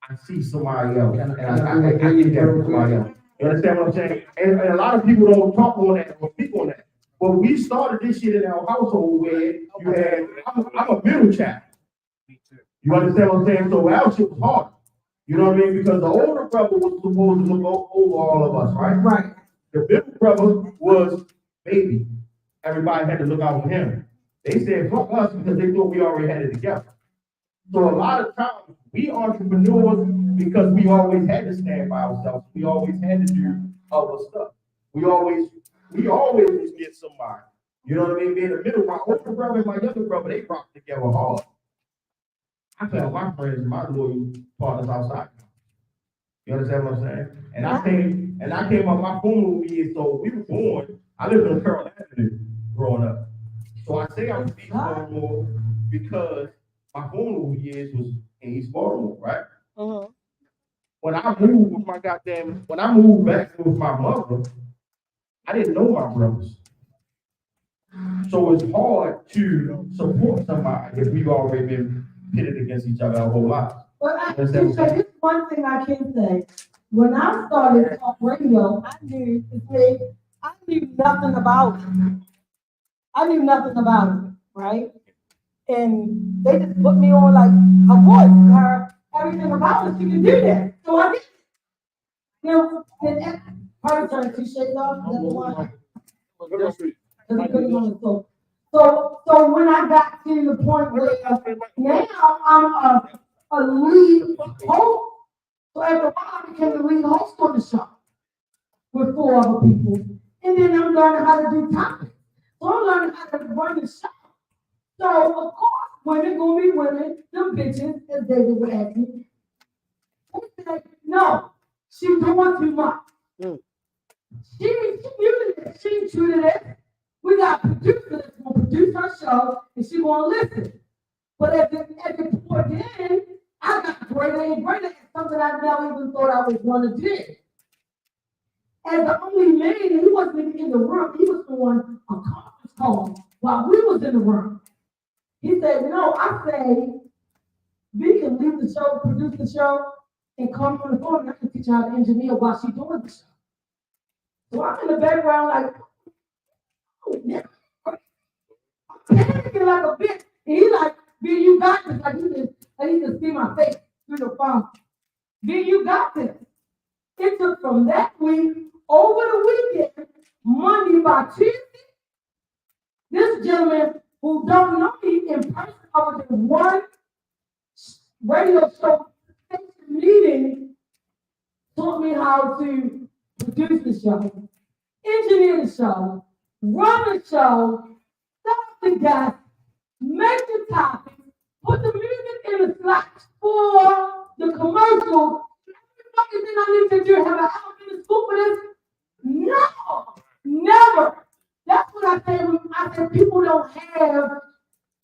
I see somebody else and I get that from somebody else. You understand what I'm saying? And a lot of people don't talk on that or speak on that. But we started this shit in our household where you had, I'm a middle child. You understand what I'm saying? So our shit was hard. You know what I mean? Because the older brother was supposed to look over all of us, right? Right. The middle brother was baby. Everybody had to look out for him. They said fuck us because they thought we already had it together. So a lot of times we entrepreneurs, because we always had to stand by ourselves. We always had to do other stuff. We always get somebody. You know what I mean? In the middle, my older brother and my younger brother, they rock together hard. I tell my friends and my loyal partners outside. You understand what I'm saying? And I came up my funeral years, so we were born. I lived on Carroll Avenue growing up. So I say I'm East Baltimore because my funeral years was in East Baltimore, right? When I moved back with my mother, I didn't know my brothers. So it's hard to support somebody if we've already been pitted against each other our whole lives. But this one thing I can say. When I started talk radio, I knew nothing about it. I knew nothing about it, right? And they just put me on like a voice, her everything about it. You can do that. So I did. You know, then her turn two shades off. So when I got to the point where now I'm a lead host, so after a while I became the lead host on the show with 4 other people, and then I'm learning how to do topics. So I'm learning how to run the show. So, of course, women gonna be women, them bitches, as David would ask me. They said, no, she doing too much. She muted it, she treated it. We got producers that's gonna produce her show, and she gonna listen. But as it poured in, I got greater and greater at something I never even thought I was gonna do. As the only man, he wasn't even in the room, he was on a conference call while we was in the room. He said, no, I say, we can leave the show, produce the show, and come on the phone, and I can teach her how to engineer while she's doing the show. So I'm in the background like, oh, yeah. I'm panicking like a bitch. And he like, B, you got this. Like he can see my face through the phone. B, you got this. It took from that week over the weekend, Monday by Tuesday. This gentleman who don't know me in person, I was in one radio show meeting, taught me how to produce the show, engineer the show, run the show, start the gas, make the topics, put the music in the slots for the commercials. Everything I need to do, have an elephant scoop for this? No, never. That's what I say. I said people don't have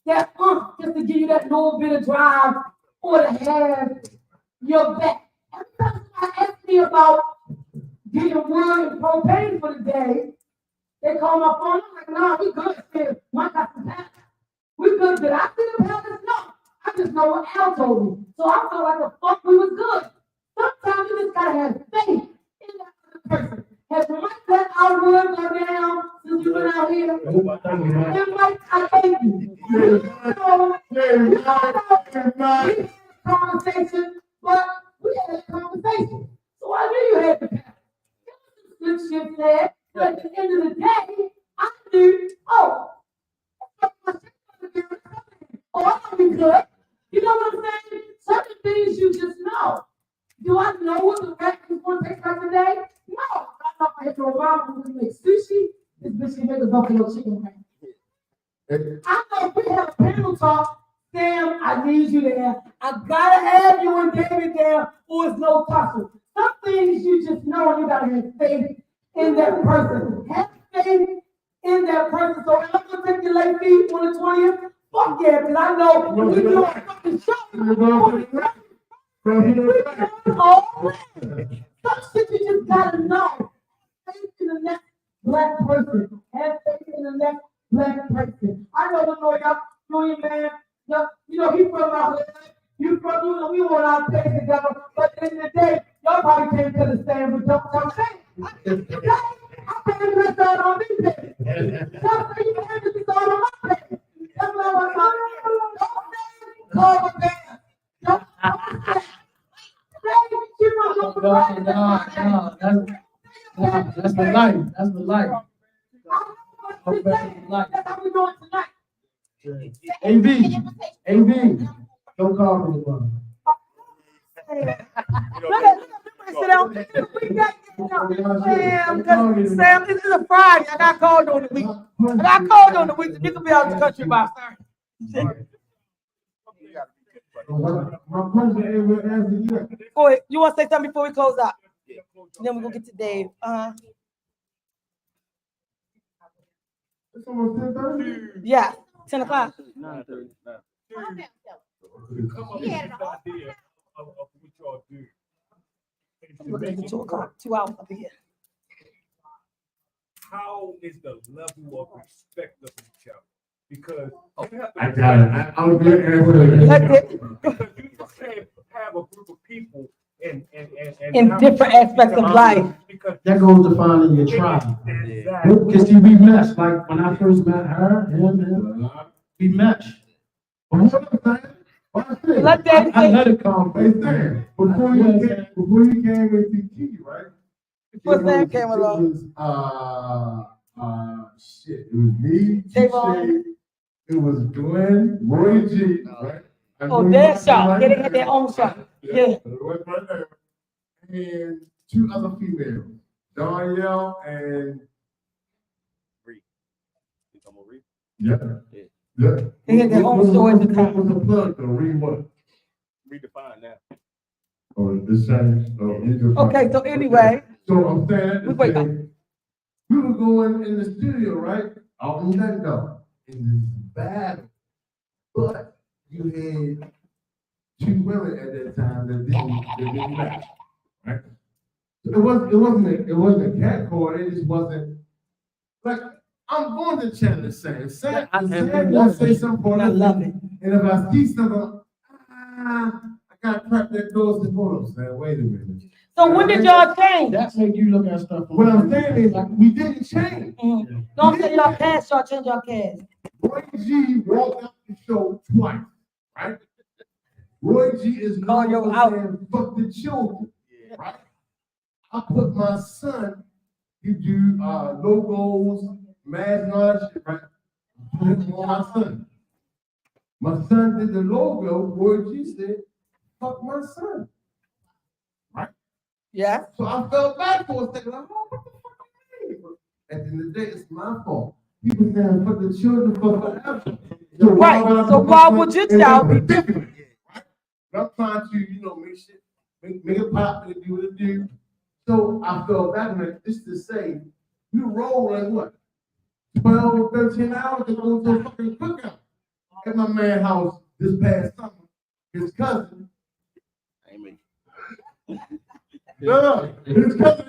that just to give you that little bit of drive or to have your back. Every time somebody asks me about getting wood and propane for the day, they call my phone. I'm like, no, we good. Here, Mike got some pallets. We good. Did I see the pallets? No. I just know what Al told me. So I felt like the fuck we was good. Sometimes you just gotta have faith in that other person. Has Mike let our wood go down since you've been out here? And Mike, I thank you. We had a conversation, but we had a conversation. So I knew you had the pallets. Good shit said, but at the end of the day, I knew, oh, I'm gonna be good. You know what I'm saying? Certain things you just know. Do I know what the rest is going to take place today? No. I know I had your mom who can make sushi. This bitch can make a buffalo chicken wing. I know if we have a panel talk, Sam, I need you there. I gotta have you and David there, or it's no tussle. Some things you just know, and you gotta have faith in that person. Have faith in that person. So if I'm gonna take your late feet on the 20th, fuck yeah, because I know we do a fucking show. Some shit you just gotta know. Faith in the next black person. Have faith in the next black person. I know the lawyer man. You know, he from our hood. You from, you know, we want our place together. But at the end of the day, y'all probably came to the stand with don't say. I can't miss out on these days. Don't say you can't miss out on my place. That's what I'm talking about. Don't say, don't say. That's the life. That's the life. That's how we doing tonight. AV, don't call me one. Sit down. Sam, this is a Friday. I got called on the week. You can be out of the country by Saturday. Boy, you want to say something before we close out? Then we're going to get to Dave. It's almost 10:30. Yeah, 10 o'clock. 9:30. Come up with an idea of what y'all do. I'm looking at 2 o'clock, 2 hours up here. How is the level of respect of each other? Because I got it. I'm good. because you just can't have a group of people and In different aspects of life. Because That goes to finding your tribe. exactly. Because see, we meshed. Like when I first met her, him, we meshed. Let that I let it come. Before you came with V.T.Q, right? Before Sam came along. It was, shit. It was me, Tavon. it was Glenn, Roy G, right? Oh, their shop. Yeah, they had their own shop. Yeah. It was right there. And two other females, Danielle and You talking about Reed? yeah. They had their own story to tell. What's the plug though? Read what? Redefine now. Oh, this changed. Okay, so anyway. So I'm saying We wait. we were going in the studio, right? Out in Denver. In this battle. But you had two women at that time that didn't match. Right? So it wasn't a cat call, it just wasn't like I'm going to channel Sam. Sam will say something. I love it. And if I see something, I gotta crack that door and hold up, Sam. Wait a minute. So when did y'all change? That's make you look at stuff. What I'm saying is we didn't change. Mm-hmm. Don't say y'all cast, y'all change y'all cast. Roy G walked out the show twice, right? Roy G is known for saying fuck the children, right? I put my son, he do logos, math and all that shit, right? Put it on my son. My son did the logo, Roy G said, fuck my son. Right? Yeah. So I felt bad for a second, like, oh, what the fuck am I doing? At the end of the day, it's my fault. People saying fuck the children, fuck whatever. Right. So why would you tell me? Right? I'm trying to, make shit, make it pop and do what it do. So I fell back on it just to say, we roll like what? 12 or 13 hours to go to a fucking cookout at my man's house this past summer. His cousin. No, his cousin.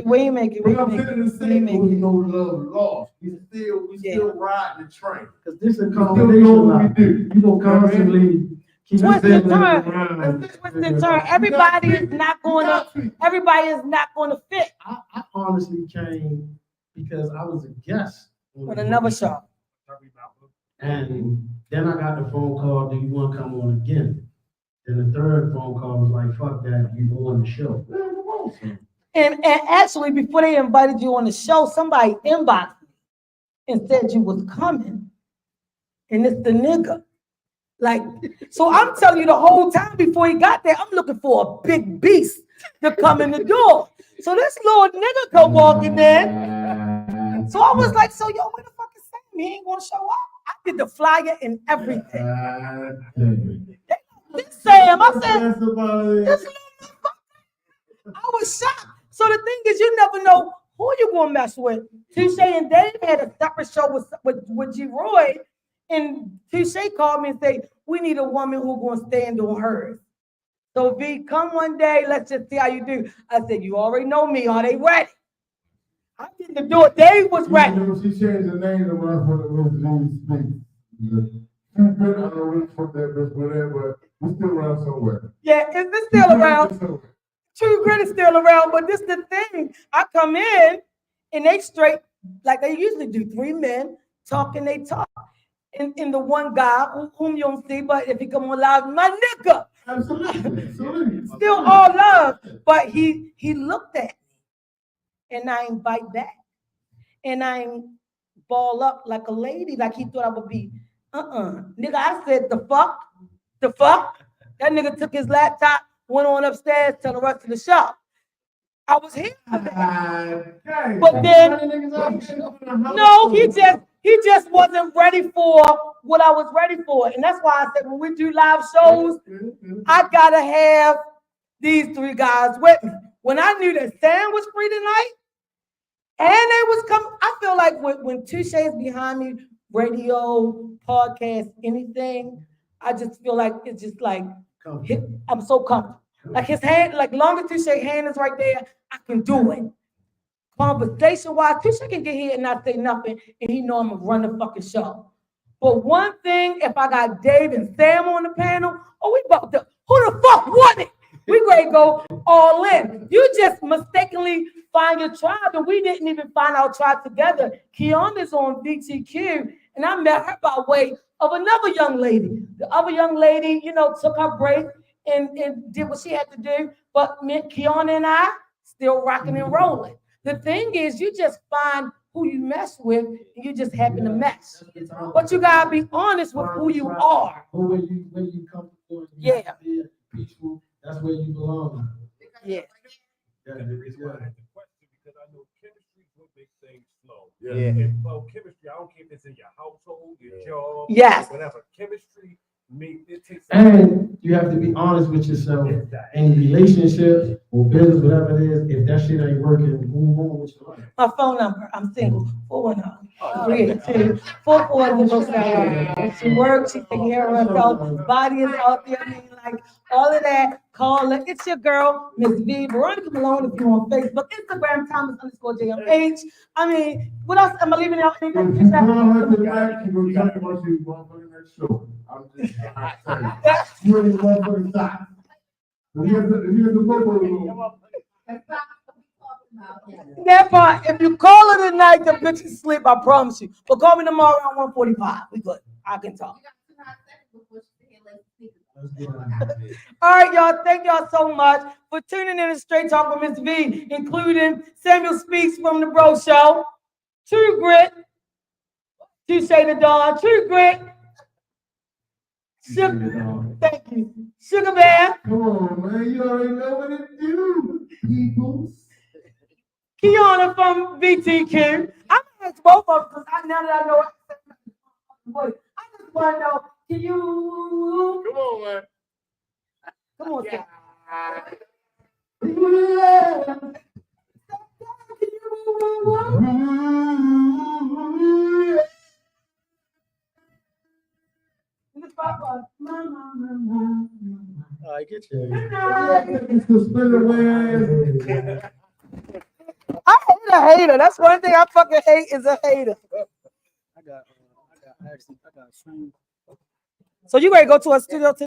We ain't make it. But I'm sitting and saying, there was no love lost. We still riding the train. Because this is a conversation now. You gonna constantly keep Twist and saying turn. around. Twist and turn. Everybody is not gonna fit. I honestly came because I was a guest On another show. And then I got the phone call, do you want to come on again? And the third phone call was like, fuck that, you go on the show. And actually, before they invited you on the show, somebody inboxed me and said you was coming. And it's the nigga. Like, so I'm telling you the whole time before he got there, I'm looking for a big beast to come in the door. So this little nigga come walking in. So I was like, so yo, where the fuck is Sam? He ain't gonna show up. I did the flyer and everything. This Sam, I said, this little I was shocked. So the thing is, you never know who you gonna mess with. Touche and Dave had a separate show with G. Roy, and Touche called me and said, we need a woman who gonna stand on hers. So V, come one day, let's just see how you do. I said, you already know me, are they ready? I didn't do it. Dave was ready. She changed the name of my phone. Two good on the roof from that bitch, whatever, but we're still around somewhere. Yeah, it's still around. True Grit is still around, but this is the thing. I come in and they straight, like they usually do, 3 men talking, they talk. And the one guy whom you don't see, but if he come on live, my nigga. Absolutely. Still all love. But he looked at me and I ain't bite back. And I ain't ball up like a lady, like he thought I would be. Nigga, I said, the fuck? That nigga took his laptop, went on upstairs to the rest of the shop. I was here for that. But then, no, he just wasn't ready for what I was ready for. And that's why I said, when we do live shows, I gotta have these 3 guys with me. When I knew that Sam was free tonight, and they was coming, I feel like when Touche is behind me, radio, podcast, anything, I just feel like it's just like, I'm so comfortable. Like his hand, like long as Touche hand is right there, I can do it. Conversation-wise, Touche can get here and not say nothing, and he know I'm gonna run the fucking show. But one thing, if I got Dave and Sam on the panel, we about to, who the fuck won it? We ready to go all in. You just mistakenly find your tribe, and we didn't even find our tribe together. Kiana's on V.T.Q, and I met her by way of another young lady. The other young lady, took her break and did what she had to do. But Kiana and I still rocking and rolling. The thing is, you just find who you mess with, and you just happen to mess. But you gotta be honest with who you are. Or where you come from. Yeah. Peaceful. That's where you belong. Yeah. That's why I had the question, because I know chemistry what makes things flow. Yeah. And flow chemistry, I don't care if it's in your household, your job. Yes. Whatever. Chemistry, it takes. And you have to be honest with yourself. Any relationship or business, whatever it is, if that shit ain't working, move on with your life. My phone number, I'm single, 410-382-4407. She works, she takes care of herself, body is healthy, I mean, like, all of that, call her. It's your girl, Miss V. Veronica Malone, if you're on Facebook, Instagram, Thomas_JMH. I mean, what else, am I leaving out anything? If you call her tonight, she gonna tell you what she want for the next show. I'm just saying. You ain't one for the socks. Here's the purple. That part, if you call her tonight, the bitch is asleep, I promise you. But call me tomorrow around 1:45. We good. I can talk. All right, y'all. Thank y'all so much for tuning in to Straight Talk with Miss V, including Samuel Speaks from the Bro Show, True Grit, Touche the Dawn, True Grit, thank you, Sugar Bear, Come on, man. You already know what it do, peoples. Kiana from V.T.Q. I'm gonna ask both of them because now that I know voice, I just want to know, can you? Come on, man. Come on, yeah. All right, get your. I hate a hater. That's one thing I fucking hate is a hater. I got some. So you ready to go to a studio today?